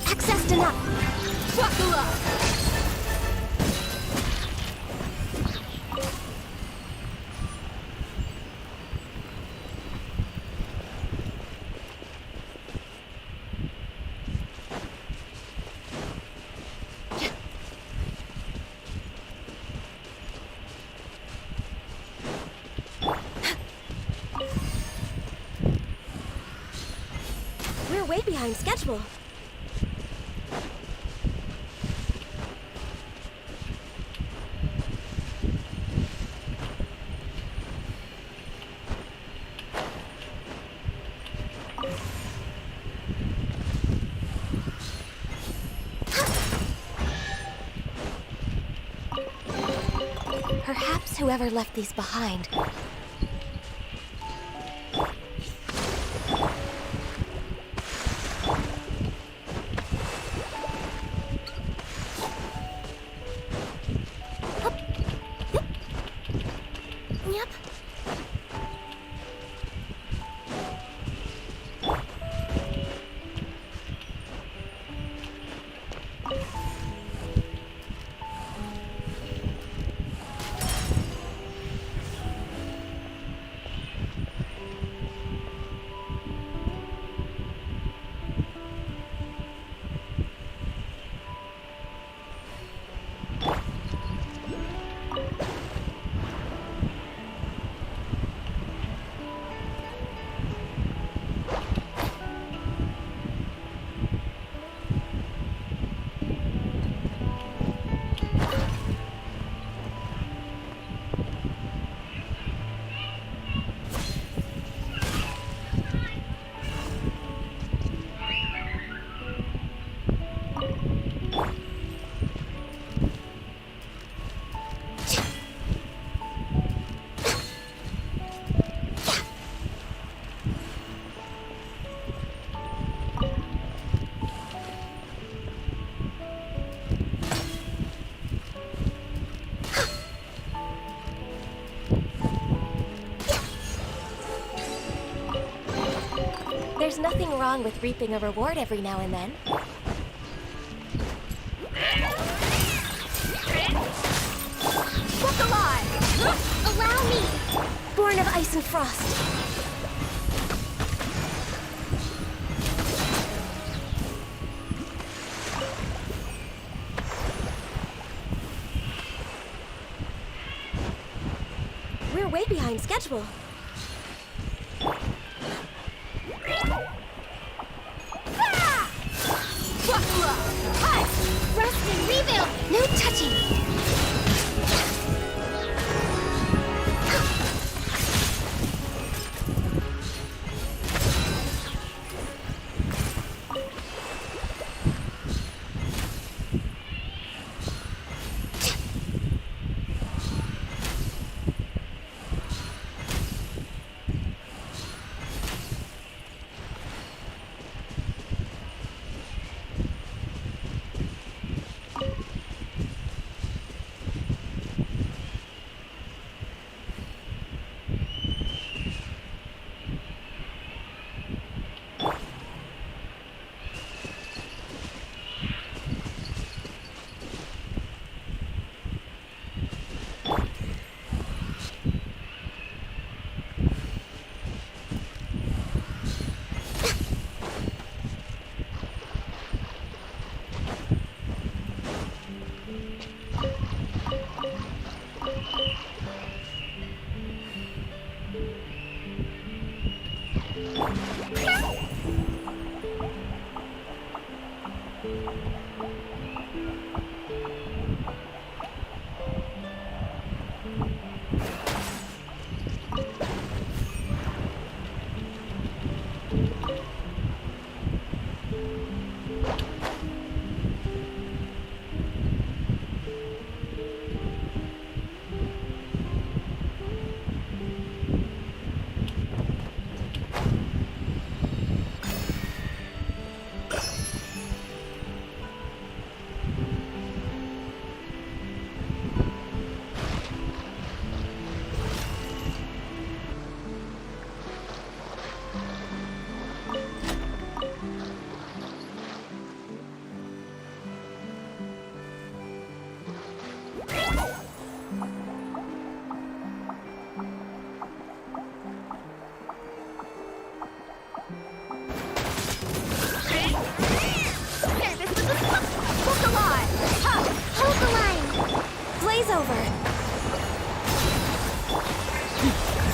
Accessed enough. Buckle up. We're way behind schedule. whoever left these behind. Yep. There's nothing wrong with reaping a reward every now and then. Look alive! Allow me! Born of ice and frost. We're way behind schedule. Rest and rebuild! No touching!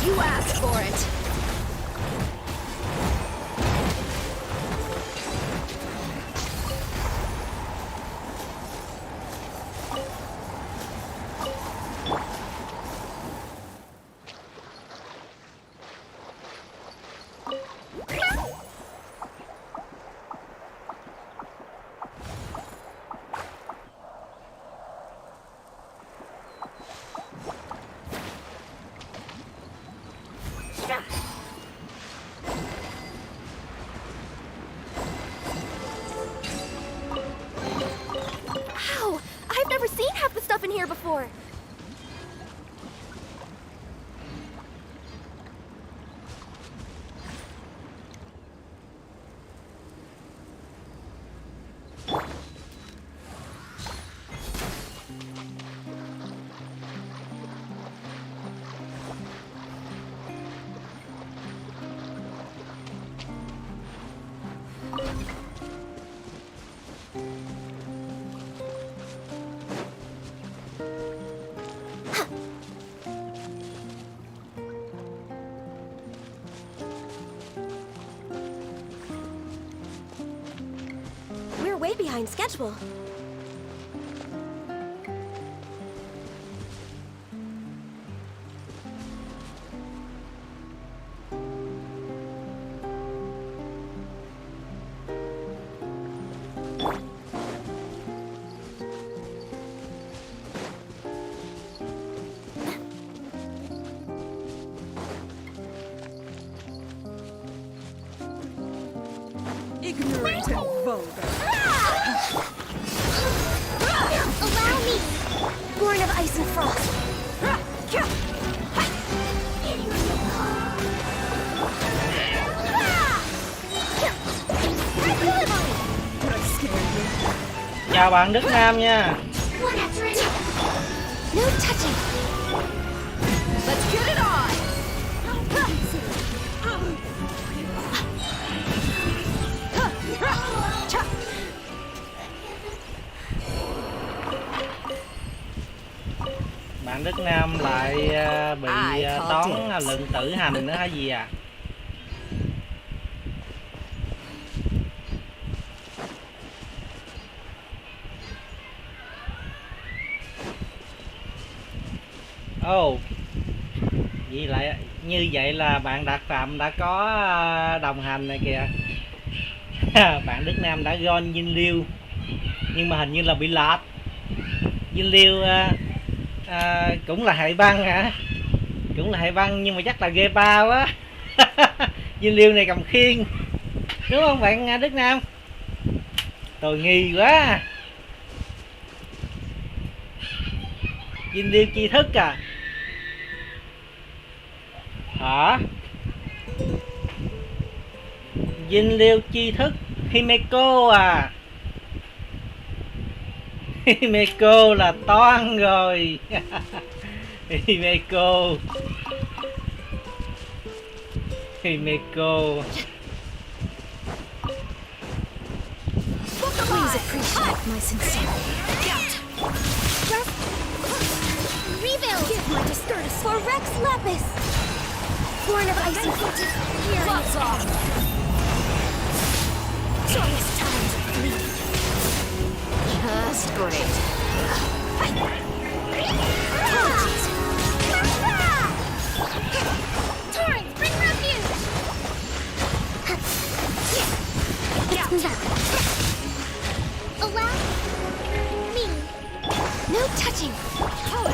You asked for it. for? We're way behind schedule. Ignorant and vulgar. Allow me! Born of ice and frost. Chào bạn Đức Nam nha. No touching. Let's get it on! Bạn Đức Nam lại bị toán lượng tử hành nữa hả gì à? Ồ, vậy lại như vậy là bạn Đạt Phạm đã có đồng hành này kìa. Bạn Đức Nam đã join Dinh Liêu nhưng mà hình như là bị lọt. Dinh Liêu cũng là hệ băng hả? Cũng là hệ băng nhưng mà chắc là ghê ba quá. Dinh Liêu này cầm khiên đúng không bạn Đức Nam? Tôi nghi quá. Dinh Liêu chi thức à? Hả? Dinh Liêu chi thức Himeko à? Himeko là toán rồi. Himeko. Please appreciate my sincerity. Just Rebuild! give my discourtesy for Rex Lapis. Born of ice and frost. Here Gloves off! joyous times of fleet. Just great. Apologies. Torrent, bring refuge! Allow me. No touching. Hey,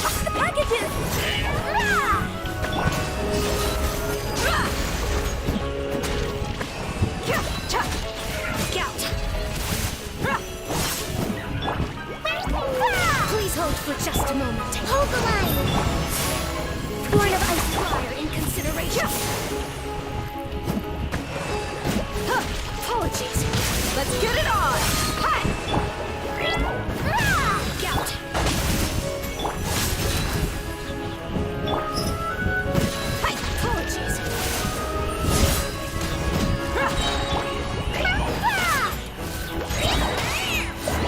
Watch the packages. Please hold for just a moment. Hold the line! Born of ice fire in consideration. Apologies. Let's get it on! Gout. Apologies.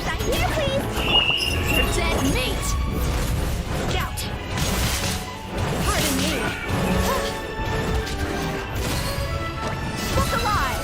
Back here, please! You're dead meat. Gout. Pardon me. Look alive!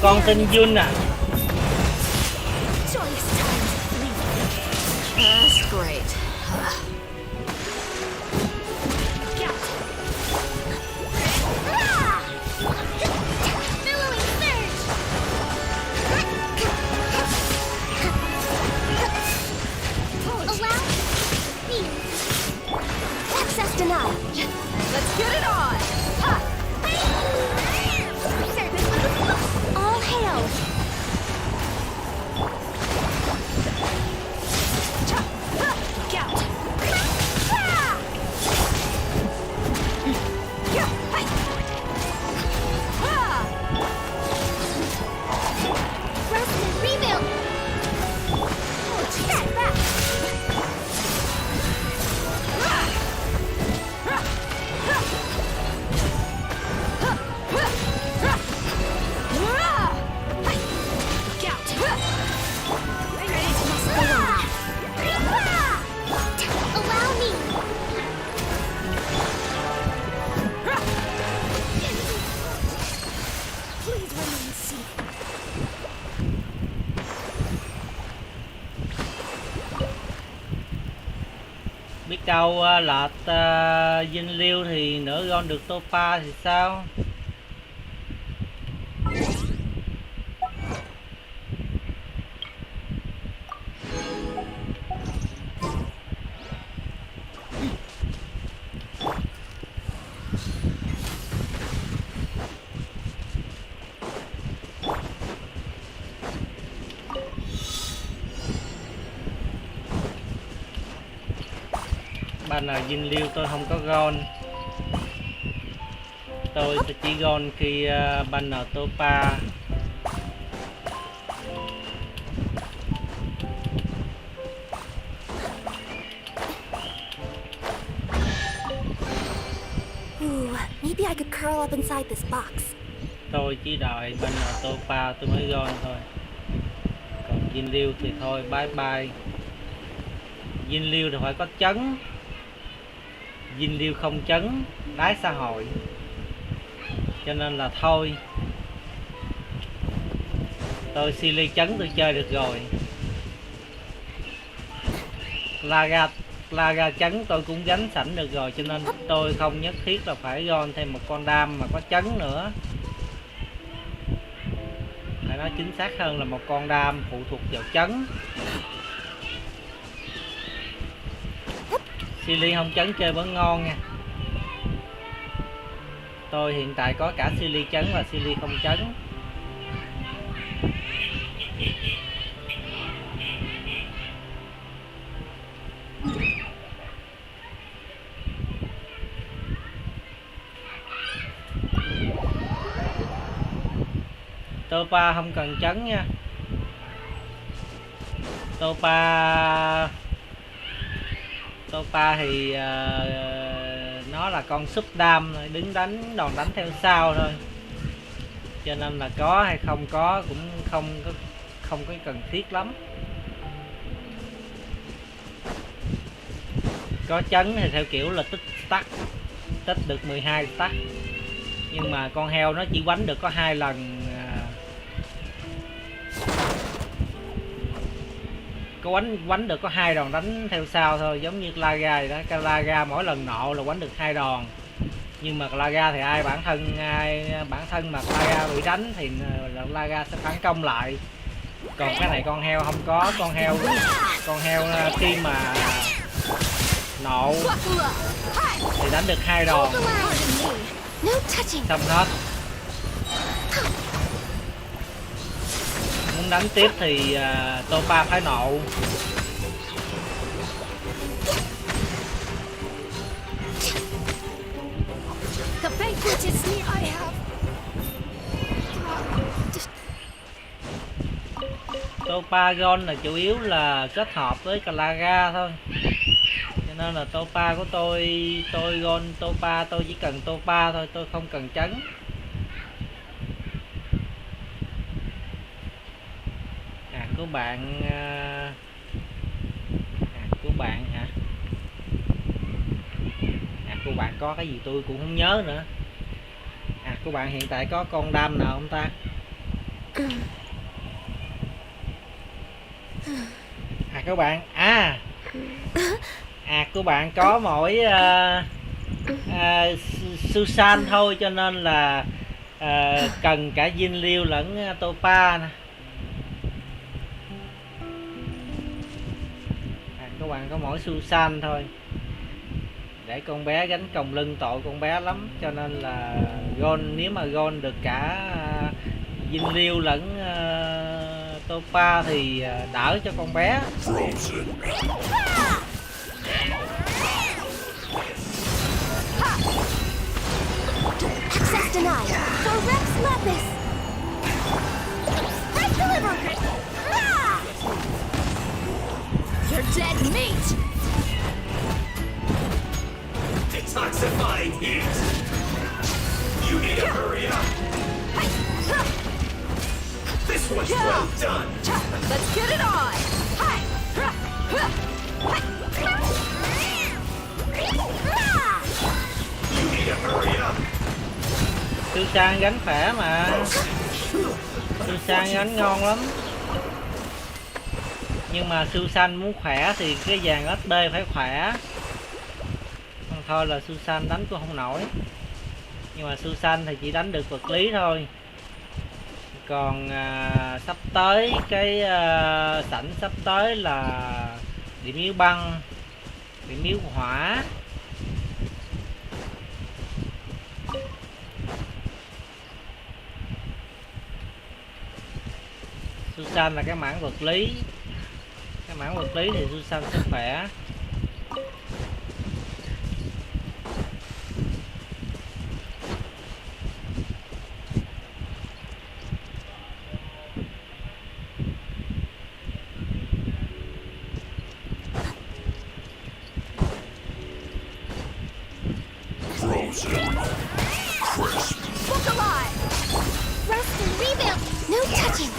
con tên Jun à. That's great. Access denied. Let's get it on. All hail. Biết đâu lọt dinh liêu thì nửa gon được Topa thì sao? Banner dinh liêu tôi không có gon. Tôi chỉ gon khi banner Topa. Maybe I could curl up inside this box. Tôi chỉ đợi banner Topa tôi mới gon thôi. Còn dinh liêu thì thôi bye bye. Dinh liêu thì phải có chấn. Dinh liêu không chấn đái xã hội, cho nên là thôi. Tôi silly chấn tôi chơi được rồi. Laga chấn tôi cũng gánh sẵn được rồi, cho nên tôi không nhất thiết là phải gon thêm một con đam mà có chấn nữa. Phải nói chính xác hơn là một con đam phụ thuộc vào chấn. Silly không chấn chơi vẫn ngon nha. Tôi hiện tại có cả Silly chấn và Silly không chấn. Topa không cần chấn nha. Topa thì nó là con súp đam đứng đòn đánh theo sau thôi, cho nên là có hay không có cũng không có cần thiết lắm. Có chấn thì theo kiểu là tích stack, tích được 12 stack, nhưng mà con heo nó chỉ quánh được có 2 lần. Có quánh được có 2 đòn đánh theo sau thôi, giống như Laga vậy đó. Cái Laga mỗi lần nộ là quánh được 2 đòn, nhưng mà Laga thì bản thân mà Laga bị đánh thì Laga sẽ phản công lại. Còn cái này con heo không có. Con heo khi mà nộ thì đánh được 2 đòn xong hết. Muốn đánh tiếp thì Topa phải nộ. The banquet is near. I have. Topa gon là chủ yếu là kết hợp với Laga thôi, cho nên là Topa của tôi gon Topa, tôi chỉ cần Topa thôi, tôi không cần chấn. Của bạn hả? Của bạn có cái gì tôi cũng không nhớ nữa. Của bạn hiện tại có con đam nào không ta? Các bạn của bạn có mỗi Susan thôi, cho nên là cần cả Jin Liu lẫn Topa nè. Các bạn có mỗi Susan thôi, để con bé gánh còng lưng tội con bé lắm, cho nên là nếu mà Gon được cả Jin Liu lẫn Topa thì đỡ cho con bé. Access denied. For Rex Lapis. I deliver. You're dead meat. Detoxifying heat. You need to hurry up. This one's well done. Let's get it on. You need to hurry up. Susan gánh khỏe mà. Susan gánh ngon lắm. Nhưng mà Susan muốn khỏe thì cái dàn SP phải khỏe. Thôi là Susan đánh cũng không nổi. Nhưng mà Susan thì chỉ đánh được vật lý thôi. Còn sắp tới cái sảnh sắp tới là điểm yếu băng, điểm yếu hỏa. Susan là cái mảng vật lý. Cái mảng vật lý thì Susan sẽ khỏe. Book alive. Rest and rebuild. No touching.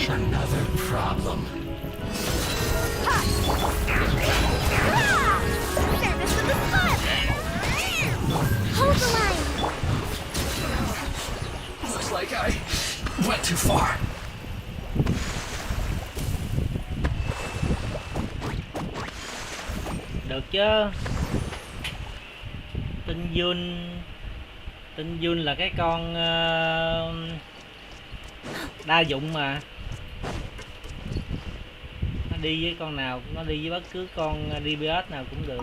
Another problem. Service with the spot. Hold the line. Looks like I went too far. Được chứ. Tinh Jun là cái con đa dụng mà. Nó đi với con nào, nó đi với bất cứ con DPS nào cũng được.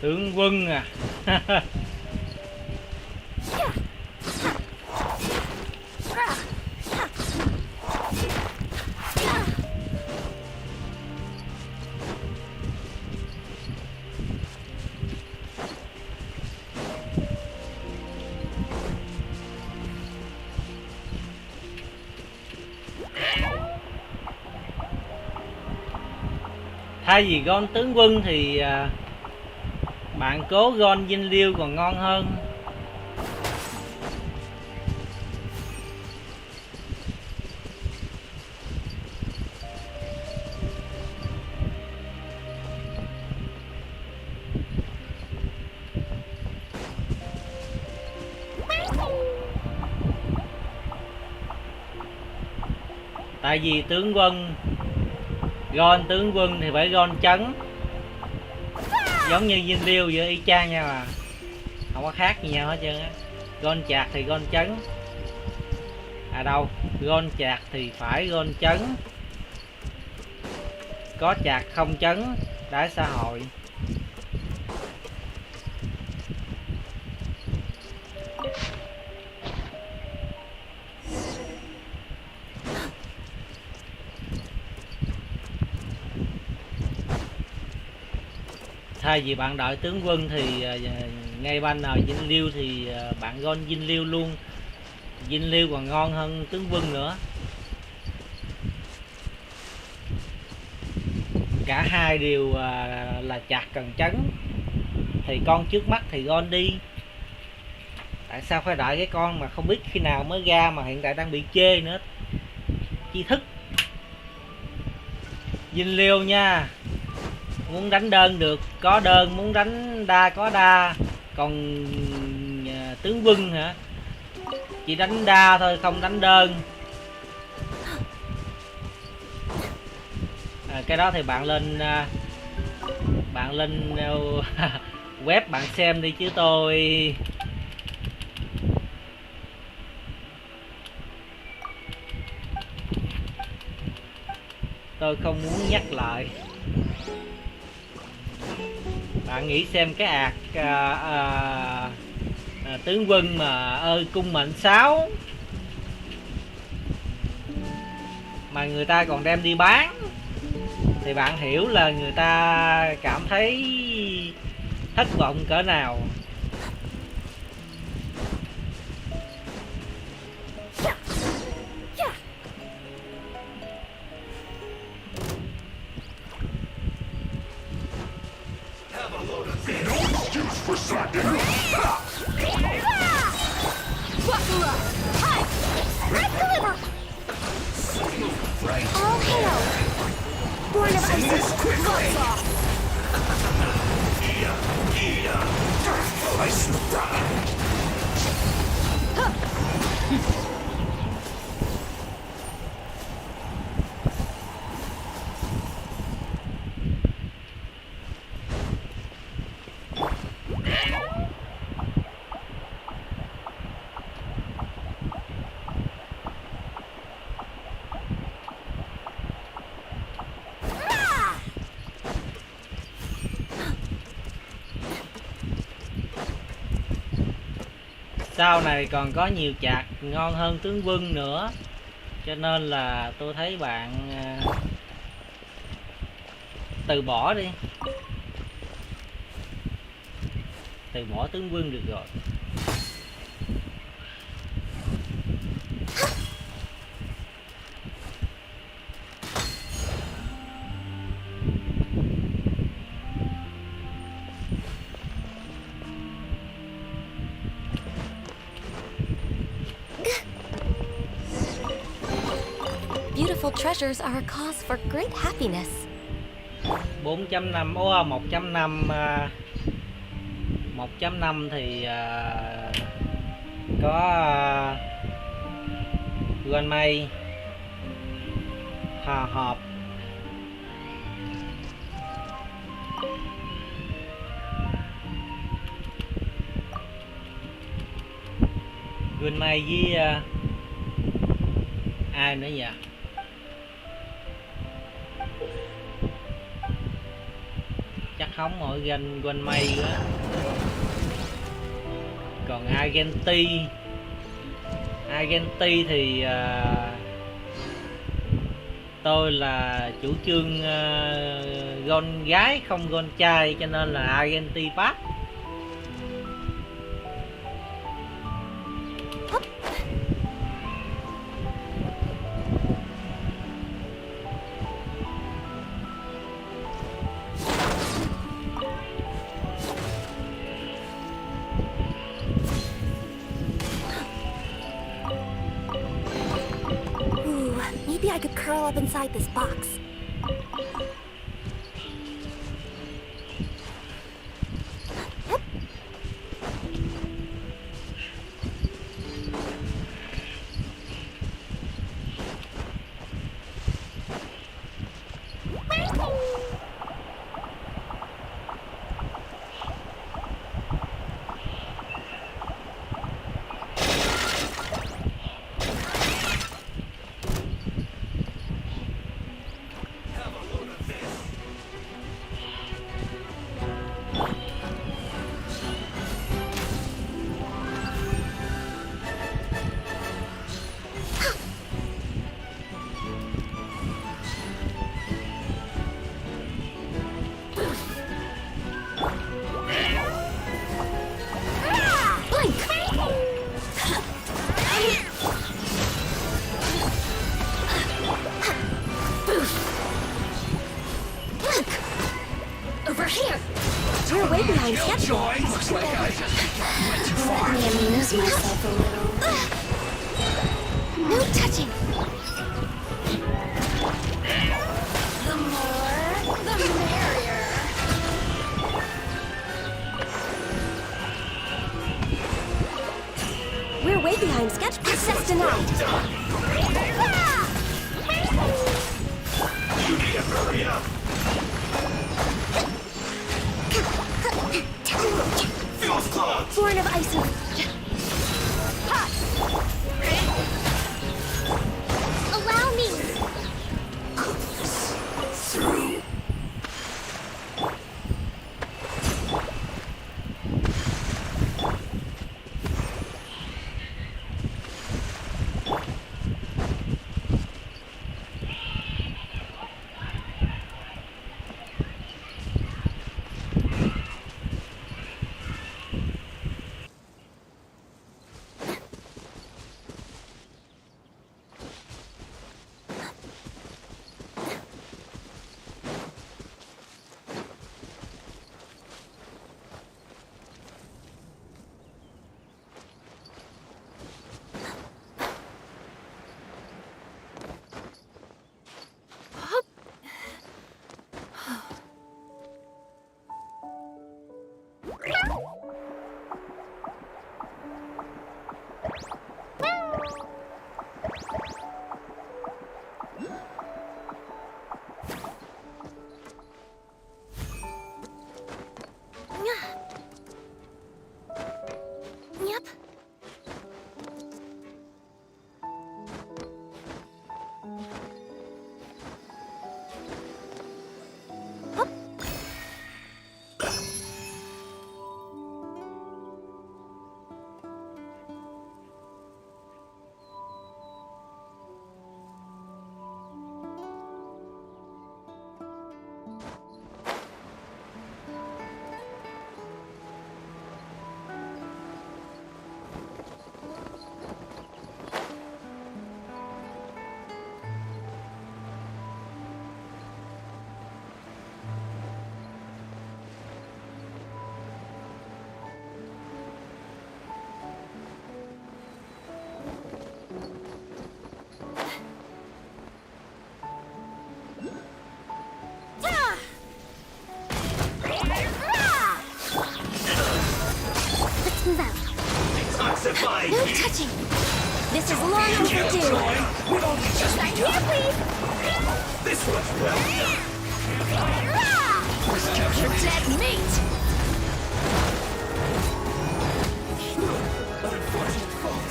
Tướng quân à. Thay vì Gon tướng quân thì bạn cố Gon Jin Liu còn ngon hơn. Tại vì tướng quân Gon tướng quân thì phải Gon chấn, giống như Jin Liu vậy, y chang nhau à, không có khác gì nhau hết trơn á. Gon chạc thì Gon chấn, À đâu, gôn chạc thì phải gôn chấn. Có chạc không chấn, đá xã hội. Thay vì bạn đợi tướng quân thì ngay ban nào dinh liêu thì bạn gôn dinh liêu luôn. Dinh liêu còn ngon hơn tướng quân nữa. Cả hai đều là chạc cần chấn. Thì con trước mắt thì gôn đi. Tại sao phải đợi cái con mà không biết khi nào mới ra mà hiện tại đang bị chê nữa. Chi thức. Dinh liêu nha. Muốn đánh đơn được có đơn, muốn đánh đa có đa. Còn tướng quân hả, chỉ đánh đa thôi, không đánh đơn. Cái đó thì bạn lên web bạn xem đi chứ tôi không muốn nhắc lại. Bạn nghĩ xem cái tướng quân mà ơi cung mệnh 6 mà người ta còn đem đi bán thì bạn hiểu là người ta cảm thấy thất vọng cỡ nào. All hail! Born of Isis, cuts off! Sau này còn có nhiều chạc ngon hơn tướng quân nữa. Cho nên là tôi thấy bạn từ bỏ đi. Từ bỏ tướng quân được rồi. Beautiful treasures are a cause for great happiness. 4.5 1.5 thì có Guan Mây, Hòa Hợp, Guan Mây với ai nữa vậy? Chắc hóng mỗi ganh quanh mây quá. Còn Argenti thì tôi là chủ trương gôn gái không gôn trai, cho nên là Argenti pass. Maybe I could curl up inside this box. Here! We're way behind schedule. Looks like I just went too far. Let me amuse myself a little. No touching! The more, the merrier. We're way behind schedule. Access denied. You need to hurry up. Feels close. Born of ice. Allow me. Through. Yep. Let's move out. Detoxify No you. touching. This is long overdue. We've only just Right begun. here, please. This was well done. Your dead mate. Unfortunate fault.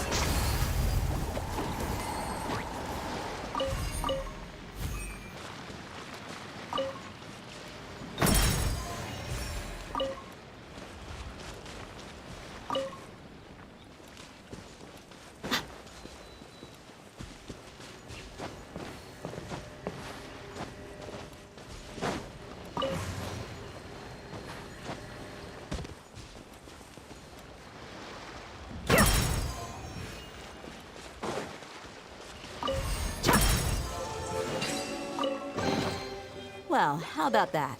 Well, how about that?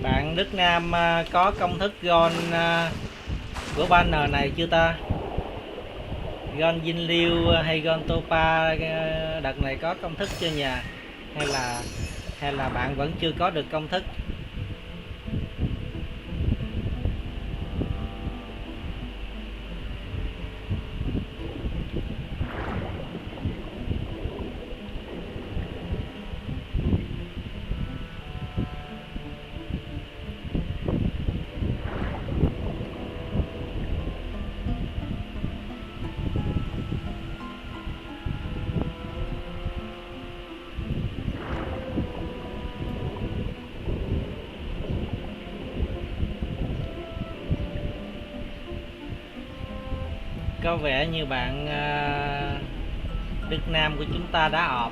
Bạn Đức Nam có công thức gon của banner này chưa ta? Gon Dinh Liêu hay gon Topa đợt này có công thức chưa nhỉ? Hay là bạn vẫn chưa có được công thức? Có vẻ như bạn Đức Nam của chúng ta đã ọp.